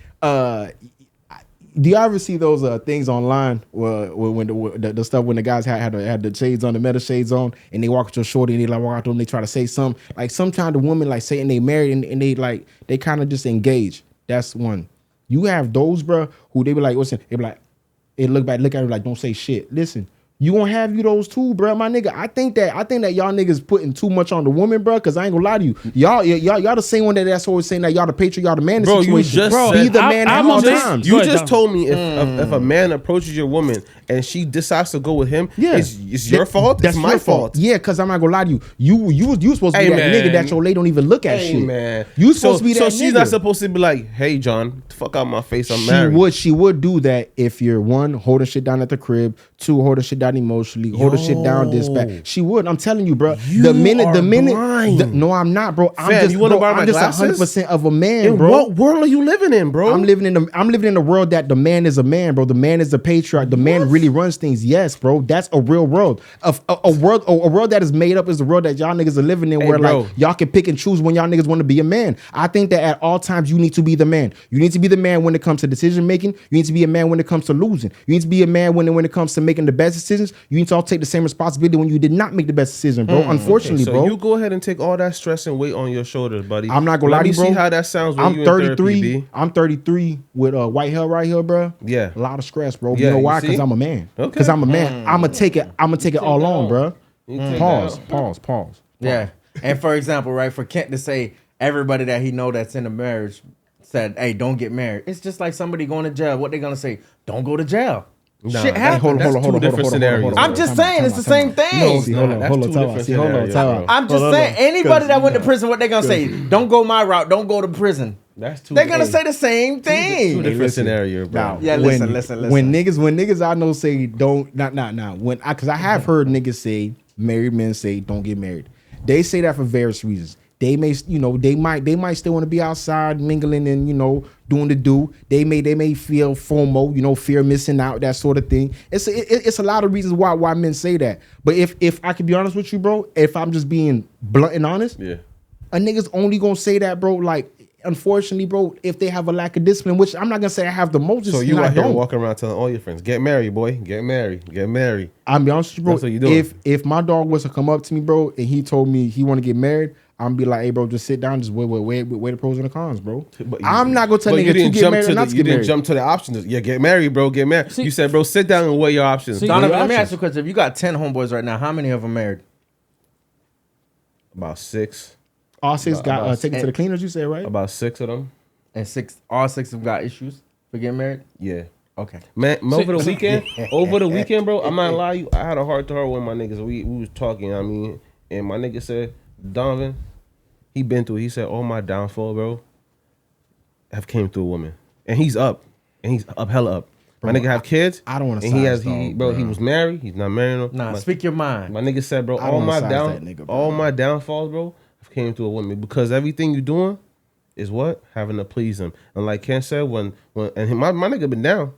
[SPEAKER 3] Do you ever see those things online when the stuff when the guys had the shades on, the metal shades on, and they walk with your shorty and they like walk out to them, they try to say something. Like sometimes the woman like saying they married and they kind of just engage. That's one. You have those, bro, who they be like, listen, they be like, they look at her like, don't say shit. Listen. You gonna have you those too, bro, my nigga. I think that y'all niggas putting too much on the woman, bro. Cause I ain't gonna lie to you, y'all the same one that's always saying that y'all the patriarch, y'all the man.
[SPEAKER 2] Bro,
[SPEAKER 3] situation.
[SPEAKER 2] you just
[SPEAKER 3] be the man at all times.
[SPEAKER 2] You just told me if a man approaches your woman and she decides to go with him, it's your fault.
[SPEAKER 3] That's
[SPEAKER 2] my fault.
[SPEAKER 3] Yeah, cause I'm not gonna lie to you. You supposed to be that nigga that your lady don't even look at shit.
[SPEAKER 2] Man,
[SPEAKER 3] you supposed to be that.
[SPEAKER 2] So
[SPEAKER 3] nigga.
[SPEAKER 2] She's not supposed to be like, hey, John, fuck out my face. I'm married.
[SPEAKER 3] She would do that if you're one, holding shit down at the crib, two, holding shit down emotionally, holding shit down dispatch. She would. I'm telling you, bro. The minute. No, I'm not, bro. I'm just 100% of a man, bro.
[SPEAKER 2] What world are you living in, bro?
[SPEAKER 3] I'm living in the world that the man is a man, bro. The man is the patriarch. The man really runs things. Yes, bro. That's a real world. A world that is made up is the world that y'all niggas are living in, where like y'all can pick and choose when y'all niggas want to be a man. I think that at all times you need to be the man. You need to be the man when it comes to decision making. You need to be a man when it comes to losing. You need to be a man when it comes to making the best decisions. You need to all take the same responsibility when you did not make the best decision, bro. Unfortunately, bro.
[SPEAKER 2] So you go ahead and take all that stress and weight on your shoulders, buddy.
[SPEAKER 3] I'm not gonna lie to you, bro.
[SPEAKER 2] Let me see how that sounds when
[SPEAKER 3] I'm 33. I'm 33 with white hair right here, bro.
[SPEAKER 2] Yeah,
[SPEAKER 3] a lot of stress, bro.
[SPEAKER 2] Yeah,
[SPEAKER 3] you know why? Because I'm a man. Because I'm a man. I'm gonna take it all on, bro. Pause.
[SPEAKER 1] Yeah. And for example, right, for Kent to say everybody that he know that's in a marriage said, hey, don't get married. It's just like somebody going to jail. What they gonna say? Don't go to jail.
[SPEAKER 2] Nah,
[SPEAKER 1] shit happens.
[SPEAKER 2] That's two different scenarios.
[SPEAKER 1] I'm just saying it's the same thing.
[SPEAKER 3] Hold on.
[SPEAKER 1] I'm just saying anybody that went to prison, what they gonna say? Don't go my route. Don't go to prison.
[SPEAKER 2] That's two.
[SPEAKER 1] They're gonna say the same thing.
[SPEAKER 2] Two different scenarios, bro.
[SPEAKER 1] Yeah, listen.
[SPEAKER 3] When niggas I know say don't because I have heard niggas say married men say don't get married. They say that for various reasons. They may, they might still want to be outside mingling and, doing the do. They may feel FOMO, fear of missing out, that sort of thing. It's a lot of reasons why men say that. But if I can be honest with you, bro, if I'm just being blunt and honest,
[SPEAKER 2] yeah,
[SPEAKER 3] a nigga's only gonna say that, bro, like unfortunately, bro, if they have a lack of discipline, which I'm not gonna say I have the most.
[SPEAKER 2] So you out here walking around telling all your friends, get married, boy, get married, get married.
[SPEAKER 3] I'm be honest with you, bro.
[SPEAKER 2] That's what you doing.
[SPEAKER 3] If my dog was to come up to me, bro, and he told me he want to get married, I'm be like, hey, bro, just sit down, just weigh the pros and the cons, bro. I'm not gonna tell nigga to get married or not to get married.
[SPEAKER 2] You didn't jump to the options. Yeah, get married, bro, get married. You said, bro, sit down and weigh your options.
[SPEAKER 1] Donovan, let me ask you a question. If you got 10 homeboys right now, how many of them married?
[SPEAKER 2] About 6.
[SPEAKER 3] All 6 got taken to the cleaners, you said, right?
[SPEAKER 2] About 6 of them.
[SPEAKER 1] And all 6 of them got issues for getting married?
[SPEAKER 2] Yeah.
[SPEAKER 1] Okay.
[SPEAKER 2] Man, over the weekend, bro, I'm not gonna lie to you, I had a heart-to-heart with my niggas. We was talking, I mean, and my nigga said, Donovan, he been through it. He said, all my downfall, bro, have came through a woman. And he's up. And he's up, hella up. My nigga have kids.
[SPEAKER 3] I don't want to
[SPEAKER 2] he was married. He's not married.
[SPEAKER 1] Nah, speak your mind.
[SPEAKER 2] My nigga said, bro, all my downfalls, bro, have came through a woman. Because everything you doing is what? Having to please him. And like Ken said, my nigga been down.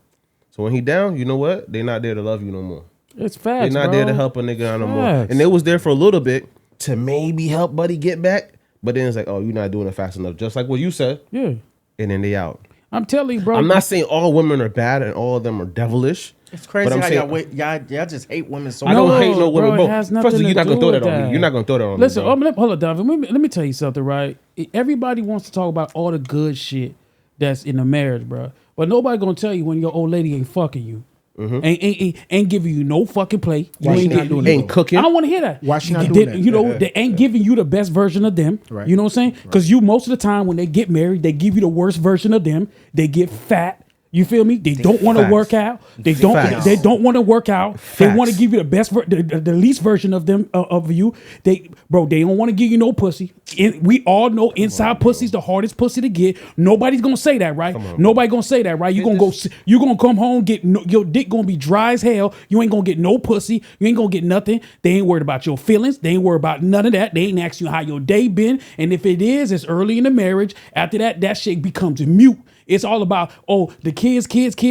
[SPEAKER 2] So when he down, you know what? They not there to love you no more.
[SPEAKER 4] It's facts,
[SPEAKER 2] They're not there to help a nigga out no more. And they was there for a little bit to maybe help buddy get back. But then it's like, oh, you're not doing it fast enough. Just like what you said.
[SPEAKER 4] Yeah.
[SPEAKER 2] And then they out.
[SPEAKER 4] I'm telling you, bro.
[SPEAKER 2] I'm not saying all women are bad and all of them are devilish.
[SPEAKER 1] It's crazy how y'all just hate women so much.
[SPEAKER 2] I don't hate no women.
[SPEAKER 4] Bro, first
[SPEAKER 2] of all, you're not going to throw that on me. You're not going to throw that on me.
[SPEAKER 4] Listen, hold on, Donovan. Let me tell you something, right? Everybody wants to talk about all the good shit that's in the marriage, bro. But nobody going to tell you when your old lady ain't fucking you. Mm-hmm. Ain't giving you no fucking play.
[SPEAKER 3] Why she not doing that?
[SPEAKER 2] Ain't cooking.
[SPEAKER 4] I don't want to hear that.
[SPEAKER 3] Why she not doing that?
[SPEAKER 4] You know, they ain't giving you the best version of them.
[SPEAKER 3] Right.
[SPEAKER 4] You know what I'm saying? Because you most of the time when they get married, they give you the worst version of them. They get fat. You feel me? They don't want to work out. They don't want to work out. They want to give you the best, the least version of them of you. They don't want to give you no pussy. We all know inside pussy's the hardest pussy to get. Nobody's gonna say that, right? Nobody gonna say that, right? You gonna come home, your dick gonna be dry as hell. You ain't gonna get no pussy. You ain't gonna get nothing. They ain't worried about your feelings. They ain't worried about none of that. They ain't ask you how your day been. And if it is, it's early in the marriage. After that shit becomes mute. It's all about, the kids,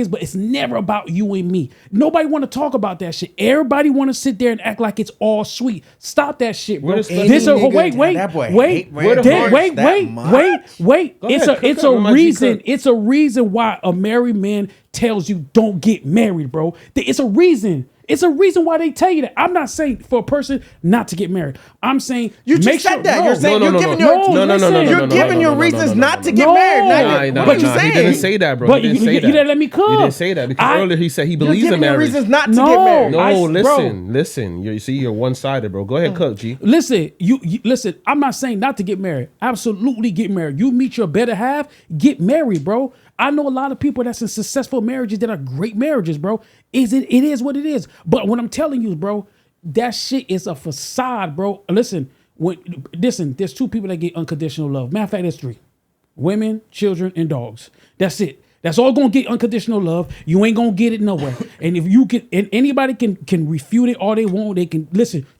[SPEAKER 4] but it's never about you and me. Nobody want to talk about that shit. Everybody want to sit there and act like it's all sweet. Stop that shit, bro. Wait. It's a reason why a married man tells you don't get married, bro. It's a reason. It's a reason why they tell you that. I'm not saying for a person not to get married. I'm saying
[SPEAKER 1] you just said that. You're saying you're giving your reasons not to get married.
[SPEAKER 2] But you saying he didn't say that, bro.
[SPEAKER 4] But you didn't let me cook.
[SPEAKER 2] You didn't say that because earlier he said he believes in marriage.
[SPEAKER 1] Reasons not to get married.
[SPEAKER 2] No, listen. You see, you're one sided, bro. Go ahead, cook, G.
[SPEAKER 4] Listen, you listen. I'm not saying not to get married. Absolutely get married. You meet your better half. Get married, bro. I know a lot of people that's in successful marriages that are great marriages, bro. It is what it is. But what I'm telling you, bro, that shit is a facade, bro. Listen, there's 2 people that get unconditional love. Matter of fact, there's 3. Women, children, and dogs. That's it. That's all gonna get unconditional love. You ain't gonna get it nowhere. And if you can, and anybody can refute it all they want. They can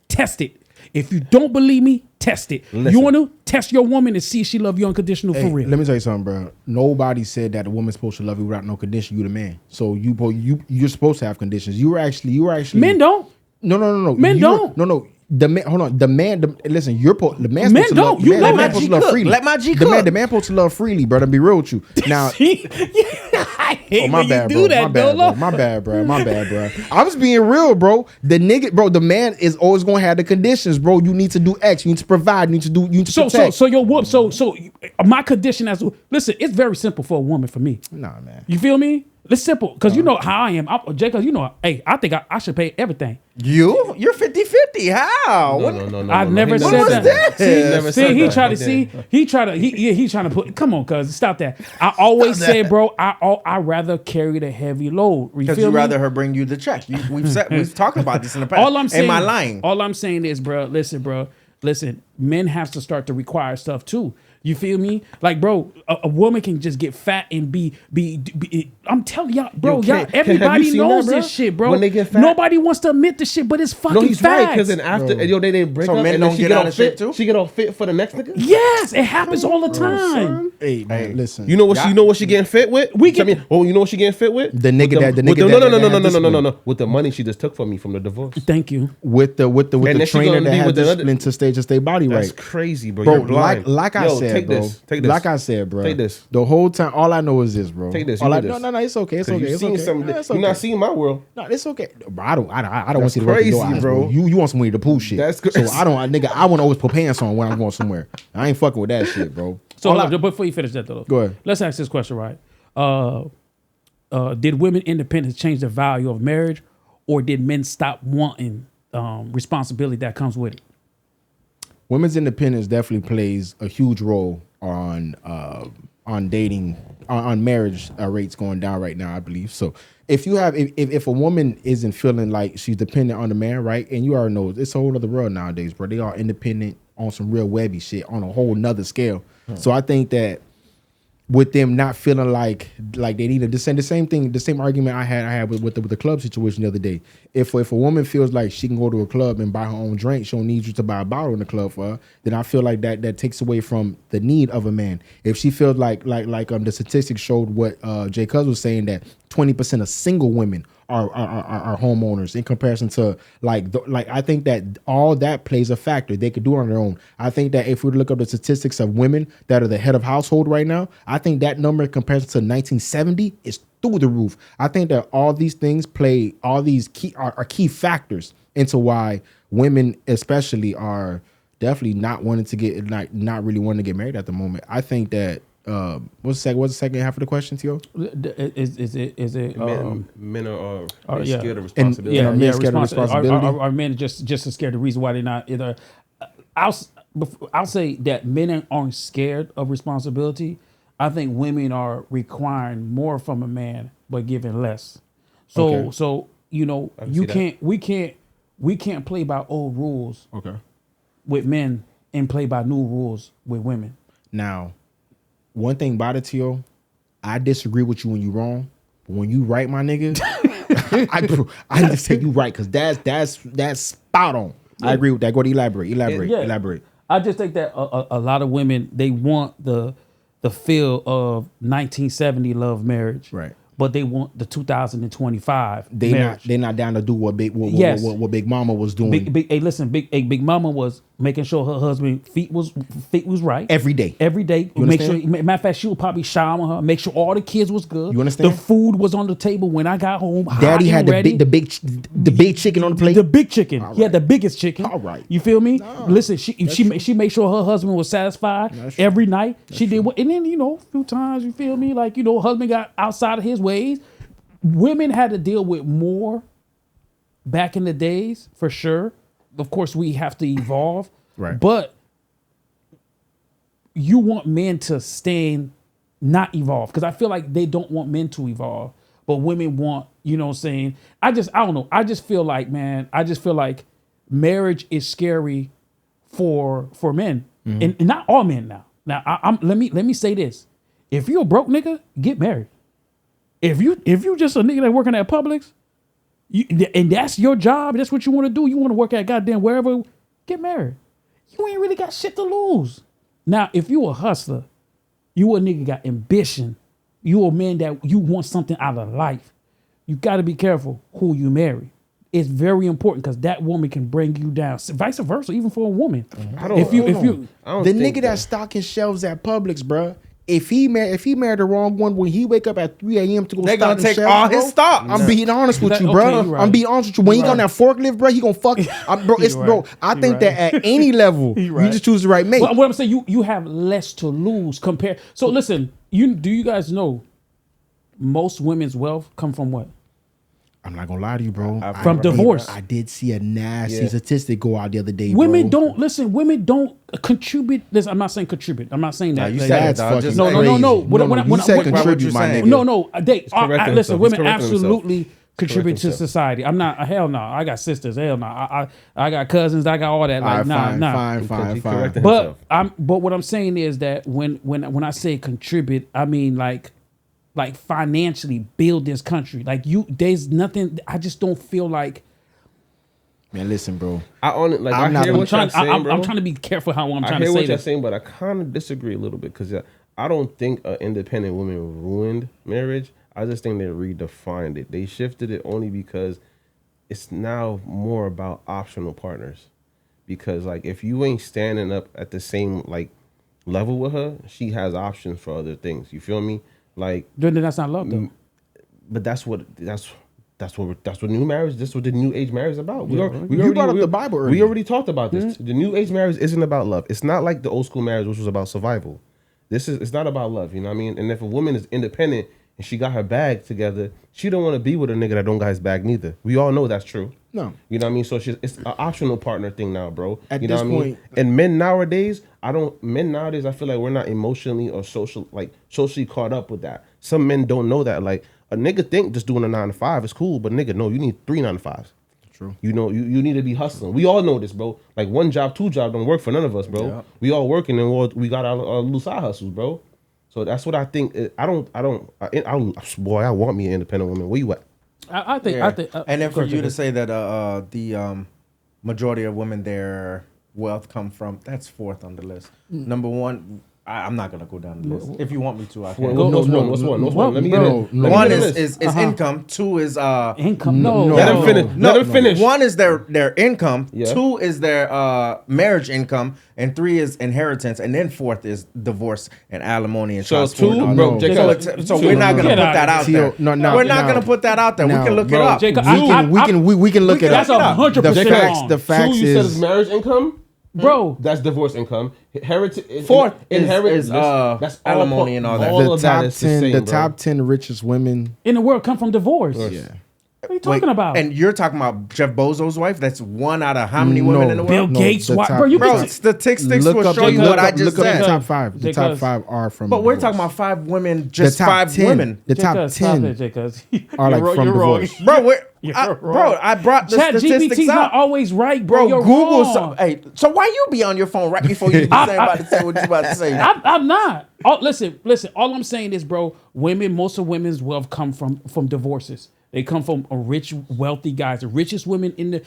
[SPEAKER 4] test it. If you don't believe me, test it. You want to test your woman and see if she love you unconditional for real.
[SPEAKER 3] Let me tell you something, bro. Nobody said that a woman's supposed to love you without no condition. You the man, so you're supposed to have conditions. You were actually
[SPEAKER 4] men don't.
[SPEAKER 3] No.
[SPEAKER 4] Men don't.
[SPEAKER 3] No. The man, hold on. The man, listen. The man's
[SPEAKER 4] men
[SPEAKER 3] supposed
[SPEAKER 4] don't.
[SPEAKER 3] To love,
[SPEAKER 1] let my G cook.
[SPEAKER 3] freely.
[SPEAKER 1] Let my G cook.
[SPEAKER 3] The man supposed to love freely, bro. To be real with you. Now,
[SPEAKER 4] I hate
[SPEAKER 3] my
[SPEAKER 4] when
[SPEAKER 3] bad,
[SPEAKER 4] you do
[SPEAKER 3] bro.
[SPEAKER 4] that,
[SPEAKER 3] My bad, bro. I'm just being real, bro. The nigga, bro. The man is always gonna have the conditions, bro. You need to do X. You need to provide. You need to do. You need to protect.
[SPEAKER 4] So your whoop. So my condition listen. It's very simple for a woman. For me,
[SPEAKER 3] nah, man.
[SPEAKER 4] You feel me? It's simple because you know how I am. Jacob, hey, I think I should pay everything.
[SPEAKER 1] You're 50-50. How?
[SPEAKER 2] No.
[SPEAKER 4] I never said
[SPEAKER 1] What was
[SPEAKER 4] that.
[SPEAKER 1] this?
[SPEAKER 4] He trying to put. Come on, cuz stop that. I always say, bro, I rather carry the heavy load.
[SPEAKER 1] Because you rather her bring you the check. We've talked about this in the past.
[SPEAKER 4] All I'm saying,
[SPEAKER 1] am I lying?
[SPEAKER 4] All I'm saying is, bro. Listen. Men have to start to require stuff too. You feel me? Like, bro, a woman can just get fat and be I'm telling y'all, bro, everybody knows this shit, bro.
[SPEAKER 2] When they get fat,
[SPEAKER 4] nobody wants to admit this shit, but it's fucking
[SPEAKER 2] he's
[SPEAKER 4] facts.
[SPEAKER 2] right, because then after they didn't break up,
[SPEAKER 1] men
[SPEAKER 2] and
[SPEAKER 1] don't
[SPEAKER 2] then she
[SPEAKER 1] get
[SPEAKER 2] get
[SPEAKER 1] out
[SPEAKER 2] all
[SPEAKER 1] of shit
[SPEAKER 2] fit
[SPEAKER 1] too?
[SPEAKER 2] She get all fit for the next nigga?
[SPEAKER 4] Yes, it happens all the time.
[SPEAKER 3] Hey, man, listen.
[SPEAKER 2] You know what she getting fit with? You know what she getting fit with?
[SPEAKER 3] The nigga
[SPEAKER 2] No. With the money she just took from me from the divorce.
[SPEAKER 4] Thank you.
[SPEAKER 3] With the trainer that has discipline to stay body right.
[SPEAKER 2] That's crazy, bro.
[SPEAKER 3] Bro,
[SPEAKER 2] You're blind.
[SPEAKER 3] like I said,
[SPEAKER 2] take
[SPEAKER 3] bro.
[SPEAKER 2] this. Take this.
[SPEAKER 3] Like I said, bro.
[SPEAKER 2] Take this.
[SPEAKER 3] The whole time, all I know is this, bro.
[SPEAKER 2] Take this.
[SPEAKER 3] All
[SPEAKER 2] You
[SPEAKER 3] I,
[SPEAKER 2] do this.
[SPEAKER 3] no, it's okay. It's okay.
[SPEAKER 2] You've
[SPEAKER 3] It's
[SPEAKER 2] seen
[SPEAKER 3] okay.
[SPEAKER 2] something.
[SPEAKER 3] No, it's
[SPEAKER 2] You're
[SPEAKER 3] okay.
[SPEAKER 2] not seeing my world.
[SPEAKER 3] No, it's okay. Bro, I don't want
[SPEAKER 2] That's
[SPEAKER 3] to see the rest of your
[SPEAKER 2] crazy,
[SPEAKER 3] eyes,
[SPEAKER 2] bro.
[SPEAKER 3] You want some Winnie the Pooh shit.
[SPEAKER 2] That's
[SPEAKER 3] so
[SPEAKER 2] crazy.
[SPEAKER 3] I want to always put pants on when I'm going somewhere. I ain't fucking with that shit, bro.
[SPEAKER 4] So before you finish that though,
[SPEAKER 3] Go ahead.
[SPEAKER 4] Let's ask this question, right? Did women independence change the value of marriage, or did men stop wanting responsibility that comes with it?
[SPEAKER 3] Women's independence definitely plays a huge role on dating, on marriage rates going down right now, I believe. So if a woman isn't feeling like she's dependent on the man, right, and you already know it's a whole other world nowadays, bro. They are independent on some real webby shit on a whole nother scale. So I think that with them not feeling like they need the same argument I had with the club situation the other day. If a woman feels like she can go to a club and buy her own drink, she don't need you to buy a bottle in the club for her, then I feel like that takes away from the need of a man. If she feels like the statistics showed what Jay Cuz was saying, that 20% of single women are homeowners in comparison to I think that all that plays a factor. They could do it on their own. I think that if we look up the statistics of women that are the head of household right now, I think that number in comparison to 1970 is through the roof. I think that all these things are key factors into why women especially are definitely not not really wanting to get married at the moment. I think that what's the second half of the question, Tio?
[SPEAKER 4] Is it
[SPEAKER 2] Men are
[SPEAKER 4] yeah.
[SPEAKER 2] scared of responsibility.
[SPEAKER 3] And are men scared of responsibility?
[SPEAKER 4] Are men just as scared? The reason why they're not either. I'll say that men aren't scared of responsibility. I think women are requiring more from a man but giving less. So we can't play by old rules with men and play by new rules with women.
[SPEAKER 3] Now, one thing about it, Tio, I disagree with you when you're wrong, but when you right, my nigga, I just say you right, because that's spot on. Yeah. I agree with that. Go to elaborate.
[SPEAKER 4] I just think that a lot of women, they want the feel of 1970 love marriage, right? But they want the 2025 marriage.
[SPEAKER 3] They're not down to do what Big Mama was doing.
[SPEAKER 4] Big Mama was making sure her husband feet was right
[SPEAKER 3] every day.
[SPEAKER 4] Make sure. Matter of fact, she would probably shower her, make sure all the kids was good.
[SPEAKER 3] You understand?
[SPEAKER 4] The food was on the table when I got home.
[SPEAKER 3] Daddy had the big chicken on the plate.
[SPEAKER 4] The big chicken.
[SPEAKER 3] Right.
[SPEAKER 4] He had the biggest chicken.
[SPEAKER 3] All right.
[SPEAKER 4] You feel me?
[SPEAKER 3] No,
[SPEAKER 4] listen, she made sure her husband was satisfied every night. She did what, and then a few times, you feel me? Like husband got outside of his ways. Women had to deal with more back in the days, for sure. Of course, we have to evolve.
[SPEAKER 3] Right.
[SPEAKER 4] But you want men to not evolve. Because I feel like they don't want men to evolve. But women want, what I'm saying? I don't know. I just feel like marriage is scary for men. Mm-hmm. And not all men now. Now, let me say this. If you're a broke nigga, get married. If you just a nigga that working at Publix, and that's your job, that's what you want to do, you want to work at goddamn wherever, get married. You ain't really got shit to lose. Now, if you a hustler, you a nigga got ambition, you a man that you want something out of life, you got to be careful who you marry. It's very important because that woman can bring you down. Vice versa, even for a woman.
[SPEAKER 3] The nigga that's stocking shelves at Publix, bruh. If he married the wrong one, when he wake up at 3 a.m. to go,
[SPEAKER 1] they gonna take
[SPEAKER 3] shelves,
[SPEAKER 1] all his stock.
[SPEAKER 3] I'm being honest with you, bro.
[SPEAKER 4] Right.
[SPEAKER 3] I'm being honest with you. When he got on that forklift, bro, he gonna fuck. Bro. I think that at any level, you just choose the right mate.
[SPEAKER 4] What I'm saying, you have less to lose compared. So listen, do you guys know most women's wealth come from what?
[SPEAKER 3] I'm not gonna lie to you, bro.
[SPEAKER 4] From divorce.
[SPEAKER 3] I did see a nasty statistic go out the other day.
[SPEAKER 4] Women
[SPEAKER 3] bro.
[SPEAKER 4] Women don't contribute. Listen, I'm not saying contribute. I'm not saying that.
[SPEAKER 1] You said
[SPEAKER 3] that's
[SPEAKER 4] no.
[SPEAKER 3] You said contribute, my nigga.
[SPEAKER 4] No. Listen, women absolutely contribute to society. I'm not. Hell no. I got sisters. Hell no. I got cousins. I got all that. Like
[SPEAKER 3] Fine.
[SPEAKER 4] But what I'm saying is that when I say contribute, I mean like financially build this country. There's nothing. I just don't feel like.
[SPEAKER 3] Man, listen, bro.
[SPEAKER 2] I'm trying
[SPEAKER 4] to be careful how I'm trying to say
[SPEAKER 2] this. I hear what you're
[SPEAKER 4] this.
[SPEAKER 2] saying, but I kind of disagree a little bit because I don't think an independent woman ruined marriage. I just think they redefined it. They shifted it only because it's now more about optional partners. Because if you ain't standing up at the same level with her, she has options for other things. You feel me? Like,
[SPEAKER 4] Then that's not love though.
[SPEAKER 2] but that's what new marriage. This is what the new age marriage is about. We
[SPEAKER 3] You brought up the Bible
[SPEAKER 2] We
[SPEAKER 3] earlier.
[SPEAKER 2] already talked about this. The new age marriage isn't about love. It's not like the old school marriage, which was about survival. It's not about love. You know what I mean? And if a woman is independent and she got her bag together, she don't want to be with a nigga that don't got his bag neither. We all know that's true.
[SPEAKER 3] No.
[SPEAKER 2] You know what I mean? So it's an optional partner thing now, bro.
[SPEAKER 3] At
[SPEAKER 2] you know
[SPEAKER 3] this
[SPEAKER 2] what I mean?
[SPEAKER 3] point-
[SPEAKER 2] And men nowadays, I feel like we're not emotionally or socially caught up with that. Some men don't know that. Like, a nigga think just doing a 9 to 5 is cool, but nigga, no, you need 3 9 to 5s.
[SPEAKER 3] True.
[SPEAKER 2] You know, you need to be hustling. We all know this, bro. Like, 1 job, 2 job don't work for none of us, bro.
[SPEAKER 1] Yeah.
[SPEAKER 2] We all working and we got our little side hustles, bro. So that's what I think. I want me an independent woman. Where you at?
[SPEAKER 4] I think.
[SPEAKER 1] And then
[SPEAKER 4] go
[SPEAKER 1] for
[SPEAKER 4] ahead,
[SPEAKER 1] you to
[SPEAKER 4] JK.
[SPEAKER 1] say that the majority of women, their wealth come from, that's fourth on the list. Number one, I'm not gonna go down the list. If you want me to, I can.
[SPEAKER 2] What's one? Let me get it. Let me
[SPEAKER 1] One
[SPEAKER 2] get a
[SPEAKER 1] is
[SPEAKER 2] list.
[SPEAKER 1] income. Two is
[SPEAKER 4] income. No,
[SPEAKER 2] Let him finish. Let him finish.
[SPEAKER 1] One is their income.
[SPEAKER 2] Yeah.
[SPEAKER 1] 2 is their marriage income, and 3 is inheritance, and then 4th is divorce and alimony and
[SPEAKER 2] So
[SPEAKER 1] child support.
[SPEAKER 2] 2,
[SPEAKER 1] and all
[SPEAKER 2] bro,
[SPEAKER 1] that.
[SPEAKER 2] Jacob,
[SPEAKER 1] So
[SPEAKER 2] two.
[SPEAKER 1] we're not gonna
[SPEAKER 4] Get
[SPEAKER 1] put
[SPEAKER 4] out
[SPEAKER 1] that
[SPEAKER 4] of
[SPEAKER 1] out
[SPEAKER 3] here.
[SPEAKER 1] there.
[SPEAKER 3] No, no,
[SPEAKER 1] We're not
[SPEAKER 3] no.
[SPEAKER 1] gonna put that out there. We
[SPEAKER 3] No.
[SPEAKER 1] can look it
[SPEAKER 4] Bro,
[SPEAKER 1] up.
[SPEAKER 4] Jacob,
[SPEAKER 3] We can look it
[SPEAKER 4] That's
[SPEAKER 3] up.
[SPEAKER 4] 100%
[SPEAKER 3] The facts.
[SPEAKER 4] wrong.
[SPEAKER 3] The facts
[SPEAKER 2] 2, you said is
[SPEAKER 3] is
[SPEAKER 2] marriage income.
[SPEAKER 4] bro.
[SPEAKER 2] That's divorce income. Heritage.
[SPEAKER 1] 4th is
[SPEAKER 2] inheritance.
[SPEAKER 1] that's alimony and all that.
[SPEAKER 2] All
[SPEAKER 3] the
[SPEAKER 2] of that
[SPEAKER 3] top
[SPEAKER 2] is the
[SPEAKER 3] 10.
[SPEAKER 2] same,
[SPEAKER 3] The
[SPEAKER 2] bro.
[SPEAKER 3] top 10 richest women.
[SPEAKER 4] In the world come from divorce.
[SPEAKER 3] Yeah.
[SPEAKER 4] What are you talking about?
[SPEAKER 1] And you're talking about Jeff Bezos' wife? That's 1 out of how many women in the
[SPEAKER 4] Bill
[SPEAKER 1] world?
[SPEAKER 3] No,
[SPEAKER 4] Gates'
[SPEAKER 3] the
[SPEAKER 4] wife.
[SPEAKER 3] top-
[SPEAKER 4] Bro, you
[SPEAKER 1] Bro,
[SPEAKER 4] can
[SPEAKER 1] statistics will show you
[SPEAKER 4] Jacob,
[SPEAKER 1] what I just
[SPEAKER 3] look up the
[SPEAKER 1] said.
[SPEAKER 3] top 5. The top
[SPEAKER 4] Because-
[SPEAKER 3] 5 are from.
[SPEAKER 1] But we're
[SPEAKER 3] divorce.
[SPEAKER 1] talking about 5 women,
[SPEAKER 3] the
[SPEAKER 1] just
[SPEAKER 3] top
[SPEAKER 1] 5
[SPEAKER 3] 10.
[SPEAKER 1] women.
[SPEAKER 3] The top
[SPEAKER 4] Jacob, stop
[SPEAKER 3] 10
[SPEAKER 4] it, Jacob.
[SPEAKER 3] are like
[SPEAKER 4] You're
[SPEAKER 3] from
[SPEAKER 4] you're wrong.
[SPEAKER 3] divorce.
[SPEAKER 1] Bro, bro, I brought the
[SPEAKER 4] Chat
[SPEAKER 1] statistics
[SPEAKER 4] GPT's not
[SPEAKER 1] up.
[SPEAKER 4] always right, bro.
[SPEAKER 1] Bro,
[SPEAKER 4] You're
[SPEAKER 1] Google
[SPEAKER 4] wrong.
[SPEAKER 1] some. Hey, so why you be on your phone right before you be about to say what you about to say?
[SPEAKER 4] I'm not. Oh, listen. All I'm saying is, bro, most of women's wealth come from divorces. They come from a rich, wealthy guys. The richest women in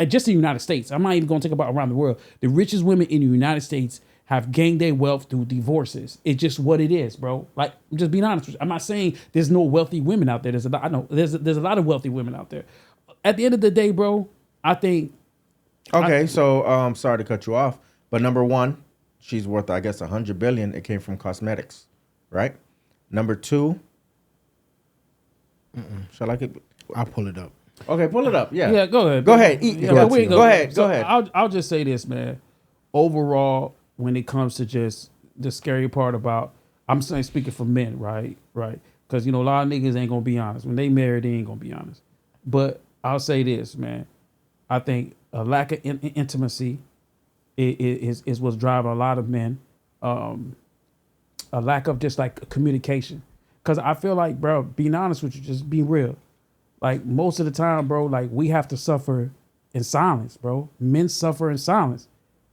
[SPEAKER 4] just the United States. I'm not even going to talk about around the world. The richest women in the United States have gained their wealth through divorces. It's just what it is, bro. Like, I'm just being honest with you. I'm not saying there's no wealthy women out there. There's a lot of wealthy women out there. At the end of the day, bro, I think.
[SPEAKER 1] Okay, so sorry to cut you off, but number 1, she's worth, I guess, $100 billion. It came from cosmetics, right? Number 2, shall I get?
[SPEAKER 3] I'll pull it up.
[SPEAKER 1] Okay, pull it up. Yeah,
[SPEAKER 4] Yeah, go ahead.
[SPEAKER 1] Go ahead. Go ahead.
[SPEAKER 4] So I'll just say this, man. Overall, when it comes to just the scary part about, I'm saying speaking for men, right? Because, a lot of niggas ain't going to be honest. When they married, they ain't going to be honest. But I'll say this, man. I think a lack of intimacy is what's driving a lot of men. A lack of just like communication. Because I feel like, bro, being honest with you, just be real. Like, most of the time, bro, like, we have to suffer in silence, bro. Men suffer in silence.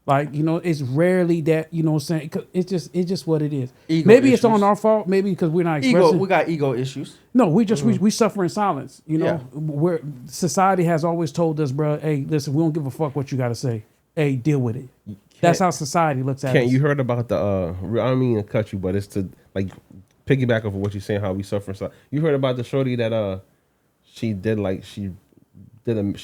[SPEAKER 4] Like, it's rarely that, what I'm saying? 'Cause it's just what it is.
[SPEAKER 1] Ego
[SPEAKER 4] Maybe it's
[SPEAKER 1] issues.
[SPEAKER 4] on our fault. Maybe because we're not
[SPEAKER 1] Ego.
[SPEAKER 4] expressing.
[SPEAKER 1] We got ego issues.
[SPEAKER 4] No, we suffer in silence.
[SPEAKER 1] Yeah.
[SPEAKER 4] Where society has always told us, bro, hey, listen, we don't give a fuck what you got to say. Hey, deal with it. That's how society looks at
[SPEAKER 2] Ken,
[SPEAKER 4] us.
[SPEAKER 2] you heard about the I don't mean to cut you, but it's to like piggyback off of what you're saying, how we suffer. You heard about the shorty that she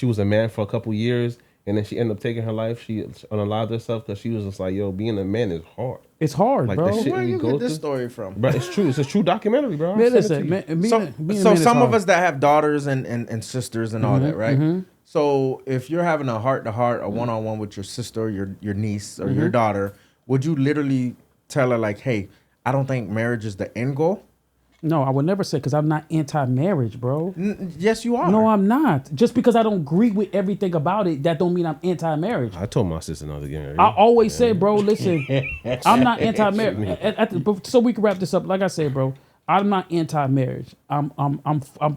[SPEAKER 2] was a man for a couple years, and then she ended up taking her life. She unalived herself because she was just like, yo, being a man is hard.
[SPEAKER 4] It's hard,
[SPEAKER 2] Like,
[SPEAKER 4] bro.
[SPEAKER 2] the shit
[SPEAKER 1] Where
[SPEAKER 2] we
[SPEAKER 1] you
[SPEAKER 2] go
[SPEAKER 1] get this
[SPEAKER 2] through.
[SPEAKER 1] story from?
[SPEAKER 2] But it's true. It's a true documentary, bro.
[SPEAKER 4] Man, listen, being a man
[SPEAKER 1] So
[SPEAKER 4] is
[SPEAKER 1] some of
[SPEAKER 4] hard.
[SPEAKER 1] us that have daughters and sisters and all that, right? So if you're having a heart-to-heart, a one-on-one with your sister, your niece, or your daughter, would you literally tell her like, hey, I don't think marriage is the end goal?
[SPEAKER 4] No, I would never say, because I'm not anti-marriage, bro.
[SPEAKER 1] Yes, you are.
[SPEAKER 4] No, I'm not. Just because I don't agree with everything about it, that don't mean I'm anti-marriage.
[SPEAKER 2] I told my sister not to get married.
[SPEAKER 4] I always say, bro, listen, I'm not anti-marriage. So we can wrap this up. Like I said, bro, I'm not anti-marriage. I'm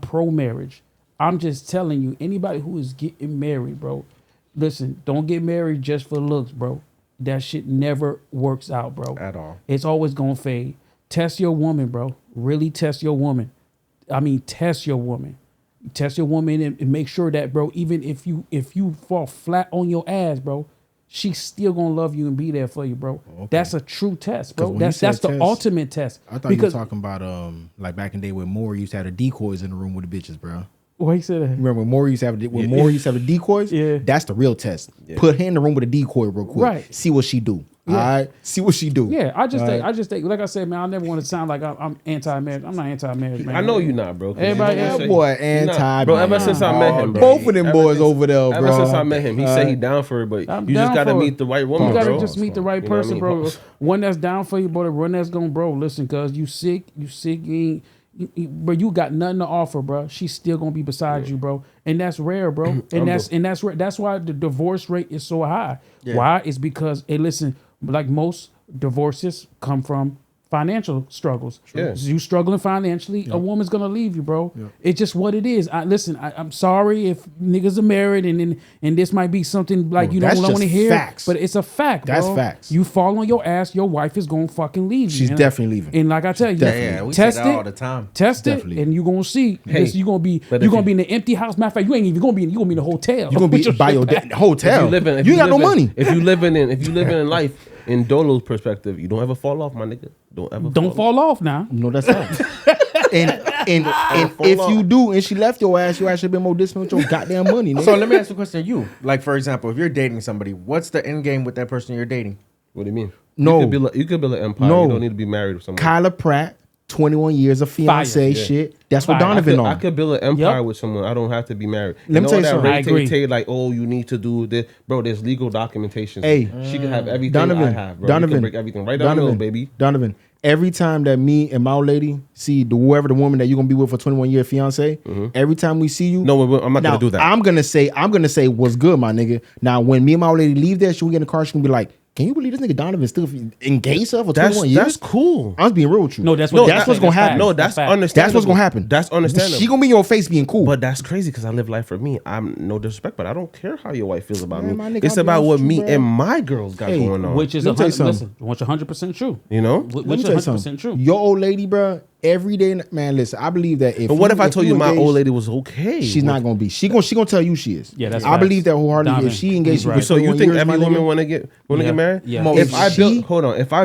[SPEAKER 4] pro-marriage. I'm just telling you, anybody who is getting married, bro, listen, don't get married just for looks, bro. That shit never works out, bro.
[SPEAKER 1] At all.
[SPEAKER 4] It's always gonna fade. Test your woman, bro. Really test your woman. I mean, test your woman. Test your woman and make sure that, bro, even if you fall flat on your ass, bro, she's still gonna love you and be there for you, bro.
[SPEAKER 3] Okay.
[SPEAKER 4] That's a true test,
[SPEAKER 3] 'Cause
[SPEAKER 4] bro.
[SPEAKER 3] when
[SPEAKER 4] That's
[SPEAKER 3] you
[SPEAKER 4] the
[SPEAKER 3] said test,
[SPEAKER 4] ultimate test.
[SPEAKER 3] I thought you were talking about like back in the day when Maury used to have the decoys in the room with the bitches, bro.
[SPEAKER 4] Why you say that?
[SPEAKER 3] Remember when Maury used to have the decoys?
[SPEAKER 4] Yeah.
[SPEAKER 3] That's the real test. Put her in the room with a decoy real quick.
[SPEAKER 4] Right.
[SPEAKER 3] See what she do. All right, see what she do.
[SPEAKER 4] Yeah, I just
[SPEAKER 3] All
[SPEAKER 4] think, like I said, man, I never want to sound like I'm anti-marriage. I'm not anti-marriage, man.
[SPEAKER 2] I know you're not, bro. 'Cause
[SPEAKER 4] Everybody-
[SPEAKER 2] you know what
[SPEAKER 3] That
[SPEAKER 2] I'm
[SPEAKER 3] boy
[SPEAKER 2] saying? You're not.
[SPEAKER 3] anti.
[SPEAKER 2] Bro, ever since I met him, bro.
[SPEAKER 3] Both of them
[SPEAKER 2] Ever
[SPEAKER 3] boys
[SPEAKER 2] since-
[SPEAKER 3] over there, bro.
[SPEAKER 2] Ever since I met him, he said he down for it, but
[SPEAKER 4] I'm
[SPEAKER 2] you just
[SPEAKER 4] down
[SPEAKER 2] gotta
[SPEAKER 4] for
[SPEAKER 2] meet
[SPEAKER 4] it.
[SPEAKER 2] the right woman,
[SPEAKER 4] You gotta
[SPEAKER 2] bro.
[SPEAKER 4] just meet the right
[SPEAKER 2] You know what I
[SPEAKER 4] person,
[SPEAKER 2] mean?
[SPEAKER 4] bro. One that's down for you, bro. The one that's gonna, bro. Listen, cause you sick, bro. You got nothing to offer, bro. She's still gonna be beside you, bro. And that's rare, bro. And that's rare. That's why the divorce rate is so high.
[SPEAKER 1] Yeah.
[SPEAKER 4] Why? It's because, hey, listen, like most divorces come from financial struggles.
[SPEAKER 2] Yeah.
[SPEAKER 4] You struggling financially, a woman's gonna leave you, bro. It's just what it is. I'm sorry if niggas are married and this might be something like you don't
[SPEAKER 3] that's
[SPEAKER 4] want to
[SPEAKER 3] just
[SPEAKER 4] hear,
[SPEAKER 3] facts.
[SPEAKER 4] but it's a fact.
[SPEAKER 3] That's
[SPEAKER 4] bro.
[SPEAKER 3] facts.
[SPEAKER 4] You fall on your ass, your wife is gonna fucking leave you.
[SPEAKER 3] She's
[SPEAKER 4] And-
[SPEAKER 3] definitely leaving.
[SPEAKER 4] And like I tell you,
[SPEAKER 1] Yeah, we
[SPEAKER 4] test
[SPEAKER 1] say that
[SPEAKER 4] it
[SPEAKER 1] all the time.
[SPEAKER 4] Test it,
[SPEAKER 3] Definitely.
[SPEAKER 4] and you gonna see.
[SPEAKER 2] Hey,
[SPEAKER 4] You gonna be
[SPEAKER 2] but
[SPEAKER 4] you
[SPEAKER 2] if
[SPEAKER 4] gonna
[SPEAKER 2] you-
[SPEAKER 4] be in an empty house. Matter of fact, you ain't even gonna be in. You gonna be in a hotel.
[SPEAKER 3] You gonna be by your hotel.
[SPEAKER 2] If
[SPEAKER 3] You
[SPEAKER 2] you
[SPEAKER 3] ain't got no
[SPEAKER 2] living-
[SPEAKER 3] money.
[SPEAKER 2] If you living in life in Dolo's perspective, you don't ever fall off, my nigga.
[SPEAKER 4] Don't fall off now.
[SPEAKER 3] No, that's not. and if you do, and she left your ass should have been more disciplined with your goddamn money. Nigga.
[SPEAKER 1] So let me ask you a question. You, like, for example, if you're dating somebody, what's the end game with that person you're dating?
[SPEAKER 2] What do you mean?
[SPEAKER 3] No.
[SPEAKER 2] You could build an empire.
[SPEAKER 3] No.
[SPEAKER 2] You don't need to be married with someone.
[SPEAKER 3] Kyla Pratt, 21 years of fiance
[SPEAKER 4] Fire.
[SPEAKER 3] shit. That's what
[SPEAKER 4] Fire.
[SPEAKER 3] Donovan
[SPEAKER 2] I
[SPEAKER 3] on.
[SPEAKER 2] could build an empire
[SPEAKER 4] Yep.
[SPEAKER 2] with someone. I don't have to be married.
[SPEAKER 3] Let me tell you
[SPEAKER 2] that
[SPEAKER 3] something.
[SPEAKER 4] I agree.
[SPEAKER 2] retake, like, oh, you need to do this, bro. There's legal documentation.
[SPEAKER 3] Hey.
[SPEAKER 2] She can have everything
[SPEAKER 3] Donovan,
[SPEAKER 2] I have, bro. You
[SPEAKER 3] Donovan,
[SPEAKER 2] can break everything right down the middle, baby.
[SPEAKER 3] Donovan, every time that me and my old lady see whoever the woman that you're gonna be with for 21 year fiance, every time we see you,
[SPEAKER 2] No, I'm not
[SPEAKER 3] now,
[SPEAKER 2] gonna do that.
[SPEAKER 3] I'm gonna say what's good, my nigga. Now when me and my old lady leave there, she'll get in the car. She gonna be like, "Can you believe this nigga Donovan still engaged her for 21 years?"
[SPEAKER 2] That's cool.
[SPEAKER 3] I'm just being real with you.
[SPEAKER 4] No, that's
[SPEAKER 3] no,
[SPEAKER 4] what-
[SPEAKER 3] that's what's gonna happen.
[SPEAKER 2] No,
[SPEAKER 4] That's
[SPEAKER 2] that's
[SPEAKER 4] fact.
[SPEAKER 2] understandable.
[SPEAKER 3] That's what's gonna happen.
[SPEAKER 2] That's understandable.
[SPEAKER 3] She gonna be in your face being cool.
[SPEAKER 2] But that's crazy because I live life for me. I'm no disrespect, but I don't care how your wife feels about
[SPEAKER 3] Man, my
[SPEAKER 2] me.
[SPEAKER 3] nigga,
[SPEAKER 2] It's
[SPEAKER 3] I'll be
[SPEAKER 2] about
[SPEAKER 3] honest
[SPEAKER 2] what
[SPEAKER 3] with
[SPEAKER 2] me
[SPEAKER 3] you, bro.
[SPEAKER 2] and my girls got
[SPEAKER 3] Hey,
[SPEAKER 2] going on.
[SPEAKER 4] Which is
[SPEAKER 3] Let me tell you
[SPEAKER 4] 100.
[SPEAKER 3] something.
[SPEAKER 4] Listen, which 100% true.
[SPEAKER 2] You know?
[SPEAKER 3] Let
[SPEAKER 4] Which
[SPEAKER 3] me
[SPEAKER 4] is
[SPEAKER 3] tell you
[SPEAKER 4] 100%
[SPEAKER 3] something.
[SPEAKER 4] true.
[SPEAKER 3] Your old lady, bro, every day, man. Listen, I believe that if.
[SPEAKER 2] But what if I told you my
[SPEAKER 3] engaged,
[SPEAKER 2] old lady was okay?
[SPEAKER 3] She's not gonna be. She gonna tell you she is.
[SPEAKER 4] Yeah, that's
[SPEAKER 3] I
[SPEAKER 4] facts.
[SPEAKER 3] believe that wholeheartedly.
[SPEAKER 4] Donovan,
[SPEAKER 3] If she engaged
[SPEAKER 4] he's
[SPEAKER 3] you
[SPEAKER 4] right.
[SPEAKER 3] for
[SPEAKER 2] So you
[SPEAKER 3] 21
[SPEAKER 2] think
[SPEAKER 3] years,
[SPEAKER 2] every
[SPEAKER 3] my
[SPEAKER 2] woman
[SPEAKER 3] nigga,
[SPEAKER 2] want to get
[SPEAKER 4] Yeah.
[SPEAKER 2] married?
[SPEAKER 4] Yeah.
[SPEAKER 2] If I
[SPEAKER 3] she-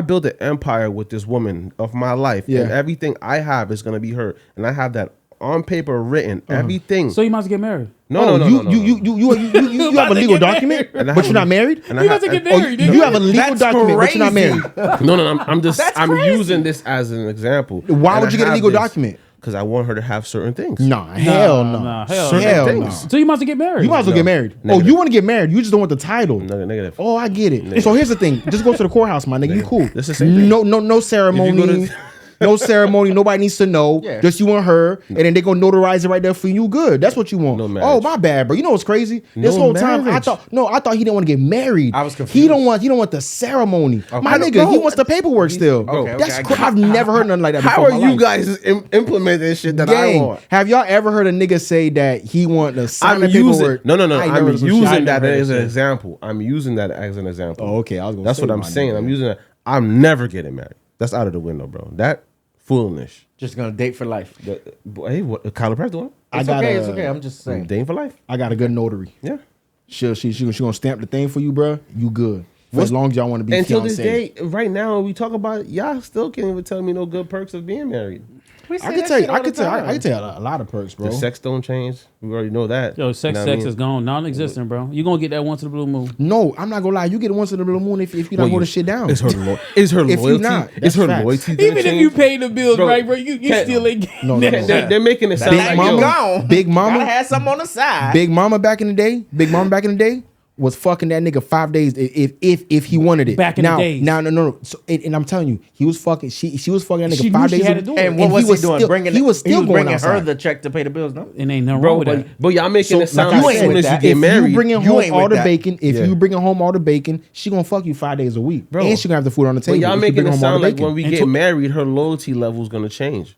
[SPEAKER 2] build an empire with this woman of my life,
[SPEAKER 3] Yeah.
[SPEAKER 2] and everything I have is gonna be her, and I have that on paper written, everything.
[SPEAKER 4] So you might as well get married.
[SPEAKER 2] No.
[SPEAKER 3] You have a legal document,
[SPEAKER 2] And I
[SPEAKER 3] but
[SPEAKER 2] have
[SPEAKER 3] you're not married.
[SPEAKER 2] And I
[SPEAKER 4] You
[SPEAKER 2] have-
[SPEAKER 4] about to get
[SPEAKER 3] Oh,
[SPEAKER 4] married,
[SPEAKER 3] you
[SPEAKER 4] nigga.
[SPEAKER 3] have a legal
[SPEAKER 1] That's
[SPEAKER 3] document, but you're not
[SPEAKER 1] crazy.
[SPEAKER 3] married.
[SPEAKER 2] No.
[SPEAKER 1] That's
[SPEAKER 2] I'm
[SPEAKER 1] crazy.
[SPEAKER 2] using this as an example.
[SPEAKER 3] Why would you get a legal document?
[SPEAKER 2] Because I want her to have certain things.
[SPEAKER 3] Nah, hell no.
[SPEAKER 4] Nah, hell
[SPEAKER 2] Certain
[SPEAKER 3] Hell
[SPEAKER 2] things.
[SPEAKER 3] no.
[SPEAKER 4] So you might as well get married.
[SPEAKER 3] You might as well
[SPEAKER 2] No.
[SPEAKER 3] get married. Oh,
[SPEAKER 2] Negative.
[SPEAKER 3] you want to get married? You just don't want the title.
[SPEAKER 2] Negative.
[SPEAKER 3] Oh, I get it. So here's the thing: just go to the courthouse, my nigga. You cool?
[SPEAKER 2] That's the same thing.
[SPEAKER 3] No ceremony.
[SPEAKER 2] If you go
[SPEAKER 3] No ceremony. Nobody needs to know.
[SPEAKER 1] Yeah.
[SPEAKER 3] Just you and her, and then they gonna notarize it right there for you. Good. That's what you want.
[SPEAKER 2] No marriage.
[SPEAKER 3] Oh, my bad, bro. You know what's crazy? This
[SPEAKER 2] No
[SPEAKER 3] whole time I
[SPEAKER 2] marriage.
[SPEAKER 3] thought he didn't want to get married.
[SPEAKER 1] I was confused.
[SPEAKER 3] He don't want the ceremony. My
[SPEAKER 2] I don't
[SPEAKER 3] nigga, he
[SPEAKER 2] know.
[SPEAKER 3] wants the paperwork still.
[SPEAKER 1] Okay,
[SPEAKER 3] That's
[SPEAKER 1] I
[SPEAKER 3] cra-
[SPEAKER 1] get it.
[SPEAKER 3] I've never heard nothing like that.
[SPEAKER 2] How
[SPEAKER 3] before
[SPEAKER 2] are
[SPEAKER 3] in my
[SPEAKER 2] you
[SPEAKER 3] life.
[SPEAKER 2] guys implementing shit that I
[SPEAKER 3] Gang,
[SPEAKER 2] want?
[SPEAKER 3] have y'all ever heard a nigga say that he want to sign
[SPEAKER 2] I'm
[SPEAKER 3] the
[SPEAKER 2] using
[SPEAKER 3] paperwork?
[SPEAKER 2] no.
[SPEAKER 3] I ain't
[SPEAKER 2] I'm
[SPEAKER 3] never heard some shit.
[SPEAKER 2] using that
[SPEAKER 4] never heard
[SPEAKER 2] as an
[SPEAKER 4] that shit.
[SPEAKER 2] example. I'm using that as an example.
[SPEAKER 3] Oh, okay. I was gonna
[SPEAKER 2] That's
[SPEAKER 3] say
[SPEAKER 2] what I'm
[SPEAKER 3] my
[SPEAKER 2] saying.
[SPEAKER 3] nigga.
[SPEAKER 2] I'm using that. I'm never getting married. That's out of the window, bro. That foolish.
[SPEAKER 1] Just gonna date for life.
[SPEAKER 2] Hey, what Kyla Pratt doing?
[SPEAKER 1] It's
[SPEAKER 3] got
[SPEAKER 1] okay.
[SPEAKER 3] a-
[SPEAKER 1] It's okay. I'm just saying.
[SPEAKER 2] Dating for life.
[SPEAKER 3] I got a good notary.
[SPEAKER 2] Yeah.
[SPEAKER 3] She gonna stamp the thing for you, bro. You good for as long as y'all want to be
[SPEAKER 2] Until
[SPEAKER 3] fiance.
[SPEAKER 2] this day, right now, we talk about it, y'all still can't even tell me no good perks of being married.
[SPEAKER 1] We say
[SPEAKER 3] I can
[SPEAKER 1] that
[SPEAKER 3] tell you.
[SPEAKER 1] shit all
[SPEAKER 3] I
[SPEAKER 1] the
[SPEAKER 3] can tell.
[SPEAKER 1] time.
[SPEAKER 3] I can tell you a lot of perks, bro.
[SPEAKER 2] The sex don't change. We already know that.
[SPEAKER 4] Yo, sex
[SPEAKER 2] You know what I mean?
[SPEAKER 4] is gone, non-existent, bro. You gonna get that once in the blue moon.
[SPEAKER 3] No, I'm not gonna lie. You get it once in the blue moon if you don't
[SPEAKER 2] Well,
[SPEAKER 3] hold
[SPEAKER 2] you-
[SPEAKER 3] the shit down.
[SPEAKER 2] It's her, it's her
[SPEAKER 3] If you
[SPEAKER 2] loyalty.
[SPEAKER 3] not,
[SPEAKER 2] It's
[SPEAKER 3] that's
[SPEAKER 2] her
[SPEAKER 3] facts.
[SPEAKER 2] loyalty. gonna
[SPEAKER 4] Even if
[SPEAKER 2] change.
[SPEAKER 4] you pay the bills,
[SPEAKER 2] Bro,
[SPEAKER 4] right, bro, you
[SPEAKER 2] can't-
[SPEAKER 4] still ain't
[SPEAKER 3] No,
[SPEAKER 4] getting
[SPEAKER 3] no.
[SPEAKER 2] They're making it sound
[SPEAKER 3] Big
[SPEAKER 2] like
[SPEAKER 3] mama,
[SPEAKER 2] yo,
[SPEAKER 1] gone.
[SPEAKER 3] Big mama,
[SPEAKER 1] Gotta have something on the side.
[SPEAKER 3] Big Mama back in the day was fucking that nigga 5 days if he wanted it.
[SPEAKER 4] Back in the
[SPEAKER 3] now,
[SPEAKER 4] days.
[SPEAKER 3] No. So, and I'm telling you, he was fucking. She was fucking that nigga
[SPEAKER 4] She
[SPEAKER 3] 5
[SPEAKER 4] knew she
[SPEAKER 3] days.
[SPEAKER 4] had
[SPEAKER 3] a-
[SPEAKER 4] to do it.
[SPEAKER 1] And what was he doing?
[SPEAKER 3] Still,
[SPEAKER 1] Bringing
[SPEAKER 3] he was still going
[SPEAKER 1] bringing her
[SPEAKER 3] outside.
[SPEAKER 1] the check to pay the bills. No.
[SPEAKER 4] And ain't nothing wrong
[SPEAKER 2] bro.
[SPEAKER 4] with that.
[SPEAKER 2] But y'all making it sound
[SPEAKER 3] like
[SPEAKER 2] like
[SPEAKER 3] I
[SPEAKER 2] as soon
[SPEAKER 3] said,
[SPEAKER 2] as you
[SPEAKER 3] if
[SPEAKER 2] get married,
[SPEAKER 3] you bringing
[SPEAKER 1] you
[SPEAKER 3] home
[SPEAKER 1] ain't
[SPEAKER 3] all
[SPEAKER 1] with
[SPEAKER 3] the
[SPEAKER 1] that.
[SPEAKER 3] bacon, if
[SPEAKER 2] Yeah.
[SPEAKER 3] you bringing home all the bacon, she gonna fuck you 5 days a week,
[SPEAKER 2] Bro.
[SPEAKER 3] and she gonna have the food on the
[SPEAKER 2] but
[SPEAKER 3] table.
[SPEAKER 2] y'all
[SPEAKER 3] if you
[SPEAKER 2] making
[SPEAKER 3] bring
[SPEAKER 2] it
[SPEAKER 3] home all
[SPEAKER 2] sound
[SPEAKER 3] the
[SPEAKER 2] like
[SPEAKER 3] bacon.
[SPEAKER 2] when we
[SPEAKER 4] And
[SPEAKER 2] get
[SPEAKER 4] to-
[SPEAKER 2] married, her loyalty level is gonna change.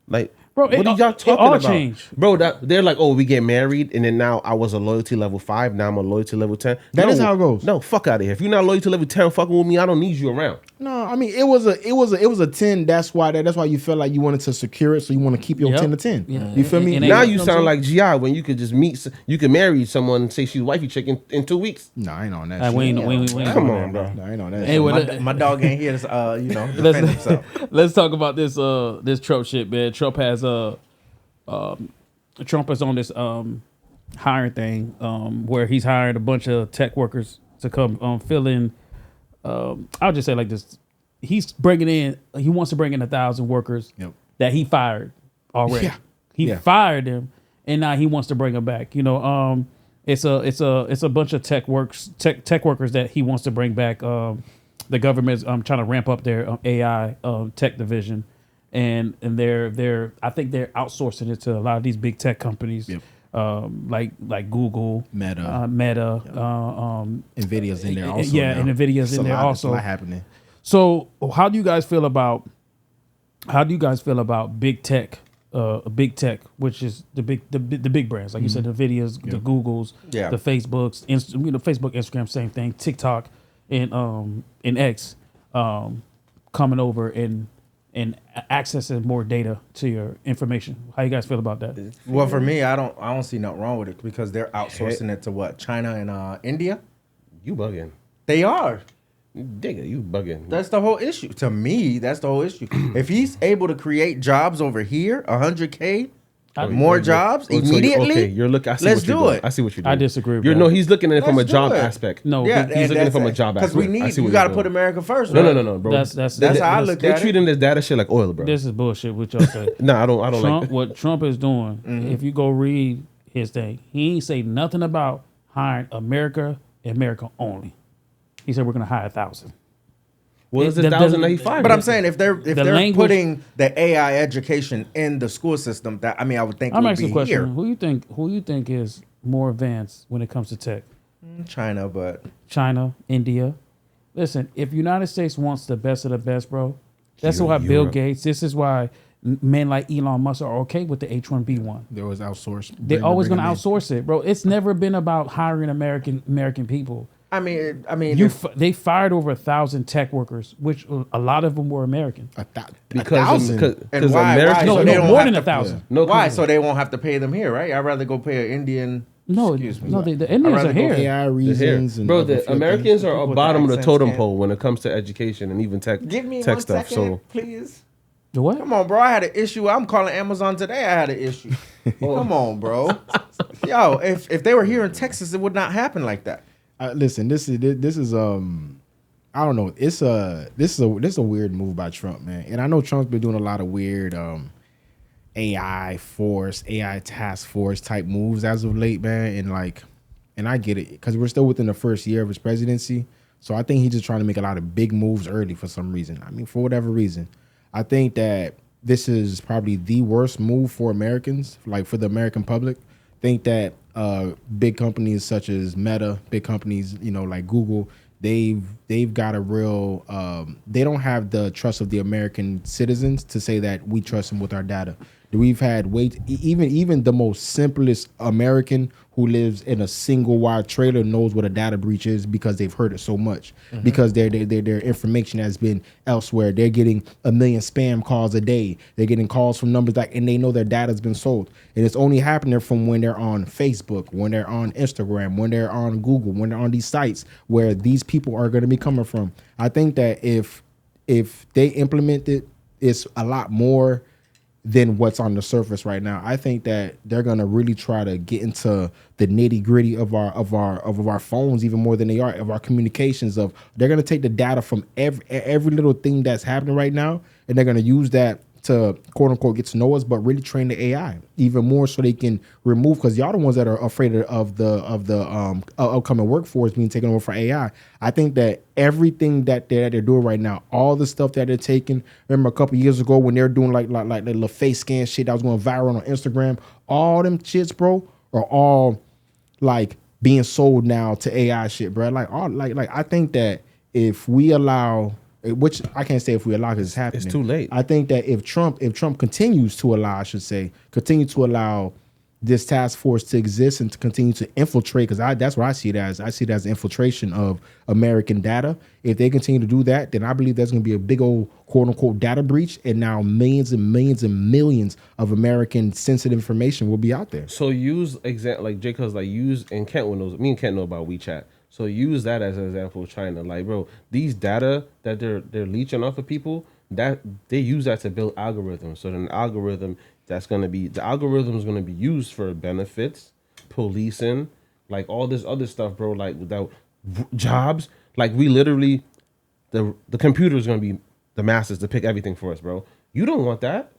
[SPEAKER 2] Like,
[SPEAKER 4] Bro,
[SPEAKER 2] what
[SPEAKER 4] it
[SPEAKER 2] are
[SPEAKER 4] all-
[SPEAKER 2] y'all
[SPEAKER 4] it
[SPEAKER 2] talking
[SPEAKER 4] all
[SPEAKER 2] about,
[SPEAKER 4] changed.
[SPEAKER 2] bro? That they're like, oh, we get married, and then now I was a loyalty level 5, now I'm a loyalty level 10.
[SPEAKER 3] That is how it goes.
[SPEAKER 2] No, fuck out of here. If you're not loyalty level 10, fucking with me, I don't need you around.
[SPEAKER 3] No, I mean it was a 10. That's why you felt like you wanted to secure it, so you want to keep your
[SPEAKER 4] Yep.
[SPEAKER 3] 10 to 10.
[SPEAKER 4] Yeah.
[SPEAKER 3] You feel me?
[SPEAKER 4] And
[SPEAKER 2] Now
[SPEAKER 4] ain't-
[SPEAKER 2] you
[SPEAKER 4] know what I'm
[SPEAKER 2] sound
[SPEAKER 4] saying?
[SPEAKER 2] like GI when you could just meet, you can marry someone and say she's wifey chick in 2 weeks.
[SPEAKER 3] No, I ain't on that.
[SPEAKER 4] Like,
[SPEAKER 3] shit.
[SPEAKER 4] we ain't
[SPEAKER 2] Come
[SPEAKER 4] doing
[SPEAKER 2] on,
[SPEAKER 4] that,
[SPEAKER 2] bro.
[SPEAKER 3] No, I ain't on that.
[SPEAKER 4] Hey,
[SPEAKER 3] shit.
[SPEAKER 4] well,
[SPEAKER 1] My dog ain't here to defend himself.
[SPEAKER 4] Let's talk about this this Trump shit, man. Trump has Trump is on this hiring thing where he's hired a bunch of tech workers to come fill in I'll just say like this: he wants to bring in 1,000 workers that he fired already.
[SPEAKER 3] Yeah.
[SPEAKER 4] He fired them, and now he wants to bring them back. You know, it's a bunch of tech workers that he wants to bring back. The government's trying to ramp up their AI tech division, and they're I think they're outsourcing it to a lot of these big tech companies. Like Google, Meta,
[SPEAKER 3] Nvidia's in there also.
[SPEAKER 4] And Nvidia's in there also.
[SPEAKER 3] There's a lot happening.
[SPEAKER 4] So, how do you guys feel about big tech? Big tech, which is the big brands, like you said, the Nvidias, the Googles, the Facebooks, Facebook, Instagram, same thing, TikTok, and X, coming over and accessing more data to your information. How you guys feel about that?
[SPEAKER 1] Well, for me, I don't see nothing wrong with it because they're outsourcing it to what? China and India?
[SPEAKER 2] You bugging.
[SPEAKER 1] They are.
[SPEAKER 2] Digga, you bugging.
[SPEAKER 1] That's the whole issue. To me, that's the whole issue. If he's able to create jobs over here, 100K, more jobs immediately.
[SPEAKER 2] Okay, you're looking.
[SPEAKER 1] Let's do it.
[SPEAKER 2] I see what you're doing.
[SPEAKER 4] I disagree with
[SPEAKER 2] You're
[SPEAKER 4] that.
[SPEAKER 2] No, he's looking at it from a
[SPEAKER 1] Let's
[SPEAKER 2] job
[SPEAKER 1] do it.
[SPEAKER 2] aspect.
[SPEAKER 4] No,
[SPEAKER 1] Yeah,
[SPEAKER 2] he's looking at it from a job aspect.
[SPEAKER 1] because you got to put America first.
[SPEAKER 2] No,
[SPEAKER 1] right?
[SPEAKER 2] bro.
[SPEAKER 4] That's
[SPEAKER 1] how I look
[SPEAKER 2] They're
[SPEAKER 1] at it.
[SPEAKER 2] treating this data shit like oil, bro.
[SPEAKER 4] This is bullshit. What y'all say?
[SPEAKER 2] Nah, I don't
[SPEAKER 4] Trump,
[SPEAKER 2] like that.
[SPEAKER 4] what Trump is doing, if you go read his thing, he ain't say nothing about hiring America only. He said we're gonna hire 1,000.
[SPEAKER 2] What is the 1,000 that he fired?
[SPEAKER 1] But I'm saying if they're
[SPEAKER 4] language-
[SPEAKER 1] putting the AI education in the school system, that I would think
[SPEAKER 4] I'm
[SPEAKER 1] it would
[SPEAKER 4] asking
[SPEAKER 1] be
[SPEAKER 4] a question:
[SPEAKER 1] here.
[SPEAKER 4] Who you think is more advanced when it comes to tech?
[SPEAKER 1] China, but
[SPEAKER 4] China, India. Listen, if United States wants the best of the best, bro, that's why Bill
[SPEAKER 2] Europe.
[SPEAKER 4] Gates. This is why men like Elon Musk are okay with the H-1B1.
[SPEAKER 3] They always outsource.
[SPEAKER 4] They're always
[SPEAKER 3] bring
[SPEAKER 4] going to
[SPEAKER 3] them in.
[SPEAKER 4] outsource it, bro. It's never been about hiring American people.
[SPEAKER 1] I mean,
[SPEAKER 4] They fired over 1,000 tech workers, which a lot of them were American.
[SPEAKER 2] Because
[SPEAKER 1] and why?
[SPEAKER 2] America.
[SPEAKER 1] So
[SPEAKER 4] No,
[SPEAKER 1] they don't
[SPEAKER 4] more
[SPEAKER 1] have
[SPEAKER 4] than
[SPEAKER 1] to-
[SPEAKER 4] 1,000.
[SPEAKER 2] No,
[SPEAKER 1] Why? So they won't have to pay them here, right? I'd rather go pay an Indian.
[SPEAKER 4] No,
[SPEAKER 1] Excuse me.
[SPEAKER 4] no, the Indians
[SPEAKER 1] rather
[SPEAKER 4] are
[SPEAKER 1] go
[SPEAKER 4] here.
[SPEAKER 3] AI reasons and
[SPEAKER 2] Bro,
[SPEAKER 3] other
[SPEAKER 2] the
[SPEAKER 3] few
[SPEAKER 2] Americans
[SPEAKER 3] things.
[SPEAKER 2] are
[SPEAKER 1] People
[SPEAKER 2] a
[SPEAKER 1] with
[SPEAKER 2] bottom of the
[SPEAKER 1] accents
[SPEAKER 2] totem
[SPEAKER 1] can't-
[SPEAKER 2] pole when it comes to education and even tech.
[SPEAKER 1] Give me
[SPEAKER 2] tech
[SPEAKER 1] one
[SPEAKER 2] stuff.
[SPEAKER 1] second,
[SPEAKER 2] So
[SPEAKER 1] please.
[SPEAKER 4] The what?
[SPEAKER 1] Come on, bro. I had an issue. I'm calling Amazon today. I had an issue. Come on, bro. Yo, if they were here in Texas, it would not happen like that.
[SPEAKER 3] Listen, this is I don't know. This is a weird move by Trump, man. And I know Trump's been doing a lot of weird AI task force type moves as of late, man. And I get it because we're still within the first year of his presidency. So I think he's just trying to make a lot of big moves early for some reason. I mean, for whatever reason. I think that this is probably the worst move for Americans, like for the American public. Think that big companies such as Meta, big companies, like Google, they've got a real they don't have the trust of the American citizens to say that we trust them with our data. We've had even the most simplest American who lives in a single wide trailer knows what a data breach is because they've heard it so much. Because their information has been elsewhere. They're getting 1 million spam calls a day. They're getting calls from numbers and they know their data's been sold. And it's only happening from when they're on Facebook, when they're on Instagram, when they're on Google, when they're on these sites where these people are going to be coming from. I think that if they implement it, it's a lot more than what's on the surface right now. I think that they're gonna really try to get into the nitty gritty of our phones even more than they are of our communications. They're gonna take the data from every little thing that's happening right now, and they're gonna use that to quote unquote get to know us, but really train the AI even more so they can remove, because y'all the ones that are afraid of the upcoming workforce being taken over for AI. I think that everything that they're doing right now, all the stuff that they're taking. Remember a couple years ago when they're doing like the little face scan shit that was going viral on Instagram, all them shits, bro, are all like being sold now to AI shit, bro. I think that if we allow, which I can't say if we allow because it's happening.
[SPEAKER 2] It's too late.
[SPEAKER 3] I think that if Trump continues to allow, continue to allow this task force to exist and to continue to infiltrate, because that's what I see it as. I see it as infiltration of American data. If they continue to do that, then I believe there's going to be a big old quote unquote data breach, and now millions and millions and millions of American sensitive information will be out there.
[SPEAKER 2] So use like Jacob's use, and Kent knows. Me and Kent know about WeChat. So use that as an example of China. Like, bro, these data that they're leeching off of people, that they use that to build algorithms. So then the algorithm is gonna be used for benefits, policing, like all this other stuff, bro. Like without jobs, like we literally the computer is gonna be the masters to pick everything for us, bro. You don't want that.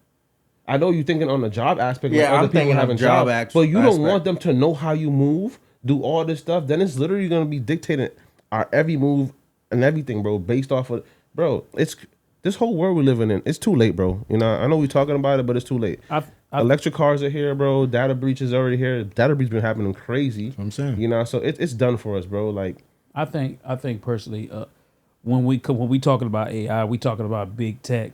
[SPEAKER 2] I know you're thinking on the job aspect.
[SPEAKER 1] Yeah,
[SPEAKER 2] like
[SPEAKER 1] I'm thinking
[SPEAKER 2] having
[SPEAKER 1] of job
[SPEAKER 2] but you don't
[SPEAKER 1] aspect.
[SPEAKER 2] want them to know how you move, do all this stuff. Then it's literally gonna be dictating our every move and everything, bro, based off of, bro. It's this whole world we're living in. It's too late, bro. You know, I know we're talking about it, but it's too late. Electric cars are here, bro. Data breach is already here. Data breach been happening crazy.
[SPEAKER 3] That's what I'm saying.
[SPEAKER 2] You know, so it's done for us, bro. Like,
[SPEAKER 4] I think personally, when we talking about AI, we talking about big tech.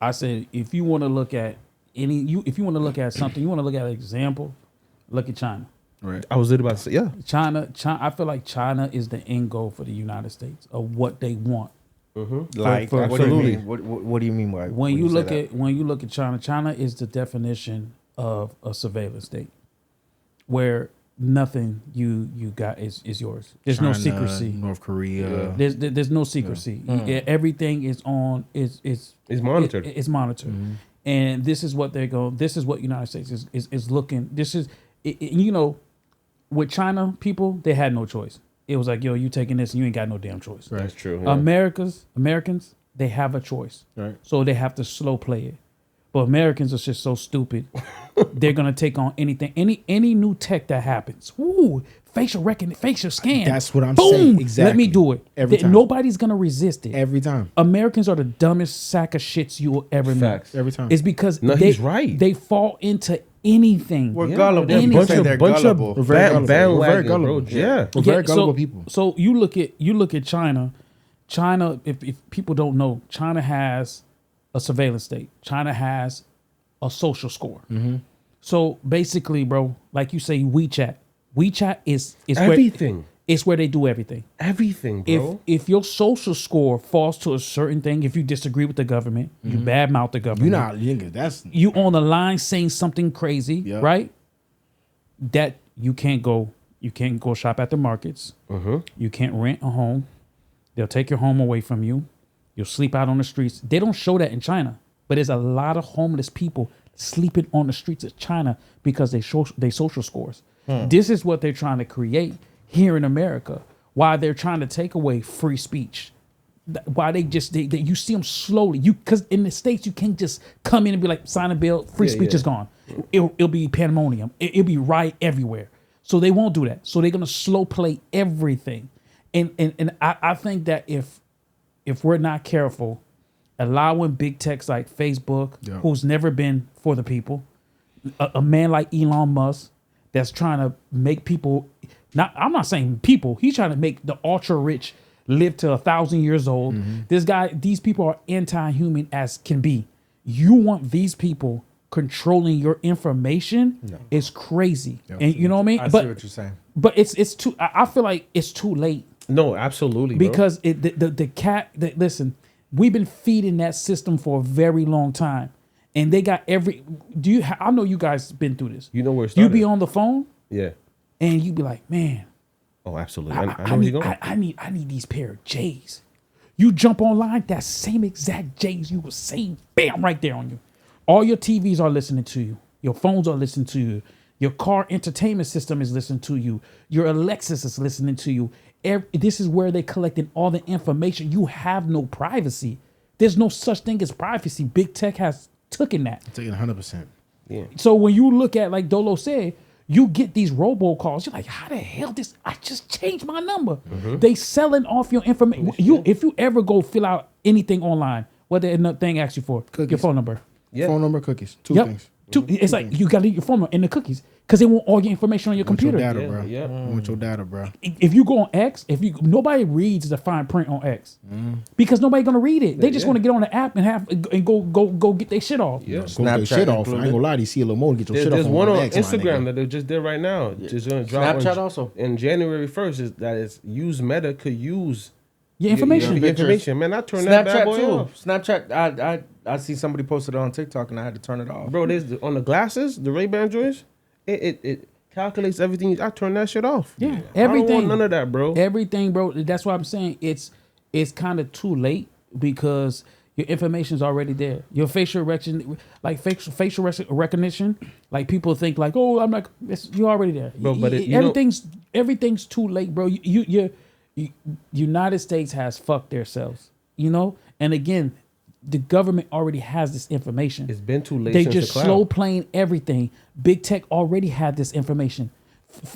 [SPEAKER 4] I said if you want to look at if you want to look at something, you want to look at an example, look at China.
[SPEAKER 3] Right.
[SPEAKER 2] I was literally about to say, yeah.
[SPEAKER 4] China. I feel like China is the end goal for the United States of what they want.
[SPEAKER 1] Like,
[SPEAKER 4] For-
[SPEAKER 1] what do you
[SPEAKER 2] absolutely.
[SPEAKER 1] mean? What do you mean by
[SPEAKER 4] When you
[SPEAKER 1] say
[SPEAKER 4] look
[SPEAKER 1] that?
[SPEAKER 4] at China, China is the definition of a surveillance state, where nothing you got is yours. There's no
[SPEAKER 3] China,
[SPEAKER 4] secrecy.
[SPEAKER 3] North Korea.
[SPEAKER 4] There's no secrecy. Everything is on is
[SPEAKER 2] It's monitored.
[SPEAKER 4] It's monitored, and this is what they're going. This is what United States is looking. This is you know, with China people, they had no choice. It was like, yo, you taking this and you ain't got no damn choice.
[SPEAKER 2] That's true. Yeah.
[SPEAKER 4] Americans, they have a choice.
[SPEAKER 3] Right.
[SPEAKER 4] So they have to slow play it. But Americans are just so stupid. They're gonna take on anything, any new tech that happens. Ooh, facial scan.
[SPEAKER 3] That's what I'm
[SPEAKER 4] Boom,
[SPEAKER 3] saying.
[SPEAKER 4] Let
[SPEAKER 3] Exactly.
[SPEAKER 4] me do it.
[SPEAKER 3] Every time.
[SPEAKER 4] Nobody's gonna resist it.
[SPEAKER 3] Every time.
[SPEAKER 4] Americans are the dumbest sack of shits you will ever meet.
[SPEAKER 2] Facts.
[SPEAKER 3] Every time.
[SPEAKER 4] It's because
[SPEAKER 2] No, he's right.
[SPEAKER 4] They fall into anything.
[SPEAKER 1] We're
[SPEAKER 2] Yeah,
[SPEAKER 1] gullible.
[SPEAKER 2] they're
[SPEAKER 1] People
[SPEAKER 4] bunch
[SPEAKER 1] say
[SPEAKER 4] of-
[SPEAKER 1] they're
[SPEAKER 2] bunch of
[SPEAKER 1] gullible.
[SPEAKER 3] We're very gullible. We're very
[SPEAKER 2] bandwagon,
[SPEAKER 3] gullible.
[SPEAKER 2] bro. Yeah.
[SPEAKER 3] We're very gullible
[SPEAKER 4] so,
[SPEAKER 3] people.
[SPEAKER 4] So you look at China. China, if people don't know, China has a surveillance state. China has a social score. So basically, bro, like you say, WeChat is
[SPEAKER 2] Everything.
[SPEAKER 4] It's where they do everything.
[SPEAKER 2] Everything, bro.
[SPEAKER 4] If your social score falls to a certain thing, if you disagree with the government, you badmouth the government.
[SPEAKER 3] You're not, nigga, that's
[SPEAKER 4] You on the line saying something crazy,
[SPEAKER 3] Yeah.
[SPEAKER 4] right? That you can't go shop at the markets. You can't rent a home. They'll take your home away from you. You'll sleep out on the streets. They don't show that in China, but there's a lot of homeless people sleeping on the streets of China because they social scores. This is what they're trying to create here in America. Why they're trying to take away free speech. Why you see them slowly. Because in the States you can't just come in and be like, sign a bill, free speech is gone. It'll be pandemonium. It'll be riot everywhere. So they won't do that. So they're gonna slow play everything. And I think that if we're not careful, allowing big techs like Facebook, who's never been for the people, a man like Elon Musk that's trying to make people, I'm not saying people, he's trying to make the ultra rich live to 1,000 years old. These people are anti-human as can be. You want these people controlling your information? It's crazy. And you know what I mean?
[SPEAKER 1] I see what you're saying.
[SPEAKER 4] But it's too. I feel like it's too late
[SPEAKER 2] No, absolutely, bro.
[SPEAKER 4] because listen, we've been feeding that system for a very long time, and they got I know you guys been through this.
[SPEAKER 2] You know where it
[SPEAKER 4] You
[SPEAKER 2] started.
[SPEAKER 4] be on the phone
[SPEAKER 2] Yeah.
[SPEAKER 4] and you be like, man,
[SPEAKER 2] Oh, absolutely. I know
[SPEAKER 4] I
[SPEAKER 2] where
[SPEAKER 4] need
[SPEAKER 2] you're going.
[SPEAKER 4] I need these pair of J's. You jump online, that same exact J's you were saying, bam, right there on you. All your TVs are listening to you. Your phones are listening to you. Your car entertainment system is listening to you. Your Alexis is listening to you. This is where they collecting all the information. You have no privacy. There's no such thing as privacy. Big tech has taken that.
[SPEAKER 3] taking 100%.
[SPEAKER 2] Yeah.
[SPEAKER 4] So when you look at, like Dolo said, you get these robocalls. You're like, how the hell I just changed my number. They selling off your information. If you ever go fill out anything online, what the thing asks you for, your
[SPEAKER 3] Cookies.
[SPEAKER 4] phone number.
[SPEAKER 2] Yeah.
[SPEAKER 3] Phone number, cookies. Two
[SPEAKER 4] Yep.
[SPEAKER 3] things.
[SPEAKER 4] It's like you got to leave your phone number and the cookies because they want all your information on your
[SPEAKER 3] Want your
[SPEAKER 4] computer.
[SPEAKER 3] data,
[SPEAKER 2] Yeah,
[SPEAKER 3] bro.
[SPEAKER 2] yeah.
[SPEAKER 3] Want your data, bro.
[SPEAKER 4] If you go on X, nobody reads the fine print on X because nobody gonna read it. They just want to get on the app and go get their shit off.
[SPEAKER 2] Yeah.
[SPEAKER 3] Go get your
[SPEAKER 1] Snapchat
[SPEAKER 3] shit off. I ain't
[SPEAKER 1] included.
[SPEAKER 3] gonna lie to you. See a little more and get your shit
[SPEAKER 2] There's
[SPEAKER 3] off.
[SPEAKER 2] one on
[SPEAKER 3] X, my
[SPEAKER 2] Instagram
[SPEAKER 3] nigga.
[SPEAKER 2] that they just did right now. Just gonna drop
[SPEAKER 1] Snapchat
[SPEAKER 2] on,
[SPEAKER 1] also.
[SPEAKER 2] in January 1st. Is that it's use Meta could use
[SPEAKER 4] Your information.
[SPEAKER 2] Your information, man. I turned that bad
[SPEAKER 1] Snapchat
[SPEAKER 2] boy
[SPEAKER 1] too.
[SPEAKER 2] off.
[SPEAKER 1] Snapchat. I see somebody posted it on TikTok and I had to turn it off.
[SPEAKER 2] Bro, on the glasses, the Ray-Ban joints, it calculates everything. I turn that shit off.
[SPEAKER 4] Yeah,
[SPEAKER 2] I don't
[SPEAKER 4] everything.
[SPEAKER 2] want none of that, bro.
[SPEAKER 4] Everything, bro. That's why I'm saying it's kind of too late because your information is already there. Your facial recognition, like people think like, oh, I'm like, you're already there.
[SPEAKER 2] Bro, but you know-
[SPEAKER 4] everything's too late, bro. You United States has fucked themselves. you know. And again, the government already has this information.
[SPEAKER 2] It's been too late.
[SPEAKER 4] They
[SPEAKER 2] since
[SPEAKER 4] just
[SPEAKER 2] the cloud.
[SPEAKER 4] slow playing everything. Big tech already had this information.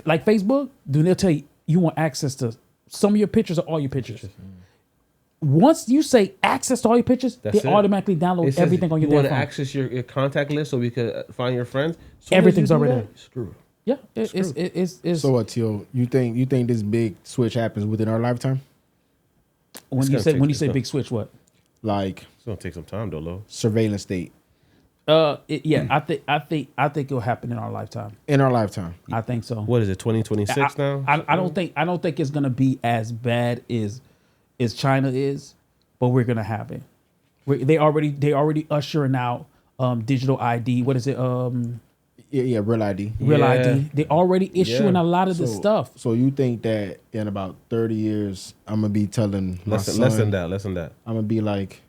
[SPEAKER 4] Like Facebook, they'll tell you you want access to some of your pictures or all your pictures. Once you say access to all your pictures,
[SPEAKER 2] That's
[SPEAKER 4] they
[SPEAKER 2] it.
[SPEAKER 4] automatically download
[SPEAKER 2] It says
[SPEAKER 4] everything on your
[SPEAKER 2] you
[SPEAKER 4] damn
[SPEAKER 2] want to
[SPEAKER 4] phone.
[SPEAKER 2] access your contact list so we could find your friends. Soon as
[SPEAKER 4] Everything's
[SPEAKER 2] you do
[SPEAKER 4] already
[SPEAKER 2] that,
[SPEAKER 4] there.
[SPEAKER 2] Screw.
[SPEAKER 4] Yeah, it's
[SPEAKER 3] So what, Teal? You think this big switch happens within our lifetime?
[SPEAKER 4] when
[SPEAKER 2] It's
[SPEAKER 4] you
[SPEAKER 2] gonna
[SPEAKER 4] say
[SPEAKER 2] take-
[SPEAKER 4] when you
[SPEAKER 2] it's
[SPEAKER 4] say
[SPEAKER 2] gonna-
[SPEAKER 4] big switch, what?
[SPEAKER 3] Like
[SPEAKER 2] It's gonna take some time though, Lo.
[SPEAKER 3] surveillance state
[SPEAKER 4] Yeah, I think it'll happen in our lifetime.
[SPEAKER 3] in our lifetime.
[SPEAKER 4] I think so.
[SPEAKER 2] What is it? 2026 now.
[SPEAKER 4] I don't think it's gonna be as bad as China is, but we're gonna have it. They already ushering out digital ID. What is it?
[SPEAKER 3] Yeah, real ID.
[SPEAKER 4] Real
[SPEAKER 2] Yeah.
[SPEAKER 4] ID. They already issuing
[SPEAKER 2] Yeah.
[SPEAKER 4] a lot of this stuff.
[SPEAKER 3] So you think that in about 30 years, I'm gonna be telling my
[SPEAKER 2] Less
[SPEAKER 3] son,
[SPEAKER 2] than that. I'm
[SPEAKER 3] I'm gonna be like,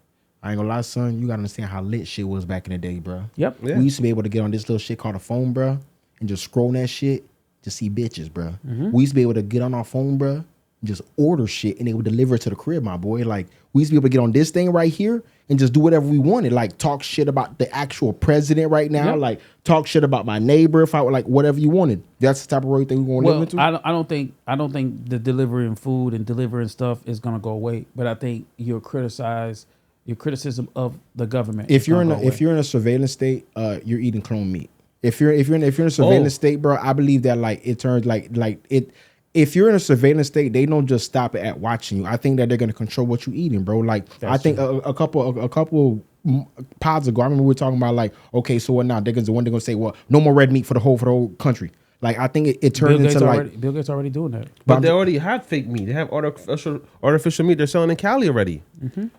[SPEAKER 3] I ain't gonna lie, son. You gotta understand how lit shit was back in the day, bro.
[SPEAKER 4] Yep.
[SPEAKER 2] Yeah.
[SPEAKER 3] We used to be able to get on this little shit called a phone, bro, and just scroll that shit to see bitches, bro.
[SPEAKER 4] Mm-hmm.
[SPEAKER 3] We used to be able to get on our phone, bro, and just order shit, and they would deliver it to the crib, my boy. Like we used to be able to get on this thing right here and just do whatever we wanted, like talk shit about the actual president right now,
[SPEAKER 4] Yep.
[SPEAKER 3] like talk shit about my neighbor, if I were like whatever you wanted. That's the type of world thing we're gonna live
[SPEAKER 4] Well,
[SPEAKER 3] into.
[SPEAKER 4] I don't think the delivering food and delivering stuff is gonna go away. But I think your criticism of the government.
[SPEAKER 3] If
[SPEAKER 4] is
[SPEAKER 3] you're
[SPEAKER 4] gonna go
[SPEAKER 3] if
[SPEAKER 4] away.
[SPEAKER 3] you're in a surveillance state, you're eating clone meat. If you're in a surveillance state, bro, I believe that like it turns like it. If you're in a surveillance state, they don't just stop it at watching you. I think that they're gonna control what you're eating, bro. Like I think a couple pods ago, I remember we were talking about like, okay, so what now? They're gonna say, well, no more red meat for the whole country. Like I think it turns into like
[SPEAKER 4] Bill Gates already doing that.
[SPEAKER 2] But they already have fake meat. They have artificial meat. They're selling in Cali already.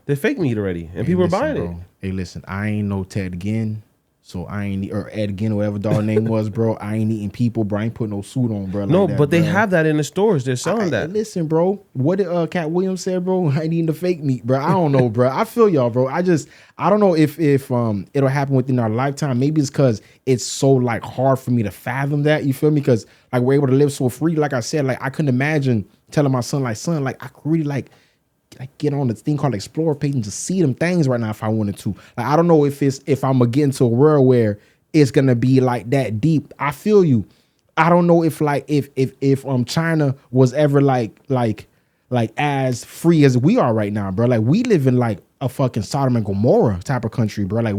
[SPEAKER 2] They're fake meat already, and people are buying it.
[SPEAKER 3] Hey, listen, I ain't no Ted again. So I ain't or Ed again, or whatever dog name was, bro. I ain't eating people, bro. I ain't putting no suit on, bro. Like
[SPEAKER 2] No,
[SPEAKER 3] that,
[SPEAKER 2] but they
[SPEAKER 3] bro.
[SPEAKER 2] have that in the stores. They're selling that.
[SPEAKER 3] Listen, bro. What did Cat Williams said, bro? I ain't eating the fake meat, bro. I don't know, bro. I feel y'all, bro. I don't know if it'll happen within our lifetime. Maybe it's because it's so like hard for me to fathom that. You feel me? Because like we're able to live so free. Like I said, like I couldn't imagine telling my son, like I could really like get on this thing called Explorer page and just see them things right now if I wanted to. Like I don't know if I'm gonna get into a world where it's gonna be like that deep. I feel you. I don't know if China was ever like as free as we are right now, bro. Like we live in like a fucking Sodom and Gomorrah type of country, bro. Like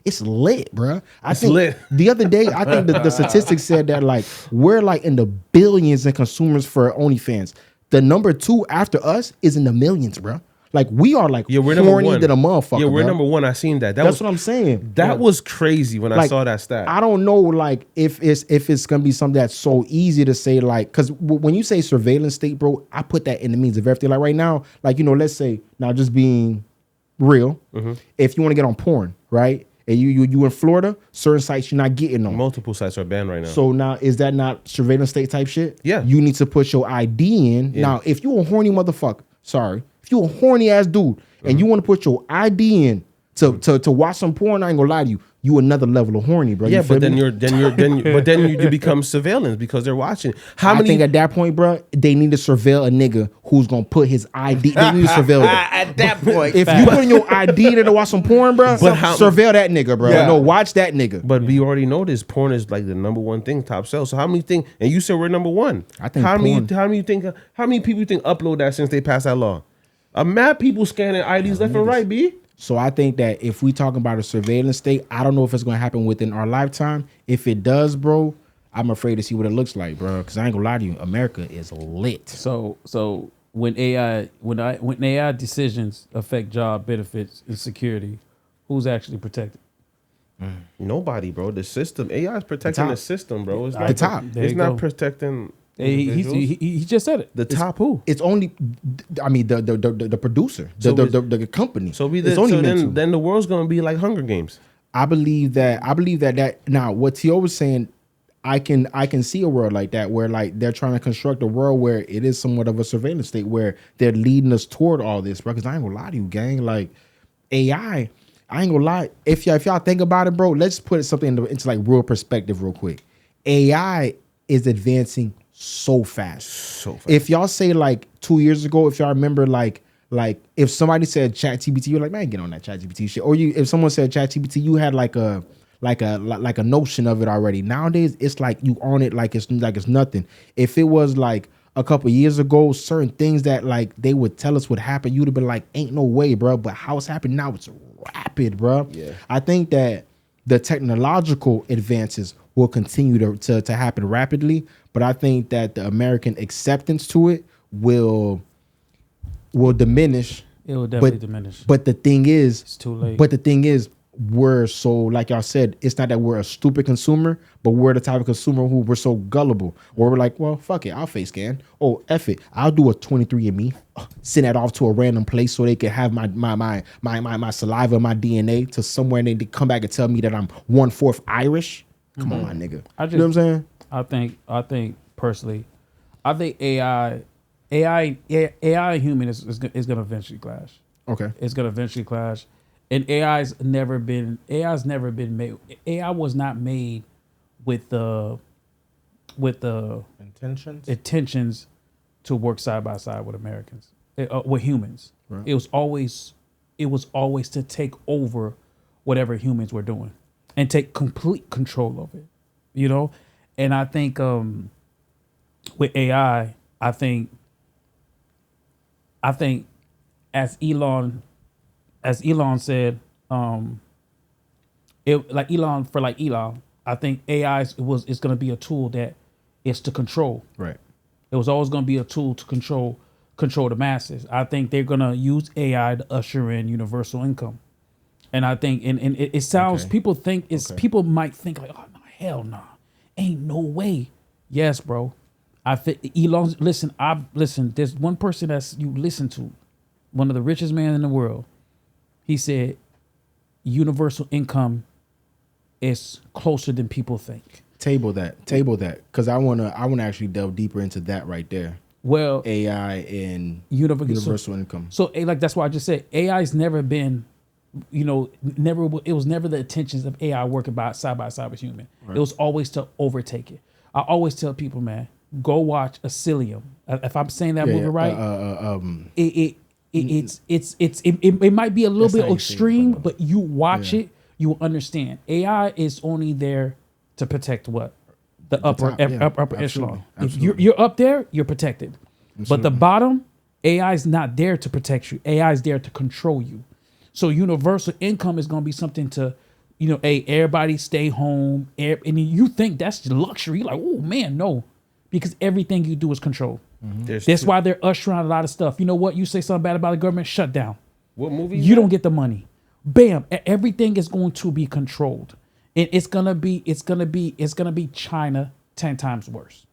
[SPEAKER 3] it's lit, bro. I think
[SPEAKER 2] lit.
[SPEAKER 3] the other day, I think the statistics said that like we're like in the billions in consumers for OnlyFans. The number 2 after us is in the millions, bro. Like we are like
[SPEAKER 2] We're number
[SPEAKER 3] horny
[SPEAKER 2] one.
[SPEAKER 3] than a motherfucker.
[SPEAKER 2] Yeah, we're
[SPEAKER 3] bro.
[SPEAKER 2] number 1. I seen that.
[SPEAKER 3] That's what I'm saying.
[SPEAKER 2] That was crazy when I
[SPEAKER 3] Like,
[SPEAKER 2] saw that stat.
[SPEAKER 3] I don't know, like if it's gonna be something that's so easy to say, like, because when you say surveillance state, bro, I put that in the means of everything. Like right now, like let's say now, just being real, if you want to get on porn, right, and you in Florida, certain sites you're not getting on.
[SPEAKER 2] Multiple sites are banned right now.
[SPEAKER 3] So now, is that not surveillance state type shit?
[SPEAKER 2] Yeah.
[SPEAKER 3] You need to put your ID in.
[SPEAKER 2] Yeah.
[SPEAKER 3] Now, if you a horny motherfucker, if you a horny ass dude, and you want to put your ID in to watch some porn, I ain't gonna lie to you. You another level of horny, bro.
[SPEAKER 2] yeah,
[SPEAKER 3] You feel
[SPEAKER 2] but then
[SPEAKER 3] me?
[SPEAKER 2] you become surveillance because they're watching.
[SPEAKER 3] I think at that point, bro, they need to surveil a nigga who's gonna put his ID. They need to surveil that.
[SPEAKER 1] At that point,
[SPEAKER 3] If you putting your ID there to watch some porn, bro, surveil that nigga, bro.
[SPEAKER 1] Yeah.
[SPEAKER 3] No, watch that nigga.
[SPEAKER 2] But we already know this. Porn is like the number 1 thing, top sell. So how many think? And you said we're number 1.
[SPEAKER 3] I think
[SPEAKER 2] how
[SPEAKER 3] porn-
[SPEAKER 2] many people you think upload that since they passed that law? Mad people scanning IDs left and right, B.
[SPEAKER 3] So I think that if we talking about a surveillance state, I don't know if it's gonna happen within our lifetime. If it does, bro, I'm afraid to see what it looks like, bro. Because I ain't gonna lie to you, America is lit.
[SPEAKER 4] So when AI decisions affect job benefits and security, who's actually protected?
[SPEAKER 2] Nobody, bro. The system. AI is protecting
[SPEAKER 3] top.
[SPEAKER 2] the system, bro. It's
[SPEAKER 3] The
[SPEAKER 2] not,
[SPEAKER 3] top.
[SPEAKER 4] There
[SPEAKER 2] It's
[SPEAKER 4] you
[SPEAKER 2] not
[SPEAKER 4] go.
[SPEAKER 2] protecting.
[SPEAKER 4] He
[SPEAKER 2] individuals.
[SPEAKER 4] just said it.
[SPEAKER 2] The top who?
[SPEAKER 3] It's only, I mean, the producer, the company.
[SPEAKER 2] So
[SPEAKER 3] it's only meant to.
[SPEAKER 2] then the world's gonna be like Hunger Games.
[SPEAKER 3] I believe that now what T.O. was saying, I can see a world like that where like they're trying to construct a world where it is somewhat of a surveillance state where they're leading us toward all this, bro. Because I ain't gonna lie to you, gang. Like AI, I ain't gonna lie. If y'all think about it, bro, let's put something into like real perspective real quick. AI is advancing so fast.
[SPEAKER 2] So fast.
[SPEAKER 3] If y'all say like 2 years ago, if y'all remember like like if somebody said ChatGPT, you're like, man, get on that ChatGPT shit. Or if someone said ChatGPT, you had like a notion of it already. Nowadays, it's like you on it like it's nothing. If it was like a couple years ago, certain things that like they would tell us would happen, you'd have been like, ain't no way, bro. But how it's happening now, it's rapid, bro.
[SPEAKER 2] Yeah.
[SPEAKER 3] I think that the technological advances will continue to happen rapidly, but I think that the American acceptance to it will diminish.
[SPEAKER 4] It will definitely diminish.
[SPEAKER 3] But the thing is,
[SPEAKER 4] It's too late.
[SPEAKER 3] But the thing is, we're so, like y'all said, it's not that we're a stupid consumer, but we're the type of consumer who we're so gullible, where we're like, well, fuck it, I'll face scan. Oh, F it, I'll do a 23andMe, send that off to a random place so they can have my saliva, my DNA to somewhere, and they come back and tell me that I'm 1/4 Irish. Come on, my nigga. You know what I'm saying?
[SPEAKER 4] I think personally, I think AI and human is gonna eventually clash.
[SPEAKER 3] Okay.
[SPEAKER 4] It's gonna eventually clash. And AI's never been made. AI was not made with the intentions to work side by side with Americans, with humans.
[SPEAKER 3] Right.
[SPEAKER 4] It was always to take over whatever humans were doing and take complete control of it. You know, and I think with AI, I think as Elon said, Elon, I think AI is going to be a tool that is to control.
[SPEAKER 3] Right.
[SPEAKER 4] It was always going to be a tool to control the masses. I think they're going to use AI to usher in universal income. And I think, and it sounds, people might think like, oh, no, hell no, ain't no way. Yes, bro. I think Elon, listen, there's one person that's you listen to, one of the richest men in the world. He said, universal income is closer than people think.
[SPEAKER 3] Table that, because I wanna actually delve deeper into that right there.
[SPEAKER 4] Well,
[SPEAKER 3] AI and universal income.
[SPEAKER 4] So, like that's why I just said AI's never been, it was never the intentions of AI working side by side with human. Right. It was always to overtake it. I always tell people, man, go watch Asylum. If I'm saying that movie right, it might be a little bit extreme, but you watch it, you will understand. AI is only there to protect what? The upper echelon. If you're up there, you're protected. Absolutely. But the bottom, AI is not there to protect you. AI is there to control you. So universal income is going to be something to, hey, everybody stay home. And you think that's luxury. You're like, oh man, no. Because everything you do is controlled. Mm-hmm. That's why they're ushering out a lot of stuff. You know what? You say something bad about the government, shut down.
[SPEAKER 2] What movie?
[SPEAKER 4] You don't get the money. Bam. Everything is going to be controlled. And it's gonna be China 10 times worse.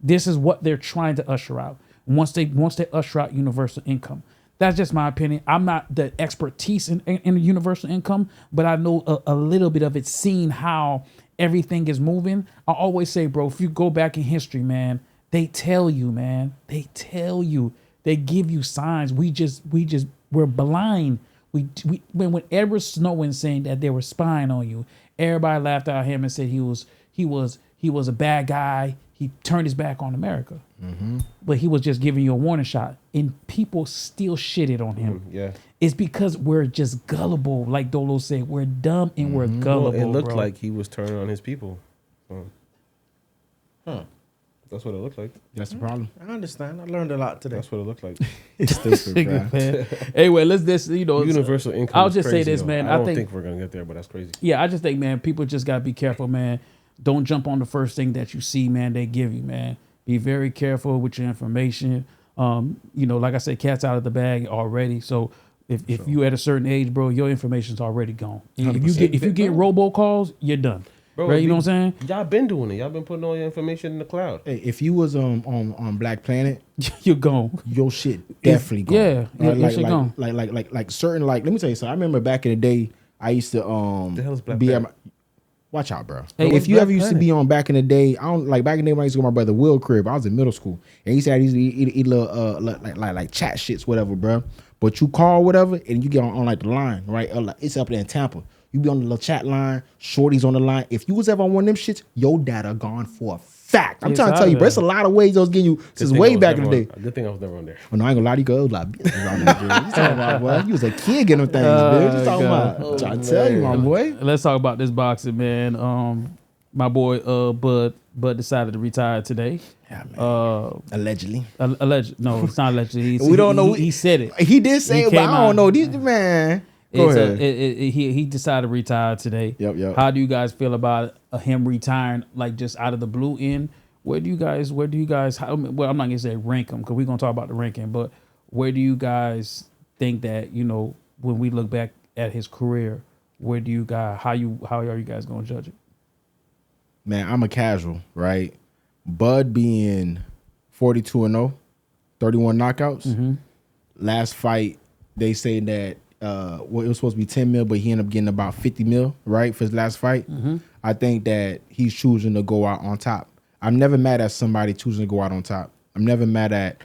[SPEAKER 4] This is what they're trying to usher out. Once they usher out universal income. That's just my opinion. I'm not the expertise in universal income, but I know a little bit of it, seeing how everything is moving. I always say, bro, if you go back in history, man, they tell you, man. They tell you. They give you signs. We're blind. When Edward Snowden saying that they were spying on you, everybody laughed at him and said he was a bad guy. He turned his back on America. Mm-hmm. But he was just giving you a warning shot. And people still shitted on him.
[SPEAKER 2] Yeah.
[SPEAKER 4] It's because we're just gullible. Like Dolo said, we're dumb and we're gullible.
[SPEAKER 2] Well, it looked
[SPEAKER 4] bro.
[SPEAKER 2] like he was turning on his people. That's what it looked like.
[SPEAKER 3] That's the problem.
[SPEAKER 1] I understand. I learned a lot today.
[SPEAKER 2] That's what it looked like.
[SPEAKER 3] It's stupid, bro.
[SPEAKER 4] Anyway,
[SPEAKER 2] universal income.
[SPEAKER 4] I'll just say this, man.
[SPEAKER 2] I don't think we're gonna get there, but that's crazy.
[SPEAKER 4] Yeah, I just think, man, people just gotta be careful, man. Don't jump on the first thing that you see, man. They give you, man. Be very careful with your information. Like I said, cat's out of the bag already. So if you at a certain age, bro, your information's already gone. If you get robocalls, you're done. Bro, right? You know what I'm saying?
[SPEAKER 2] Y'all been doing it. Y'all been putting all your information in the cloud.
[SPEAKER 3] Hey, if you was on Black Planet,
[SPEAKER 4] you're gone.
[SPEAKER 3] Your shit definitely gone.
[SPEAKER 4] Yeah, your shit gone.
[SPEAKER 3] Like certain, like, let me tell you something. I remember back in the day, I used to
[SPEAKER 2] the hell is Black
[SPEAKER 3] be
[SPEAKER 2] Planet?
[SPEAKER 3] Watch out, bro.
[SPEAKER 4] Hey,
[SPEAKER 3] if you ever used to be on back in the day, I don't like back in the day when I used to go to my brother Will crib. I was in middle school, and he used to eat little like chat shits, whatever, bro. But you call whatever, and you get on like the line, right? It's up there in Tampa. You be on the little chat line, shorties on the line. If you was ever on one of them shits, your data gone for a fact. I'm
[SPEAKER 4] It's
[SPEAKER 3] trying to tell
[SPEAKER 4] out
[SPEAKER 3] you, bro.
[SPEAKER 4] there.
[SPEAKER 3] It's a lot of ways those getting you since way back in the day.
[SPEAKER 2] Good thing I was never on there.
[SPEAKER 3] Oh, no, I ain't gonna lie to you, girl. Like, business on that, dude. You talking about, boy? You was a kid getting them things, bitch. You talking
[SPEAKER 4] God.
[SPEAKER 3] about? Trying to tell you, my boy.
[SPEAKER 4] Let's talk about this boxing, man. My boy Bud decided to retire today.
[SPEAKER 3] Yeah, man. Allegedly.
[SPEAKER 4] Alleged? No, it's not allegedly.
[SPEAKER 3] We don't know.
[SPEAKER 4] He said it.
[SPEAKER 3] He did say
[SPEAKER 4] He
[SPEAKER 3] it, but
[SPEAKER 4] came
[SPEAKER 3] I don't
[SPEAKER 4] out.
[SPEAKER 3] know. These man. Go ahead.
[SPEAKER 4] He decided to retire today.
[SPEAKER 3] Yep.
[SPEAKER 4] How do you guys feel about him retiring, like just out of the blue end? Where do you guys? Well, I'm not gonna say rank him because we're gonna talk about the ranking, but where do you guys think that when we look back at his career, where do you guys? How are you guys gonna judge it?
[SPEAKER 3] Man, I'm a casual, right? Bud being 42-0, 31 knockouts.
[SPEAKER 4] Mm-hmm.
[SPEAKER 3] Last fight, they say that it was supposed to be 10 mil, but he ended up getting about 50 mil, right, for his last fight.
[SPEAKER 4] Mm-hmm.
[SPEAKER 3] I think that he's choosing to go out on top. I'm never mad at somebody choosing to go out on top. I'm never mad at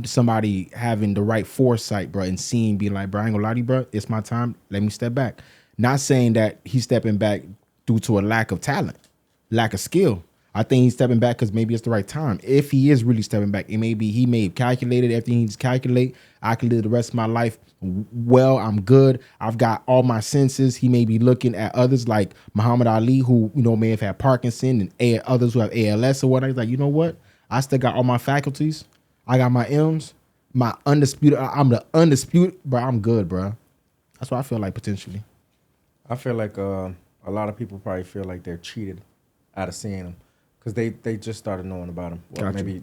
[SPEAKER 3] somebody having the right foresight, bro, and being like, bro, I ain't gonna lie to you, bro, it's my time. Let me step back. Not saying that he's stepping back due to a lack of talent, lack of skill. I think he's stepping back because maybe it's the right time. If he is really stepping back, it may be he may have calculated everything he's calculate. I can live the rest of my life well. I'm good. I've got all my senses. He may be looking at others like Muhammad Ali, who may have had Parkinson, and others who have ALS or whatnot. He's like, you know what? I still got all my faculties. I got my M's, my undisputed. I'm the undisputed, bro. I'm good, bro. That's what I feel like potentially.
[SPEAKER 1] I feel like a lot of people probably feel like they're cheated out of seeing him because they just started knowing about him. Maybe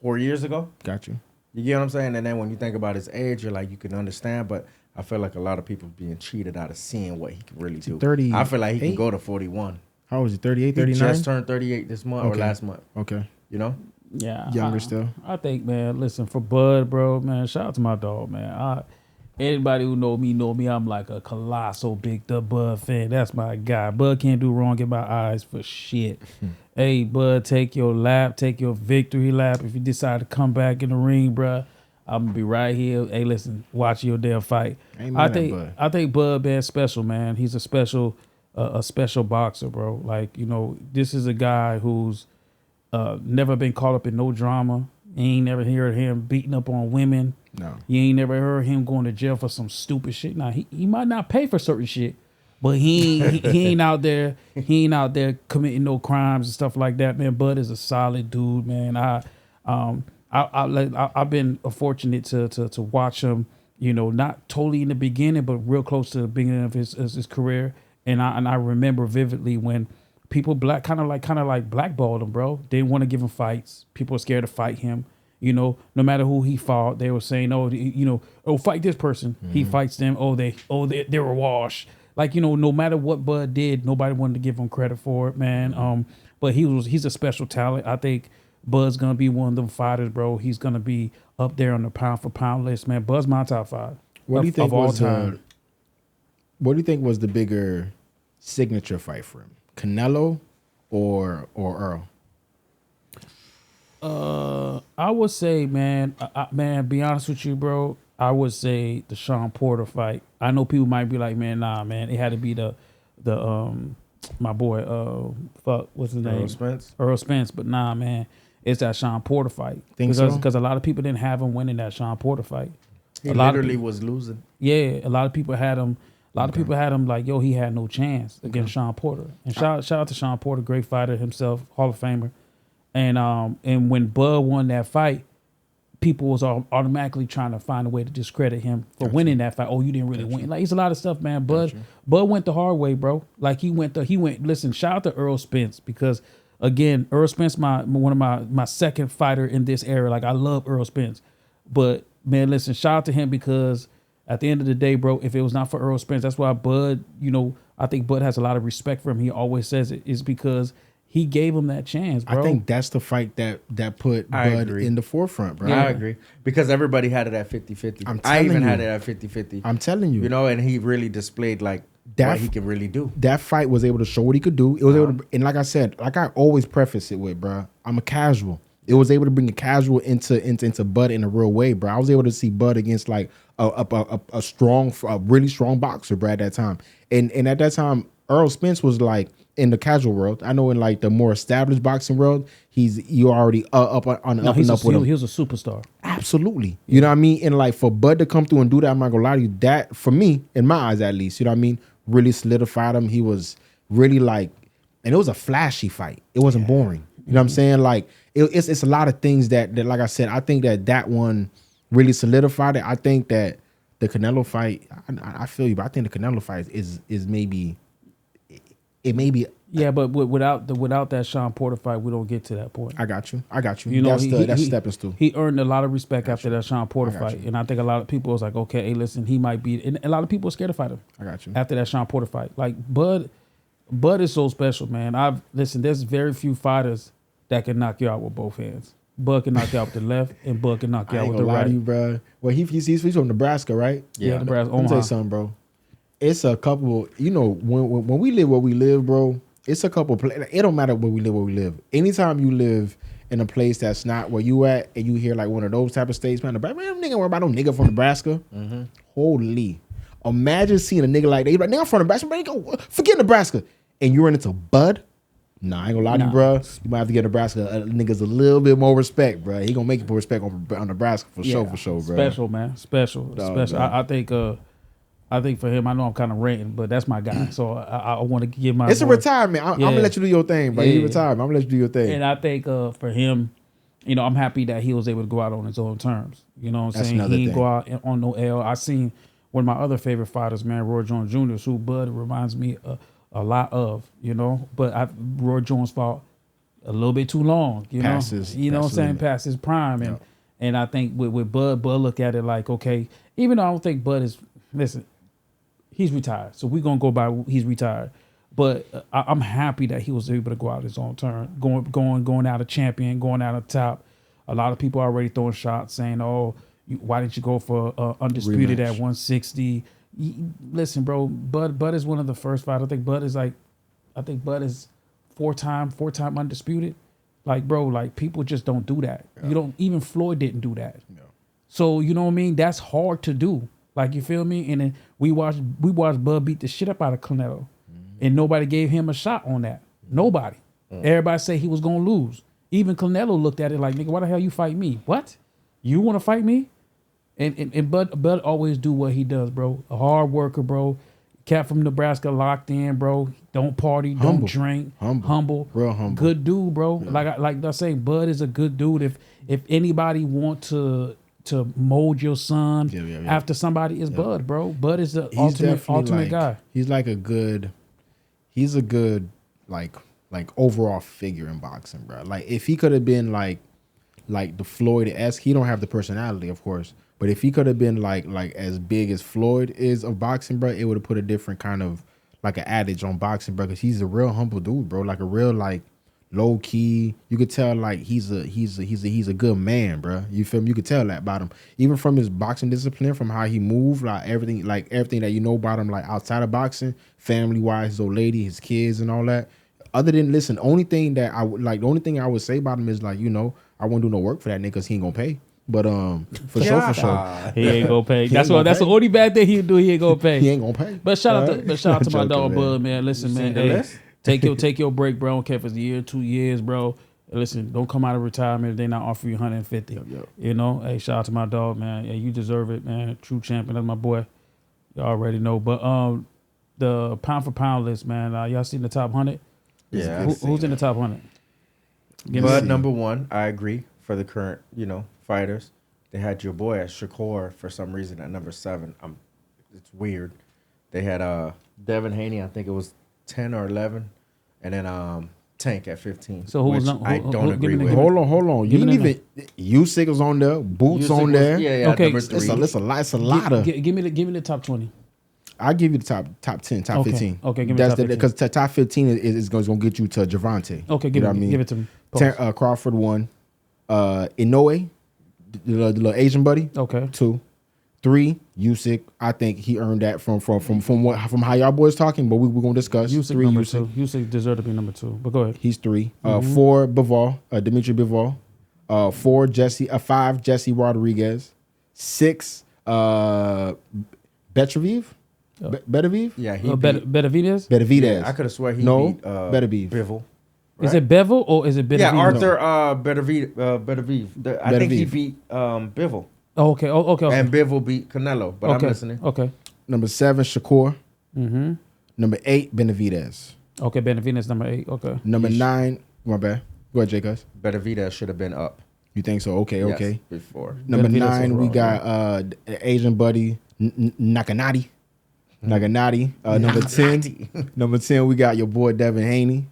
[SPEAKER 1] 4 years ago.
[SPEAKER 3] Got you.
[SPEAKER 1] You get what I'm saying? And then when you think about his age, you're like, you can understand, but I feel like a lot of people being cheated out of seeing what he can really do.
[SPEAKER 3] 38?
[SPEAKER 1] I feel like he can go to 41.
[SPEAKER 3] How old is he? 38,
[SPEAKER 1] He
[SPEAKER 3] 39?
[SPEAKER 1] just turned 38 this month or last month.
[SPEAKER 3] Okay.
[SPEAKER 1] You know?
[SPEAKER 4] Yeah,
[SPEAKER 3] Younger still.
[SPEAKER 4] I think, man. Listen, for Bud, bro, man. Shout out to my dog, man. Anybody who know me. I'm like a colossal big Bud fan. That's my guy. Bud can't do wrong in my eyes for shit. Hey, Bud, take your lap, take your victory lap. If you decide to come back in the ring, bro, I'm gonna be right here. Hey, listen, watch your damn fight. I think Bud, man, special, man. He's a special boxer, bro. Like, this is a guy who's never been caught up in no drama. You ain't never heard him beating up on women.
[SPEAKER 3] No.
[SPEAKER 4] You ain't never heard him going to jail for some stupid shit. Now he might not pay for certain shit, but he ain't out there. He ain't out there committing no crimes and stuff like that, man. Bud is a solid dude, man. I've been fortunate to watch him. Not totally in the beginning, but real close to the beginning of his career. And I remember vividly when people kind of like blackballed him, bro. They didn't want to give him fights. People were scared to fight him. No matter who he fought, they were saying, fight this person. Mm-hmm. He fights them. They were washed. Like, no matter what Bud did, nobody wanted to give him credit for it, man.
[SPEAKER 3] Mm-hmm.
[SPEAKER 4] But he's a special talent. I think Bud's gonna be one of them fighters, bro. He's gonna be up there on the pound for pound list, man. Bud's my top 5.
[SPEAKER 3] What do you think
[SPEAKER 4] of all time?
[SPEAKER 3] What do you think was the bigger signature fight for him? Canelo or Earl?
[SPEAKER 4] I would say, man, be honest with you, bro. I would say the Sean Porter fight. I know people might be like, man, nah, man, it had to be the my boy, what's his name? Earl Spence. But nah, man, it's that Sean Porter fight. Because a lot of people didn't have him winning that Sean Porter fight.
[SPEAKER 1] He literally was losing.
[SPEAKER 4] Yeah, a lot of people had him. People had him like, he had no chance against Sean Porter. And shout out to Sean Porter, great fighter himself, Hall of Famer. And when Bud won that fight, people was automatically trying to find a way to discredit him for winning that fight. Oh, you didn't really win. Like, it's a lot of stuff, man. Bud went the hard way, bro. Like, he went. Listen, shout out to Earl Spence because, again, Earl Spence, one of my second fighter in this era. Like, I love Earl Spence, but man, listen, shout out to him because at the end of the day, bro, if it was not for Earl Spence, that's why Bud, I think Bud has a lot of respect for him. He always says it is because he gave him that chance, bro.
[SPEAKER 3] I think that's the fight that put Bud in the forefront, bro.
[SPEAKER 1] Yeah. I agree. Because everybody had it at 50-50. I even had it at 50-50.
[SPEAKER 3] I'm telling you.
[SPEAKER 1] And he really displayed like what he can really do.
[SPEAKER 3] That fight was able to show what he could do. It was able to, and like I said, like I always preface it with, bro, I'm a casual. It was able to bring a casual into Bud in a real way, bro. I was able to see Bud against like a really strong boxer, bro, at that time. And at that time, Earl Spence was like in the casual world. I know in like the more established boxing world, you already up on the up and up with him.
[SPEAKER 4] He was a superstar.
[SPEAKER 3] Absolutely. You know what I mean? And like for Bud to come through and do that, I'm not gonna lie to you, that for me, in my eyes at least, you know what I mean, really solidified him. He was really like, and it was a flashy fight. It wasn't boring. You know what I'm saying? Like it's a lot of things that like I said, I think that one really solidified it. I think that the Canelo fight, I feel you, but I think the Canelo fight is maybe it may be.
[SPEAKER 4] Yeah, but without that Sean Porter fight, we don't get to that point.
[SPEAKER 3] I got you.
[SPEAKER 4] You know,
[SPEAKER 3] that's stepping stool.
[SPEAKER 4] He earned a lot of respect after that Sean Porter fight, and I think a lot of people was like, okay, hey, listen, he might be, and a lot of people are scared to fight him.
[SPEAKER 3] I got you.
[SPEAKER 4] After that Sean Porter fight, like Bud is so special, man. There's very few fighters that can knock you out with both hands. Bud can knock you out with the left, and Bud can knock you out with the right.
[SPEAKER 3] You, bro. Well, he's from Nebraska, right?
[SPEAKER 4] Yeah, Nebraska.
[SPEAKER 3] Let me tell you something, bro. It's a couple. You know, when we live where we live, bro. It's a couple. It don't matter where we live. Anytime you live in a place that's not where you at, and you hear like one of those type of states, man, nigga, worry about no nigga from Nebraska. Mm-hmm. Holy, imagine seeing a nigga like that. He's like, nigga, I'm from Nebraska, man. Forget Nebraska, and you run into Bud. Nah, I ain't gonna lie to you, bro. You might have to get Nebraska niggas a little bit more respect, bro. He gonna make you put respect on Nebraska for sure, bro.
[SPEAKER 4] Special, man. Special. I think for him, I know I'm kind of ranting, but that's my guy. So I want to give my.
[SPEAKER 3] It's a retirement. I'm gonna let you do your thing, bro. You retire. I'm gonna let you do your thing.
[SPEAKER 4] And I think for him, you know, I'm happy that he was able to go out on his own terms. You know what I'm saying? He didn't go out on no L. I seen one of my other favorite fighters, man, Roy Jones Jr., who Bud reminds me a lot of, you know. But Roy Jones fought a little bit too long, you know. You know what I'm saying? Past his prime. And I think with Bud look at it like, okay, even though I don't think Bud is, listen, he's retired. So we're going to go by he's retired. But I'm happy that he was able to go out his own turn, going out a champion, going out on top. A lot of people are already throwing shots saying, oh, why didn't you go for undisputed
[SPEAKER 3] rematch
[SPEAKER 4] at 160? Listen, bro, Bud is one of the first fighters. I think Bud is four-time undisputed. Like, bro, like people just don't do that. Yeah. You don't, even Floyd didn't do that. Yeah. So, you know what I mean? That's hard to do. Like, you feel me? And then we watched Bud beat the shit up out of Canelo. And nobody gave him a shot on that. Nobody. Everybody said he was going to lose. Even Canelo looked at it like, nigga, why the hell you fight me? What? You want to fight me? And Bud always do what he does, bro. A hard worker, bro. Cat from Nebraska, locked in, bro. Don't party, don't drink. Humble.
[SPEAKER 3] Real humble.
[SPEAKER 4] Good dude, bro. Yeah. Like I say, Bud is a good dude. If anybody want to mold your son after somebody, is Bud, bro. Bud is the ultimate guy.
[SPEAKER 3] He's a good like overall figure in boxing, bro. Like if he could have been like the Floyd-esque, he don't have the personality, of course, but if he could have been like as big as Floyd is of boxing, bro, it would have put a different kind of like an adage on boxing, bro. Because he's a real humble dude, bro. Like a real like low key. You could tell like he's a good man, bro. You feel me? You could tell that about him, even from his boxing discipline, from how he moved, like everything that you know about him, like outside of boxing, family wise, his old lady, his kids, and all that. Other than the only thing I would say about him is like, you know, I won't do no work for that nigga because he ain't gonna pay. But for sure,
[SPEAKER 4] he ain't gonna pay. That's the only bad thing he'll do. He ain't gonna pay.
[SPEAKER 3] He ain't gonna pay.
[SPEAKER 4] But shout out to my dog Bud, man. Listen, man, hey, take your break, bro. I don't care if it's a year, 2 years, bro. Listen, don't come out of retirement if they not offer you 150. Yep. You know, hey, shout out to my dog, man. Yeah, you deserve it, man. True champion. That's my boy. You already know. But the pound for pound list, man. Y'all seen the top 100?
[SPEAKER 1] Yeah.
[SPEAKER 4] Who's in the top 100?
[SPEAKER 1] Bud number 1. I agree for the current, fighters. They had your boy at Shakur for some reason at number 7. It's weird. They had Devin Haney. I think it was 10 or 11, and then Tank at 15.
[SPEAKER 4] So who was
[SPEAKER 1] I don't agree with.
[SPEAKER 3] Hold on. You didn't even Usyk was on there. Boots
[SPEAKER 1] Usyk
[SPEAKER 3] on there.
[SPEAKER 4] Okay.
[SPEAKER 1] Number 3.
[SPEAKER 3] It's a lot of.
[SPEAKER 4] Give me the top 20.
[SPEAKER 3] I'll give you the top 10, top 15.
[SPEAKER 4] Okay, give me the top 15.
[SPEAKER 3] Because top 15 is going to get you to Javante.
[SPEAKER 4] Okay, give it to me.
[SPEAKER 3] Crawford 1. Inoue, the little Asian buddy.
[SPEAKER 4] Okay.
[SPEAKER 3] 2. 3, Usyk. I think he earned that from how y'all boys talking, but we're gonna discuss.
[SPEAKER 4] Usyk
[SPEAKER 3] 3,
[SPEAKER 4] number 2. Usyk deserved to be number 2. But go ahead.
[SPEAKER 3] He's 3. 4, Bivol, Dimitri Bivol. 4, Jesse. 5, Jesse Rodriguez. 6, Betraviv. Beterbiev?
[SPEAKER 1] Yeah, he
[SPEAKER 4] Benavidez?
[SPEAKER 3] Beterbiev.
[SPEAKER 1] Yeah, I could have swear he
[SPEAKER 3] No,
[SPEAKER 1] beat
[SPEAKER 3] Beterbiev.
[SPEAKER 1] Bivol.
[SPEAKER 4] Is it Bevel or is it Benavidez?
[SPEAKER 1] Yeah, Arthur Beterbiev. I think he
[SPEAKER 3] Beterbiev.
[SPEAKER 1] beat Bivol.
[SPEAKER 4] Oh, okay. Oh, okay.
[SPEAKER 1] And Bivol beat Canelo, but
[SPEAKER 4] okay.
[SPEAKER 1] I'm listening.
[SPEAKER 4] Okay.
[SPEAKER 3] Number 7, Shakur.
[SPEAKER 4] Mm-hmm.
[SPEAKER 3] Number 8, Benavidez.
[SPEAKER 4] Okay, Benavidez number 8. Okay.
[SPEAKER 3] Number 9, my bad. Go ahead, Jay Cuz.
[SPEAKER 1] Benavidez should have been up.
[SPEAKER 3] You think so? Okay,
[SPEAKER 1] Yes,
[SPEAKER 3] okay.
[SPEAKER 1] before.
[SPEAKER 3] Number
[SPEAKER 4] Benavidez
[SPEAKER 3] 9, we
[SPEAKER 4] overall,
[SPEAKER 3] got Asian buddy Nakanati. Naganati. Number 10. Number 10, we got your boy Devin Haney.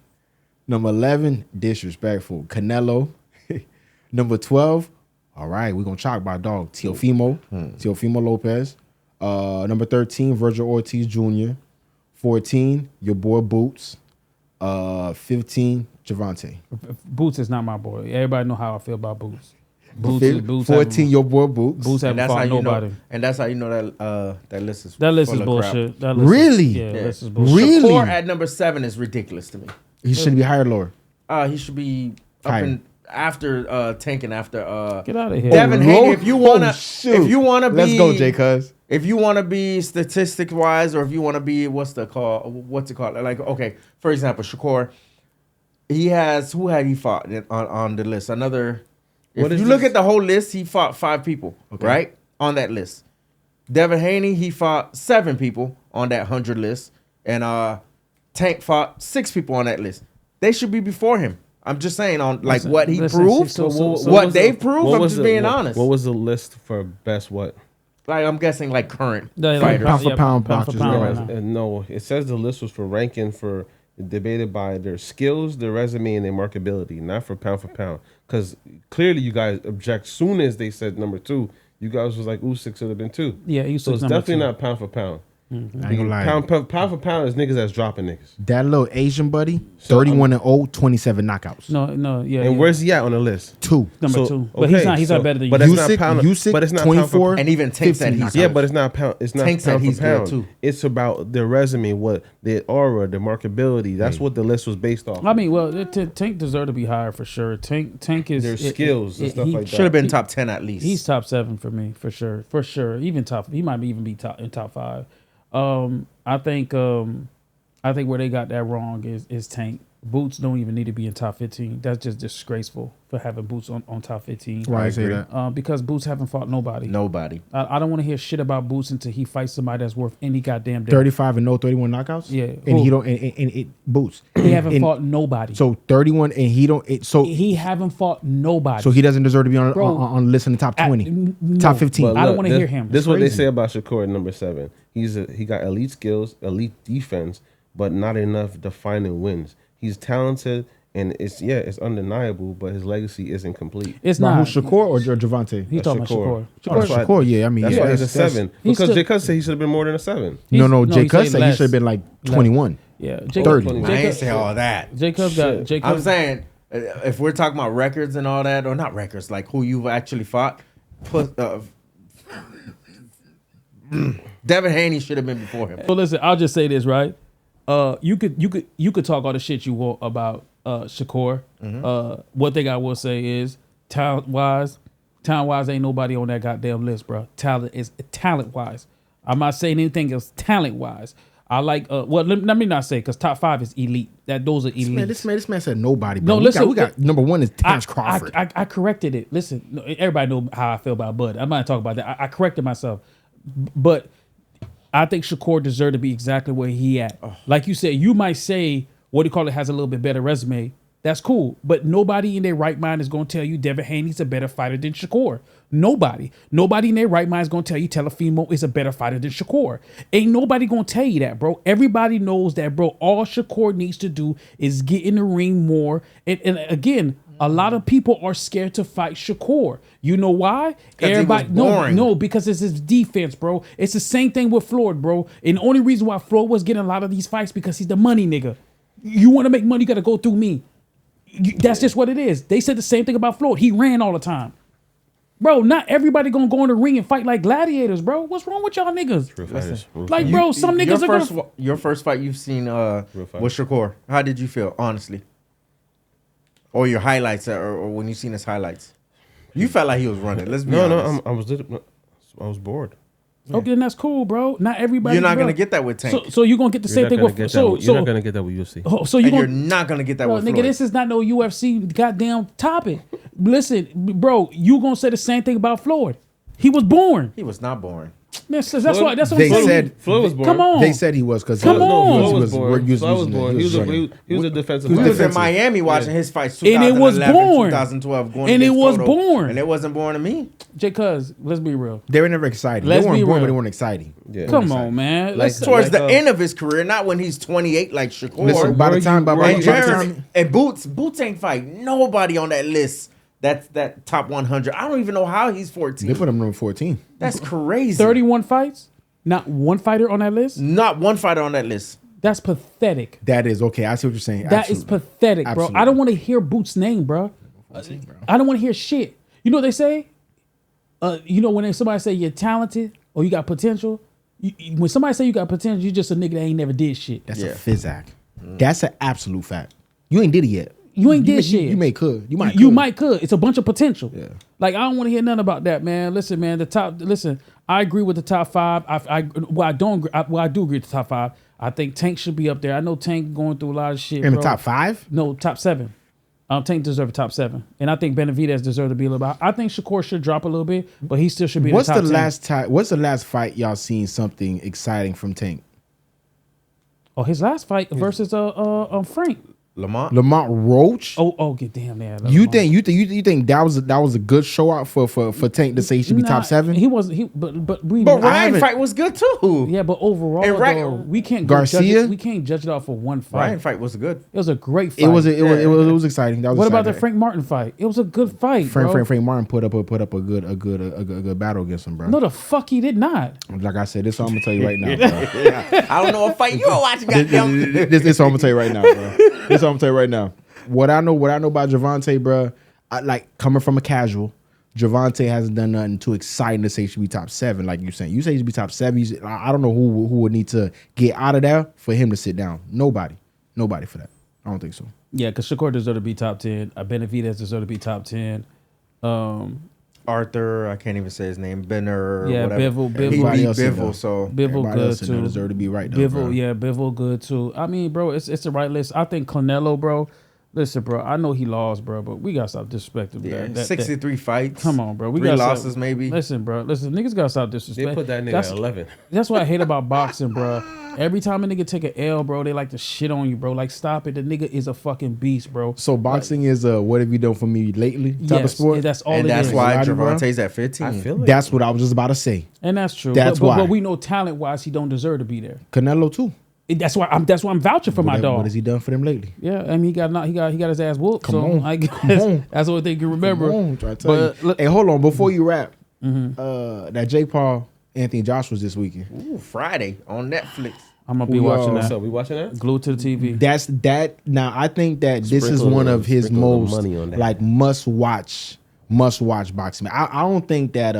[SPEAKER 3] Number 11, disrespectful, Canelo. Number 12, all right, we're gonna chalk by dog, Teofimo Lopez. Number 13, Virgil Ortiz Jr. 14, your boy Boots. 15, Javante.
[SPEAKER 4] Boots is not my boy. Everybody know how I feel about Boots.
[SPEAKER 3] 14, your boy Boots.
[SPEAKER 4] Boots haven't fought nobody.
[SPEAKER 1] And that's how you know that list is
[SPEAKER 4] That list
[SPEAKER 1] full
[SPEAKER 4] is
[SPEAKER 1] of
[SPEAKER 4] bullshit.
[SPEAKER 1] crap.
[SPEAKER 4] That list
[SPEAKER 3] Really?
[SPEAKER 4] Yeah,
[SPEAKER 1] Yeah.
[SPEAKER 4] list is bullshit.
[SPEAKER 3] Really?
[SPEAKER 1] Shakur at number 7 is ridiculous to me.
[SPEAKER 3] He should be higher or lower.
[SPEAKER 1] He should be up
[SPEAKER 3] Higher.
[SPEAKER 1] and after tanking after
[SPEAKER 4] Get out of here.
[SPEAKER 1] Devin Haney. If you wanna,
[SPEAKER 3] shoot. Let's go, Jay Cuz.
[SPEAKER 1] If you want to be statistics wise, or if you want to be what's it called? Like, okay, for example, Shakur, he has, who had he fought on the list? Another. If you look at the whole list, he fought 5 people, right, on that list. Devin Haney, he fought 7 people on that 100 list, and Tank fought 6 people on that list. They should be before him. I'm just saying on like what he proved, what they proved. I'm just being honest.
[SPEAKER 2] What was the list for best what?
[SPEAKER 1] Like I'm guessing like current
[SPEAKER 4] Like,
[SPEAKER 1] fighters.
[SPEAKER 3] Pound for pound boxers.
[SPEAKER 4] right
[SPEAKER 3] Yeah.
[SPEAKER 4] now.
[SPEAKER 2] No, it says the list was for ranking for debated by their skills, their resume, and their marketability, not for pound. Because clearly you guys object soon as they said number 2. You guys was like, Usyk should have been 2.
[SPEAKER 4] Yeah, Usyk's
[SPEAKER 2] so it's
[SPEAKER 4] number
[SPEAKER 2] definitely
[SPEAKER 4] 2.
[SPEAKER 2] not pound for pound.
[SPEAKER 3] I ain't gonna lie.
[SPEAKER 2] Pound for pound is niggas that's dropping niggas.
[SPEAKER 3] That little Asian buddy,
[SPEAKER 2] So,
[SPEAKER 3] 31-0, 27 knockouts.
[SPEAKER 4] No, yeah.
[SPEAKER 2] And
[SPEAKER 4] yeah.
[SPEAKER 2] where's he at on the list?
[SPEAKER 3] 2.
[SPEAKER 4] Number 2? But he's not better than you.
[SPEAKER 2] But that's not pound.
[SPEAKER 3] Usyk,
[SPEAKER 2] But it's not pound for
[SPEAKER 3] 24.
[SPEAKER 1] And even Tank said
[SPEAKER 3] 15
[SPEAKER 1] he's
[SPEAKER 2] Yeah, but it's not pound. It's not
[SPEAKER 1] Tank said
[SPEAKER 2] pound
[SPEAKER 1] he's
[SPEAKER 2] for
[SPEAKER 1] good,
[SPEAKER 2] pound.
[SPEAKER 1] too.
[SPEAKER 2] It's about their resume, what their aura, their marketability. That's what the list was based off.
[SPEAKER 4] I mean, well, Tank deserved to be higher for sure. Tank is
[SPEAKER 2] Their skills and stuff like that.
[SPEAKER 1] Should have been top 10 at least.
[SPEAKER 4] He's top 7 for me for sure. Even top. He might even be top 5. I think where they got that wrong is Tank. Boots don't even need to be in top 15. That's just disgraceful for having Boots on top 15.
[SPEAKER 3] Why I say that?
[SPEAKER 4] Because Boots haven't fought nobody.
[SPEAKER 1] Nobody.
[SPEAKER 4] I don't want to hear shit about Boots until he fights somebody that's worth any goddamn damn.
[SPEAKER 3] 35-0, 31 knockouts.
[SPEAKER 4] Yeah.
[SPEAKER 3] and
[SPEAKER 4] Who?
[SPEAKER 3] he don't. And it Boots.
[SPEAKER 4] He haven't
[SPEAKER 3] And
[SPEAKER 4] fought nobody.
[SPEAKER 3] So 31, and he don't.
[SPEAKER 4] He haven't fought nobody.
[SPEAKER 3] So he doesn't deserve to be on
[SPEAKER 4] Bro,
[SPEAKER 3] on the list in the top 20,
[SPEAKER 4] no.
[SPEAKER 3] top 15.
[SPEAKER 2] But
[SPEAKER 4] I don't
[SPEAKER 2] look,
[SPEAKER 4] wanna hear him.
[SPEAKER 2] This
[SPEAKER 4] It's
[SPEAKER 2] is what they
[SPEAKER 3] crazy.
[SPEAKER 2] say about Shakur at number 7. He got elite skills, elite defense, but not enough defining wins. He's talented, and it's undeniable, but his legacy isn't complete.
[SPEAKER 4] It's
[SPEAKER 3] Now,
[SPEAKER 4] not.
[SPEAKER 3] who's Shakur or Javante?
[SPEAKER 4] He's talking about Shakur.
[SPEAKER 2] That's why-
[SPEAKER 3] Shakur, yeah, I mean,
[SPEAKER 2] That's
[SPEAKER 3] yeah,
[SPEAKER 2] why he's a
[SPEAKER 3] that's-
[SPEAKER 2] 7.
[SPEAKER 4] He's
[SPEAKER 2] Because
[SPEAKER 4] still-
[SPEAKER 2] Jay Cuz said he should have been more than a 7.
[SPEAKER 3] No,
[SPEAKER 4] he's
[SPEAKER 3] Jay Cuz said he
[SPEAKER 4] less.
[SPEAKER 3] should have been like 21.
[SPEAKER 4] Yeah,
[SPEAKER 3] 30.
[SPEAKER 1] I ain't say all that.
[SPEAKER 4] Jacob got Jacob.
[SPEAKER 1] I'm saying if we're talking about records and all that, or not records, like who you've actually fought, Devin Haney should have been before him.
[SPEAKER 4] So listen, I'll just say this, right? You could talk all the shit you want about Shakur. One thing I will say is talent wise ain't nobody on that goddamn list, bro. Talent wise. I'm not saying anything else. Talent wise, I like. Well, let me not say because top 5 is elite. Those are elite.
[SPEAKER 3] This man said nobody. Bro.
[SPEAKER 4] No, listen,
[SPEAKER 3] we got number 1 is Terrence Crawford.
[SPEAKER 4] I corrected it. Listen, no, everybody know how I feel about Bud. I'm not talking about that. I corrected myself, but I think Shakur deserved to be exactly where he at. Like you said, you might say what do you call it has a little bit better resume. That's cool, but nobody in their right mind is going to tell you Devin Haney's a better fighter than Shakur. Nobody in their right mind is going to tell you Teofimo is a better fighter than Shakur. Ain't nobody going to tell you that, bro. Everybody knows that, bro. All Shakur needs to do is get in the ring more. And again, a lot of people are scared to fight Shakur. You know why? Everybody, no, because it's his defense, bro. It's the same thing with Floyd, bro. And the only reason why Floyd was getting a lot of these fights because he's the money nigga. You want to make money, you got to go through me. That's just what it is. They said the same thing about Floyd. He ran all the time. Bro, not everybody gonna go in the ring and fight like gladiators, bro. What's wrong with y'all niggas? Like, bro, some niggas are gonna...
[SPEAKER 1] Your first fight you've seen with Shakur, how did you feel, honestly? Or your highlights, or when you seen his highlights? You felt like he was running. Let's be honest.
[SPEAKER 2] I was bored.
[SPEAKER 4] Okay, then that's cool, bro. Not everybody.
[SPEAKER 1] You're not
[SPEAKER 4] bro.
[SPEAKER 1] gonna get that with Tank.
[SPEAKER 4] So you're gonna get the same thing with
[SPEAKER 2] you're not gonna get that with UFC.
[SPEAKER 4] Oh, so
[SPEAKER 1] You're
[SPEAKER 4] gonna,
[SPEAKER 1] not gonna get that
[SPEAKER 4] bro,
[SPEAKER 1] with
[SPEAKER 4] nigga,
[SPEAKER 1] Floyd.
[SPEAKER 4] this is not no UFC goddamn topic. Listen, bro, you gonna say the same thing about Floyd? He was born.
[SPEAKER 1] He was not born.
[SPEAKER 4] Man, so that's what
[SPEAKER 3] They
[SPEAKER 4] I'm saying.
[SPEAKER 3] said
[SPEAKER 2] Floyd was born.
[SPEAKER 4] Come on.
[SPEAKER 3] They said he was because
[SPEAKER 4] Come on.
[SPEAKER 2] Floyd was born.
[SPEAKER 3] He was
[SPEAKER 2] Floyd was born. He was a defensive
[SPEAKER 1] He was
[SPEAKER 2] fighter.
[SPEAKER 1] in Miami watching his fights.
[SPEAKER 4] And it was
[SPEAKER 1] 2011,
[SPEAKER 4] born.
[SPEAKER 1] 2012, going
[SPEAKER 4] And it
[SPEAKER 1] against
[SPEAKER 4] was
[SPEAKER 1] Cotto,
[SPEAKER 4] born.
[SPEAKER 1] and it wasn't born to me.
[SPEAKER 4] J. Cuz, let's be real.
[SPEAKER 3] They were never exciting.
[SPEAKER 4] Let's
[SPEAKER 3] They weren't
[SPEAKER 4] be
[SPEAKER 3] born,
[SPEAKER 4] real.
[SPEAKER 3] but they weren't exciting.
[SPEAKER 2] Yeah.
[SPEAKER 4] Come on, man.
[SPEAKER 2] Like-
[SPEAKER 4] Let's,
[SPEAKER 1] Towards the
[SPEAKER 2] Like,
[SPEAKER 1] end of his career, not when he's 28 like Shakur.
[SPEAKER 3] Listen, by the time, by
[SPEAKER 1] and
[SPEAKER 3] the
[SPEAKER 1] Jeremy
[SPEAKER 3] time,
[SPEAKER 1] and Boots ain't fight nobody on that list. That's that top 100. I don't even know how he's 14.
[SPEAKER 3] they put him number 14.
[SPEAKER 1] That's crazy.
[SPEAKER 4] 31 fights, not one fighter on that list.
[SPEAKER 1] Not one fighter on that list.
[SPEAKER 4] That's pathetic.
[SPEAKER 3] That is okay. I see what you're saying.
[SPEAKER 4] That is
[SPEAKER 3] Absolutely.
[SPEAKER 4] pathetic, bro.
[SPEAKER 3] Absolutely.
[SPEAKER 4] I don't want to hear Boots' name, bro. I don't want to hear shit. You know what they say? You know when somebody say you're talented or you got potential. When somebody say you got potential, you just a nigga that ain't never did shit.
[SPEAKER 3] That's
[SPEAKER 1] Yeah.
[SPEAKER 3] a physac. That's an absolute fact. You ain't did it yet.
[SPEAKER 4] You ain't did shit.
[SPEAKER 3] You may could. You might.
[SPEAKER 4] You
[SPEAKER 3] could.
[SPEAKER 4] might could. It's a bunch of potential.
[SPEAKER 3] Yeah.
[SPEAKER 4] Like I don't want to hear nothing about that, man. Listen, man. Listen. I agree with the top five. I do agree with the top five. I think Tank should be up there. I know Tank going through a lot of shit.
[SPEAKER 3] In
[SPEAKER 4] bro.
[SPEAKER 3] the top 5.
[SPEAKER 4] No, top 7. Tank deserves a top 7, and I think Benavidez deserves to be a little bit. I think Shakur should drop a little bit, but he still should be.
[SPEAKER 3] What's
[SPEAKER 4] in the
[SPEAKER 3] the
[SPEAKER 4] top 10.
[SPEAKER 3] last time? What's the last fight y'all seen something exciting from Tank?
[SPEAKER 4] Oh, his last fight versus Frank.
[SPEAKER 1] Lamar.
[SPEAKER 3] Roach.
[SPEAKER 4] Oh, get damn there.
[SPEAKER 3] You think that was a good show out for Tank to say he should be top 7?
[SPEAKER 4] He wasn't. But
[SPEAKER 1] Ryan
[SPEAKER 3] haven't-
[SPEAKER 1] fight was good too.
[SPEAKER 4] Yeah, but overall,
[SPEAKER 1] And
[SPEAKER 4] though, we can't go judge
[SPEAKER 3] Garcia?
[SPEAKER 4] it. We can't judge it off for one fight.
[SPEAKER 1] Ryan fight was good.
[SPEAKER 4] It was a great fight.
[SPEAKER 3] It was exciting. That was
[SPEAKER 4] What about the
[SPEAKER 3] exciting.
[SPEAKER 4] Frank Martin fight? It was a good fight, bro.
[SPEAKER 3] Frank Martin put up a good battle against him, bro.
[SPEAKER 4] No, the fuck he did not.
[SPEAKER 3] Like I said, this is what I'm gonna tell you right now, bro.
[SPEAKER 1] I don't know what fight you were watching. Goddamn.
[SPEAKER 3] This is what I'm gonna tell you right now, bro. This is what I'm gonna tell you right now. What I know about Gervonta, bro, like coming from a casual, Gervonta hasn't done nothing too exciting to say he should be top 7. Like you're saying, you say he should be top 7. I don't know who would need to get out of there for him to sit down. Nobody for that. I don't think so.
[SPEAKER 4] Yeah, because Shakur deserved to be top 10. Benavidez deserved to be top 10.
[SPEAKER 1] Arthur, I can't even say his name. Benner.
[SPEAKER 4] Yeah,
[SPEAKER 1] whatever.
[SPEAKER 4] Bivol.
[SPEAKER 1] He
[SPEAKER 3] Everybody
[SPEAKER 1] beat
[SPEAKER 3] else in there.
[SPEAKER 1] Bivol, so
[SPEAKER 4] Bivol
[SPEAKER 3] Everybody
[SPEAKER 4] good
[SPEAKER 3] else in there
[SPEAKER 4] too.
[SPEAKER 3] deserve to be right though,
[SPEAKER 4] Bivol,
[SPEAKER 3] bro.
[SPEAKER 4] yeah, Bivol good too. I mean, bro, it's the right list. I think Canelo, bro. Listen, bro, I know he lost, bro, but we gotta stop disrespecting.
[SPEAKER 1] yeah,
[SPEAKER 4] that
[SPEAKER 1] 63 fights.
[SPEAKER 4] Come on, bro. We
[SPEAKER 1] 3
[SPEAKER 4] got
[SPEAKER 1] losses maybe.
[SPEAKER 4] Listen, bro. Listen, niggas gotta stop disrespecting.
[SPEAKER 2] They put that nigga at 11.
[SPEAKER 4] That's what I hate about boxing, bro. Every time a nigga take an L, bro, they like to shit on you, bro. Like, stop it. The nigga is a fucking beast, bro.
[SPEAKER 3] So boxing is what have you done for me lately type of sport?
[SPEAKER 4] That's all
[SPEAKER 1] And
[SPEAKER 4] it is.
[SPEAKER 1] that's why
[SPEAKER 3] Right, bro?
[SPEAKER 1] Gervonta's at 15.
[SPEAKER 2] I feel like
[SPEAKER 3] That's what I was just about to say.
[SPEAKER 4] And that's true.
[SPEAKER 3] That's
[SPEAKER 4] but,
[SPEAKER 3] why.
[SPEAKER 4] But we know talent-wise, he don't deserve to be there.
[SPEAKER 3] Canelo too.
[SPEAKER 4] That's why I'm vouching for my
[SPEAKER 3] What
[SPEAKER 4] dog.
[SPEAKER 3] has he done for them lately?
[SPEAKER 4] Yeah, I mean he got his ass whooped.
[SPEAKER 3] Come
[SPEAKER 4] so
[SPEAKER 3] on.
[SPEAKER 4] I guess
[SPEAKER 3] Come on.
[SPEAKER 4] that's what they can remember.
[SPEAKER 3] Come on, try to tell you.
[SPEAKER 4] But look,
[SPEAKER 3] Hey, hold on. Before you wrap, that Jake Paul, Anthony Joshua was this weekend.
[SPEAKER 1] Ooh, Friday on Netflix.
[SPEAKER 4] I'm gonna be
[SPEAKER 3] Who
[SPEAKER 4] watching
[SPEAKER 3] y'all-
[SPEAKER 4] that.
[SPEAKER 2] So we watching that?
[SPEAKER 4] Glued to the TV.
[SPEAKER 3] That's that. Now I think that this is
[SPEAKER 2] Sprinkle
[SPEAKER 3] one
[SPEAKER 2] a-
[SPEAKER 3] of his
[SPEAKER 2] sprinkle the
[SPEAKER 3] most
[SPEAKER 2] money on that.
[SPEAKER 3] like must watch boxing. I don't think that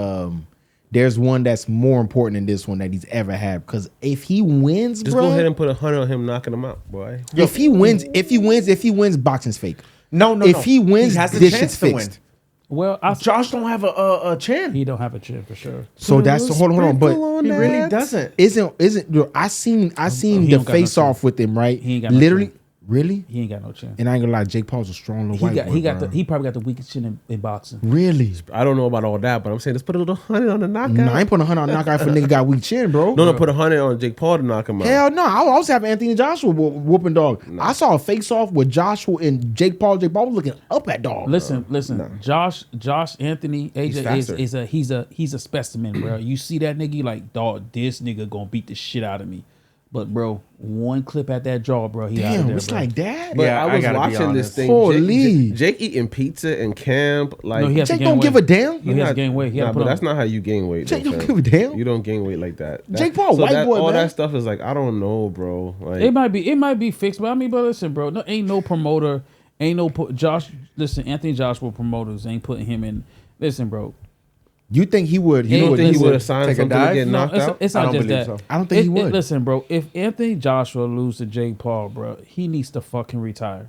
[SPEAKER 3] there's one that's more important than this one that he's ever had. Because if he wins,
[SPEAKER 2] Just
[SPEAKER 3] bro,
[SPEAKER 2] go ahead and put 100 on him knocking him out, boy.
[SPEAKER 3] if he wins, boxing's fake.
[SPEAKER 1] No.
[SPEAKER 3] If he wins,
[SPEAKER 1] has a
[SPEAKER 3] this
[SPEAKER 1] chance
[SPEAKER 3] shit's
[SPEAKER 1] to win.
[SPEAKER 3] fixed.
[SPEAKER 4] Well,
[SPEAKER 1] Josh don't have a chin.
[SPEAKER 4] he don't have a chin for sure.
[SPEAKER 3] So that's hold on, but
[SPEAKER 1] He really doesn't.
[SPEAKER 3] isn't I seen
[SPEAKER 4] he
[SPEAKER 3] the
[SPEAKER 4] don't got no
[SPEAKER 3] face off with him, right?
[SPEAKER 4] He ain't got no
[SPEAKER 3] literally,
[SPEAKER 4] chin.
[SPEAKER 3] really.
[SPEAKER 4] He ain't got no chin.
[SPEAKER 3] And I ain't gonna lie, Jake Paul's a strong little white boy.
[SPEAKER 4] He probably got the weakest chin in boxing.
[SPEAKER 3] Really?
[SPEAKER 2] I don't know about all that, but I'm saying let's put a little 100 on the knockout.
[SPEAKER 3] No, I ain't putting 100 on knockout for nigga got weak chin, bro.
[SPEAKER 2] No, put 100 on Jake Paul to knock him out.
[SPEAKER 3] Hell no. I was having Anthony Joshua whooping dog. I saw a face off with Joshua and Jake Paul. Jake Paul was looking up at dog.
[SPEAKER 4] Listen. Josh Anthony AJ
[SPEAKER 2] faster.
[SPEAKER 4] he's a specimen, bro. You see that nigga, you like, dog, this nigga gonna beat the shit out of me. But bro, one clip at that jaw, bro, he out of
[SPEAKER 3] Damn,
[SPEAKER 4] there,
[SPEAKER 3] it's
[SPEAKER 4] bro.
[SPEAKER 3] like that.
[SPEAKER 2] But
[SPEAKER 1] Yeah,
[SPEAKER 2] I
[SPEAKER 1] I
[SPEAKER 2] was
[SPEAKER 1] gotta be
[SPEAKER 2] watching this
[SPEAKER 1] honest.
[SPEAKER 2] thing.
[SPEAKER 3] Holy.
[SPEAKER 2] Jake eating pizza in camp. Like,
[SPEAKER 4] No, he has to
[SPEAKER 3] Jake
[SPEAKER 4] gain
[SPEAKER 3] don't
[SPEAKER 4] weight.
[SPEAKER 3] give a damn.
[SPEAKER 4] He has to gain weight. He had to
[SPEAKER 2] Nah,
[SPEAKER 4] put
[SPEAKER 2] but
[SPEAKER 4] on-
[SPEAKER 2] that's not how you gain weight.
[SPEAKER 3] Jake
[SPEAKER 2] though,
[SPEAKER 3] don't
[SPEAKER 2] fam.
[SPEAKER 3] give a damn.
[SPEAKER 2] You don't gain weight like that.
[SPEAKER 3] Jake Paul, white boy,
[SPEAKER 2] all
[SPEAKER 3] man.
[SPEAKER 2] that stuff is like, I don't know, bro. Like,
[SPEAKER 4] It might be fixed, but I mean, but listen, bro, ain't no promoter, Anthony Joshua promoters ain't putting him in. Listen, bro,
[SPEAKER 3] You think he would?
[SPEAKER 2] you don't think he
[SPEAKER 4] listen,
[SPEAKER 2] would have signed
[SPEAKER 1] take a
[SPEAKER 2] something to
[SPEAKER 1] dive?
[SPEAKER 2] get
[SPEAKER 4] no,
[SPEAKER 2] knocked out?
[SPEAKER 4] it's
[SPEAKER 1] I
[SPEAKER 4] not
[SPEAKER 1] don't
[SPEAKER 4] just
[SPEAKER 1] believe
[SPEAKER 4] that.
[SPEAKER 1] so.
[SPEAKER 3] I don't think he would.
[SPEAKER 4] Listen, bro, if Anthony Joshua lose to Jake Paul, bro, he needs to fucking retire.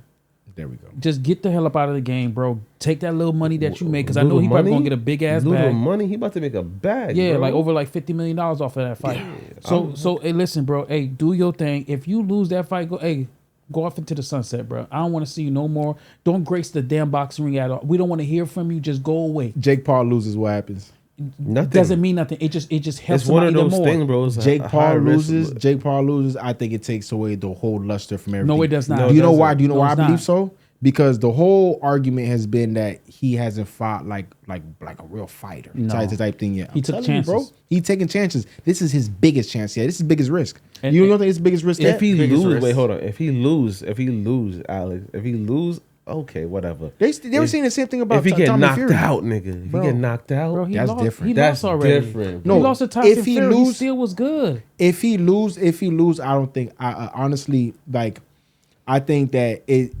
[SPEAKER 3] There we go.
[SPEAKER 4] Just get the hell up out of the game, bro. Take that little money that you make, because I know he probably gonna get a big ass
[SPEAKER 2] little
[SPEAKER 4] bag.
[SPEAKER 2] money. He about to make a bag.
[SPEAKER 4] Yeah,
[SPEAKER 2] bro.
[SPEAKER 4] like over like $50 million off of that fight.
[SPEAKER 2] Yeah,
[SPEAKER 4] So hey, listen, bro. Hey, do your thing. If you lose that fight, go off into the sunset, bro. I don't want to see you no more. Don't grace the damn boxing ring at all. We don't want to hear from you. Just go away.
[SPEAKER 3] Jake Paul loses, what happens?
[SPEAKER 2] Nothing.
[SPEAKER 4] Doesn't mean nothing. It just helps
[SPEAKER 2] It's one
[SPEAKER 4] him
[SPEAKER 2] of
[SPEAKER 4] out even
[SPEAKER 2] those
[SPEAKER 4] more.
[SPEAKER 2] things, bro. It's
[SPEAKER 3] Jake
[SPEAKER 2] a
[SPEAKER 3] Paul
[SPEAKER 2] high risk.
[SPEAKER 3] loses. Jake Paul loses. I think it takes away the whole luster from everything.
[SPEAKER 4] No, it does not.
[SPEAKER 2] No,
[SPEAKER 3] Do you know
[SPEAKER 2] doesn't.
[SPEAKER 3] why? Do you know
[SPEAKER 4] No,
[SPEAKER 3] why I
[SPEAKER 4] it's
[SPEAKER 3] believe
[SPEAKER 4] not.
[SPEAKER 3] so? Because the whole argument has been that he hasn't fought like a real fighter type thing yet.
[SPEAKER 4] He
[SPEAKER 3] I'm
[SPEAKER 4] took
[SPEAKER 3] telling you, bro.
[SPEAKER 4] chances.
[SPEAKER 3] He taking chances. This is his biggest chance. Yeah, this is his biggest risk.
[SPEAKER 4] And-
[SPEAKER 3] You don't think it's the biggest risk?
[SPEAKER 2] If he
[SPEAKER 1] Biggest
[SPEAKER 2] lose,
[SPEAKER 1] risk.
[SPEAKER 2] wait, hold on. If he lose, Alex. If he lose, okay, whatever.
[SPEAKER 3] they were saying the same thing about
[SPEAKER 2] If he get
[SPEAKER 3] Tommy
[SPEAKER 2] knocked
[SPEAKER 3] Fury.
[SPEAKER 2] out, nigga. If
[SPEAKER 3] Bro.
[SPEAKER 2] he get knocked out,
[SPEAKER 4] Bro, he
[SPEAKER 3] That's
[SPEAKER 4] lost,
[SPEAKER 3] different.
[SPEAKER 4] He
[SPEAKER 2] That's
[SPEAKER 4] lost already.
[SPEAKER 2] different.
[SPEAKER 3] No,
[SPEAKER 4] He lost to Tyson
[SPEAKER 3] if he
[SPEAKER 4] Fury. He
[SPEAKER 3] lose-
[SPEAKER 4] still was good.
[SPEAKER 3] If he lose, I don't think. I honestly like. I think that it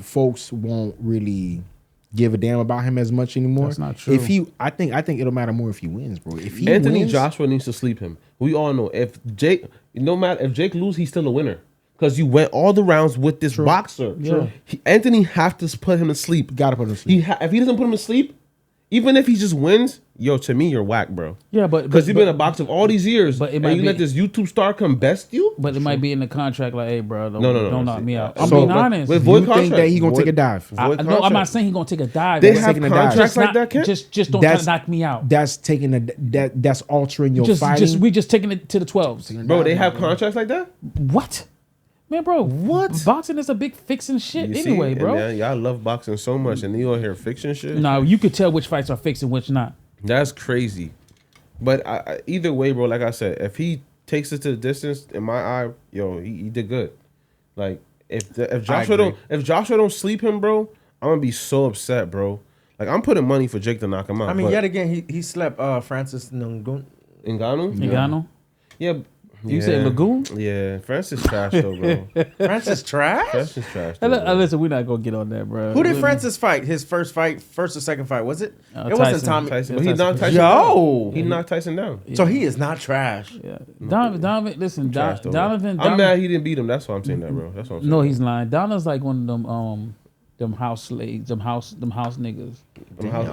[SPEAKER 3] folks won't really give a damn about him as much anymore.
[SPEAKER 4] That's not true.
[SPEAKER 3] If he, I think it'll matter more if he wins, bro. If he
[SPEAKER 2] Anthony
[SPEAKER 3] wins,
[SPEAKER 2] Joshua needs to sleep him. We all know if Jake lose, he's still a winner because you went all the rounds with this boxer.
[SPEAKER 4] Yeah.
[SPEAKER 2] Anthony have to put him to sleep.
[SPEAKER 3] gotta put him to sleep.
[SPEAKER 2] If he doesn't put him to sleep, even if he just wins, to me you're whack, bro.
[SPEAKER 4] Yeah,
[SPEAKER 2] Because you've been a boxer all these years,
[SPEAKER 4] but it
[SPEAKER 2] and
[SPEAKER 4] might
[SPEAKER 2] you
[SPEAKER 4] be-
[SPEAKER 2] let this YouTube star come best you.
[SPEAKER 4] But it might be in the contract, like, hey, bro, don't
[SPEAKER 2] No.
[SPEAKER 4] knock me out.
[SPEAKER 2] So,
[SPEAKER 4] I'm being
[SPEAKER 2] but-
[SPEAKER 4] honest.
[SPEAKER 2] but
[SPEAKER 3] You
[SPEAKER 2] void
[SPEAKER 3] think
[SPEAKER 2] contract.
[SPEAKER 3] that he gonna take a dive?
[SPEAKER 2] Void
[SPEAKER 4] No, I'm
[SPEAKER 2] contract.
[SPEAKER 4] not saying he's gonna take a dive.
[SPEAKER 2] They
[SPEAKER 4] but
[SPEAKER 2] have
[SPEAKER 3] taking a dive.
[SPEAKER 2] contracts
[SPEAKER 4] just
[SPEAKER 2] like
[SPEAKER 4] not-
[SPEAKER 2] that, Ken?
[SPEAKER 4] Just don't try to knock me out.
[SPEAKER 3] That's taking that's altering your fighting.
[SPEAKER 4] We just taking it to the 12s.
[SPEAKER 2] Bro, they have contracts like that.
[SPEAKER 4] What? Man, bro, what? Boxing is a big fixing shit
[SPEAKER 2] You see?
[SPEAKER 4] anyway,
[SPEAKER 2] And
[SPEAKER 4] bro.
[SPEAKER 2] then y'all love boxing so much, and you all hear fiction shit.
[SPEAKER 4] No, you could tell which fights are fixing, which not.
[SPEAKER 2] That's crazy. But either way, bro, like I said, if he takes it to the distance, in my eye, he did good. Like if Joshua don't sleep him, bro, I'm gonna be so upset, bro. Like I'm putting money for Jake to knock him out.
[SPEAKER 1] I mean,
[SPEAKER 2] but
[SPEAKER 1] yet again, he slept Francis Ngannou.
[SPEAKER 2] Ngannou?
[SPEAKER 4] Ngannou?
[SPEAKER 2] Yeah.
[SPEAKER 4] You said Lagoon?
[SPEAKER 2] Yeah, Francis trash though, bro.
[SPEAKER 1] Francis trash?
[SPEAKER 2] Francis trash.
[SPEAKER 4] Hey,
[SPEAKER 2] Though, bro.
[SPEAKER 4] listen, we're not gonna get on that, bro.
[SPEAKER 1] Who did Francis fight? His first or second fight? Was it? It wasn't
[SPEAKER 4] Tyson.
[SPEAKER 1] Tommy.
[SPEAKER 2] Tyson, but he knocked Tyson
[SPEAKER 1] Yo.
[SPEAKER 2] down. He knocked Tyson down.
[SPEAKER 1] So he is not trash.
[SPEAKER 4] Yeah. Donovan, listen,
[SPEAKER 2] Trash, though, bro.
[SPEAKER 4] Donovan.
[SPEAKER 2] I'm mad he didn't beat him. That's why I'm saying that, bro. That's what I'm saying.
[SPEAKER 4] No, he's lying. Donovan's like one of them house slaves, them house niggas.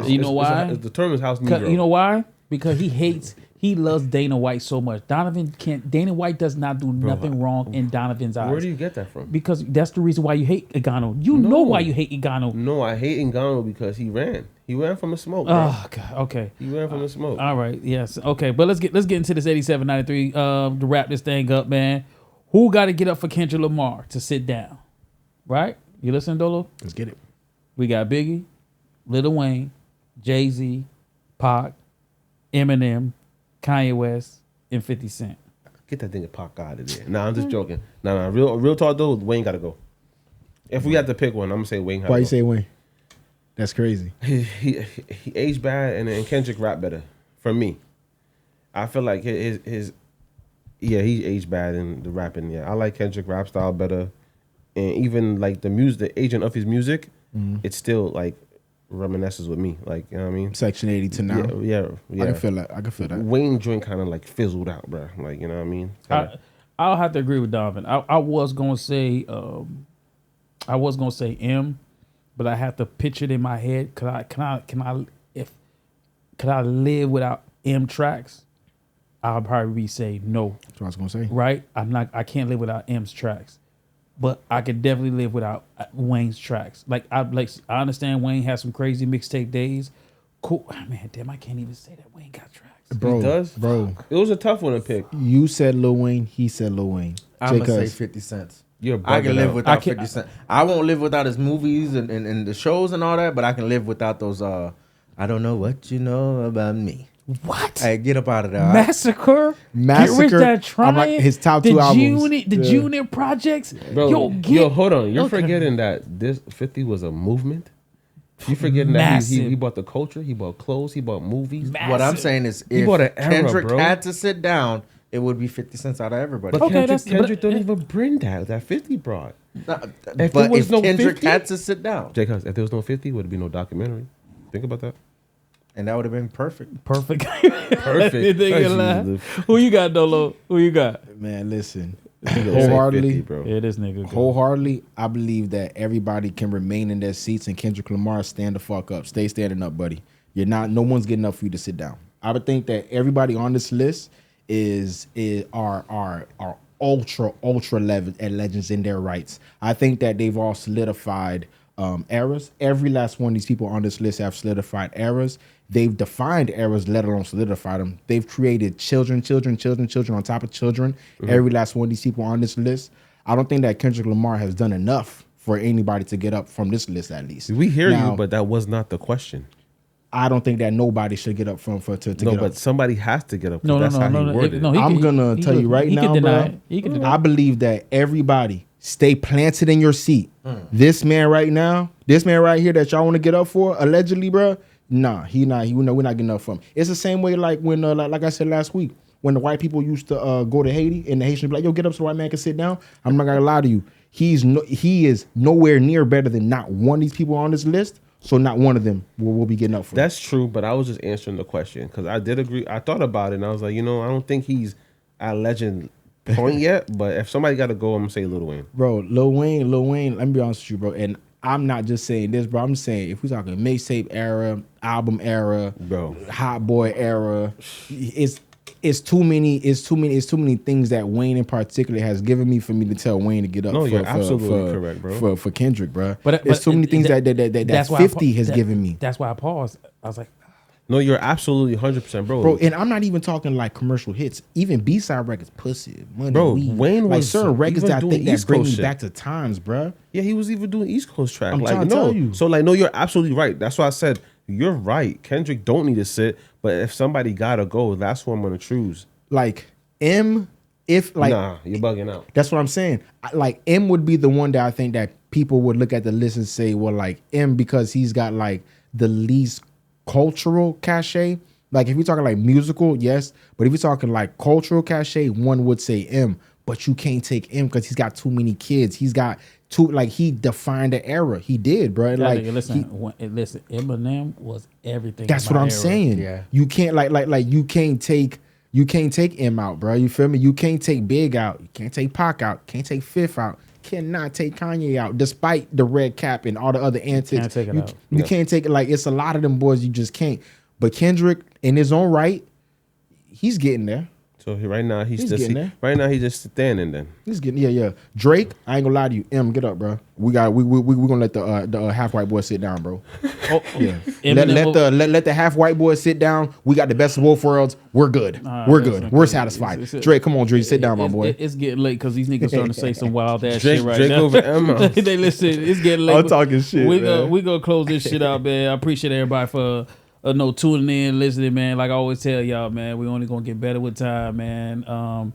[SPEAKER 4] You know why?
[SPEAKER 2] The term is house
[SPEAKER 4] 'Cause-
[SPEAKER 2] negro.
[SPEAKER 4] You know why? Because he loves Dana White so much. Dana White does not do nothing wrong in Donovan's eyes.
[SPEAKER 2] Where do you get that from?
[SPEAKER 4] Because that's the reason why you hate Ngannou. You know why you hate Ngannou.
[SPEAKER 2] No, I hate Ngannou because he ran. He ran from the smoke, bro.
[SPEAKER 4] Oh God. Okay.
[SPEAKER 2] He ran from the smoke.
[SPEAKER 4] All right. Yes. Okay. But let's get into this 87-93 to wrap this thing up, man. Who got to get up for Kendrick Lamar to sit down? Right? You listen, Dolo?
[SPEAKER 3] Let's get it.
[SPEAKER 4] We got Biggie, Lil Wayne, Jay-Z, Pac, Eminem, Kanye West, and 50 Cent.
[SPEAKER 2] Get that thing of Pac out of there. Nah, I'm just joking. Nah, real talk though, Wayne got to go. If we had to pick one, I'm gonna say Wayne.
[SPEAKER 3] Why you say Wayne? That's crazy.
[SPEAKER 2] He aged bad and Kendrick rap better for me. I feel like his he aged bad in the rapping. Yeah, I like Kendrick rap style better, and even like the music, the agent of his music, it's still like reminisces with me. Like you know what I mean.
[SPEAKER 3] Section 80 to now.
[SPEAKER 2] Yeah.
[SPEAKER 3] I can feel that. I can feel that.
[SPEAKER 2] Wayne joint kind of like fizzled out, bro. Like you know what I mean.
[SPEAKER 4] I'll have to agree with Donovan. I was gonna say M, but I have to picture it in my head. Could I live without M tracks? I'll probably say no.
[SPEAKER 3] That's what I was gonna say.
[SPEAKER 4] Right? I can't live without M's tracks. But I could definitely live without Wayne's tracks. I understand Wayne has some crazy mixtape days. Cool. Man, damn, I can't even say that Wayne got tracks.
[SPEAKER 3] Bro,
[SPEAKER 2] He does?
[SPEAKER 3] bro.
[SPEAKER 2] It was a tough one to pick.
[SPEAKER 3] You said Lil Wayne. He said Lil Wayne.
[SPEAKER 1] I'm gonna say
[SPEAKER 3] Because
[SPEAKER 1] 50 cents.
[SPEAKER 2] You're
[SPEAKER 1] I can
[SPEAKER 2] bugging
[SPEAKER 1] live
[SPEAKER 2] out.
[SPEAKER 1] without 50 Cent. I won't live without his movies and the shows and all that, but I can live without those. I don't know what you know about me.
[SPEAKER 4] What?
[SPEAKER 1] Hey, get up out of there. all right?
[SPEAKER 4] Massacre?
[SPEAKER 3] Massacre,
[SPEAKER 4] Get Rich Dad Trying?
[SPEAKER 3] I'm like, his top
[SPEAKER 4] the
[SPEAKER 3] two albums.
[SPEAKER 4] The
[SPEAKER 3] Yeah.
[SPEAKER 4] Junior Projects?
[SPEAKER 2] Bro, hold on. You're
[SPEAKER 4] okay.
[SPEAKER 2] forgetting that this 50 was a movement. You forgetting that he
[SPEAKER 4] Massive.
[SPEAKER 2] bought the culture, he bought clothes, he bought movies.
[SPEAKER 1] What I'm saying is, if
[SPEAKER 2] bought an era,
[SPEAKER 1] Kendrick
[SPEAKER 2] bro.
[SPEAKER 1] had to sit down, it would be 50 cents out of everybody.
[SPEAKER 2] But
[SPEAKER 4] Okay,
[SPEAKER 2] Kendrick don't even bring that 50 brought.
[SPEAKER 1] but
[SPEAKER 2] if there was
[SPEAKER 1] if
[SPEAKER 2] no
[SPEAKER 1] Kendrick
[SPEAKER 2] 50?
[SPEAKER 1] had to sit down,
[SPEAKER 2] Jake, if there was no 50, would be no documentary. Think about that.
[SPEAKER 1] and that would have been perfect.
[SPEAKER 2] Perfect.
[SPEAKER 4] Who you got, Dolo? Who you got?
[SPEAKER 3] Man, listen. Wholeheartedly,
[SPEAKER 2] bro.
[SPEAKER 4] Yeah, this nigga. Good.
[SPEAKER 3] Wholeheartedly, I believe that everybody can remain in their seats and Kendrick Lamar stand the fuck up. Stay standing up, buddy. You're not. No one's getting up for you to sit down. I would think that everybody on this list are ultra legends in their rights. I think that they've all solidified eras. Every last one of these people on this list have solidified eras. They've defined eras, let alone solidified them. They've created children on top of children. Every last one of these people on this list. I don't think that Kendrick Lamar has done enough for anybody to get up from this list, at least.
[SPEAKER 2] We hear you, but that was not the question.
[SPEAKER 3] I don't think that nobody should get up to get up.
[SPEAKER 2] But somebody has to get up.
[SPEAKER 4] No.
[SPEAKER 3] I'm gonna tell you right now, bro. I believe that everybody stay planted in your seat. This man right now, this man right here that y'all want to get up for, allegedly, bro. Nah, he not. We're not getting up for him. It's the same way like when, like I said last week, when the white people used to go to Haiti and the Haitians be like, "Yo, get up so the white man can sit down." I'm not gonna lie to you. He is nowhere near better than not one of these people on this list. So not one of them will be getting up for.
[SPEAKER 2] That's true, but I was just answering the question because I did agree. I thought about it and I was like, I don't think he's at legend point yet. But if somebody got to go, I'm gonna say Lil Wayne.
[SPEAKER 3] Bro, Lil Wayne. Let me be honest with you, bro. And I'm not just saying this, bro. I'm saying if we're talking mixtape era, album era,
[SPEAKER 2] bro,
[SPEAKER 3] Hot Boy era, it's too many things that Wayne in particular has given me for me to tell Wayne to get up.
[SPEAKER 2] No, you're absolutely correct, bro.
[SPEAKER 3] For Kendrick, bro.
[SPEAKER 4] But
[SPEAKER 3] it's too many things that 50 has given me.
[SPEAKER 4] That's why I paused. I was like,
[SPEAKER 2] no, you're absolutely 100%, bro.
[SPEAKER 3] Bro, and I'm not even talking like commercial hits. Even B-side records, pussy, money,
[SPEAKER 2] bro.
[SPEAKER 3] weed.
[SPEAKER 2] Wayne
[SPEAKER 3] like
[SPEAKER 2] was
[SPEAKER 3] certain records that I think that bring me
[SPEAKER 2] shit.
[SPEAKER 3] back to times, bro.
[SPEAKER 2] Yeah, he was even doing East Coast track.
[SPEAKER 3] I'm
[SPEAKER 2] like,
[SPEAKER 3] trying to tell you.
[SPEAKER 2] So like, no, you're absolutely right. That's why I said you're right. Kendrick don't need to sit, but if somebody gotta go, that's who I'm gonna choose.
[SPEAKER 3] Like M, if like
[SPEAKER 2] nah, you're bugging out.
[SPEAKER 3] That's what I'm saying. Like M would be the one that I think that people would look at the list and say, well, like M because he's got like the least cultural cachet. Like if you're talking like musical, yes, but if you're talking like cultural cachet, one would say M. But you can't take M because he's got too many kids. He's got too like he defined the era. He did, bro. Like
[SPEAKER 4] listen, Eminem was everything.
[SPEAKER 3] That's what I'm saying.
[SPEAKER 1] Yeah,
[SPEAKER 3] you can't like you can't take M out, bro. You feel me? You can't take Big out. You can't take Pac out. Can't take Fifth out. Cannot take Kanye out, despite the red cap and all the other antics.
[SPEAKER 4] Can't take it out.
[SPEAKER 3] You can't take it. Like it's a lot of them boys. You just can't. But Kendrick, in his own right, he's getting there.
[SPEAKER 2] So right now he's just
[SPEAKER 3] getting there.
[SPEAKER 2] Right now he's just standing. Then
[SPEAKER 3] he's getting yeah. Drake, I ain't gonna lie to you. M, get up, bro. We gonna let the half white boy sit down, bro. Yeah. Let the half white boy sit down. We got the best of both worlds. We're good. We're good. We're satisfied. Drake, come on, Drake, sit down, my boy.
[SPEAKER 4] It's getting late because these niggas starting to say some wild ass
[SPEAKER 2] Drake,
[SPEAKER 4] shit right
[SPEAKER 2] Drake
[SPEAKER 4] now.
[SPEAKER 2] over Emma.
[SPEAKER 4] They listen. It's getting late.
[SPEAKER 3] I'm talking shit.
[SPEAKER 4] We gonna close this shit out, man. I appreciate everybody for. Tuning in, listening, man. Like I always tell y'all, man, we only gonna get better with time, man. I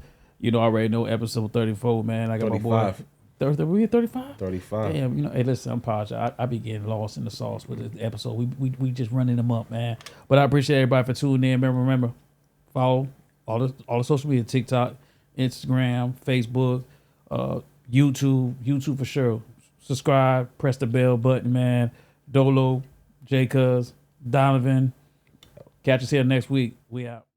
[SPEAKER 4] already know episode 34, man. I got 35. My boy. We at 35?
[SPEAKER 2] 35.
[SPEAKER 4] Damn, hey, listen, I'm apologizing. I be getting lost in the sauce with this episode. We just running them up, man. But I appreciate everybody for tuning in. Remember, follow all the social media: TikTok, Instagram, Facebook, YouTube for sure. Subscribe, press the bell button, man. Dolo, J. Cuz, Donovan. Catch us here next week. We out.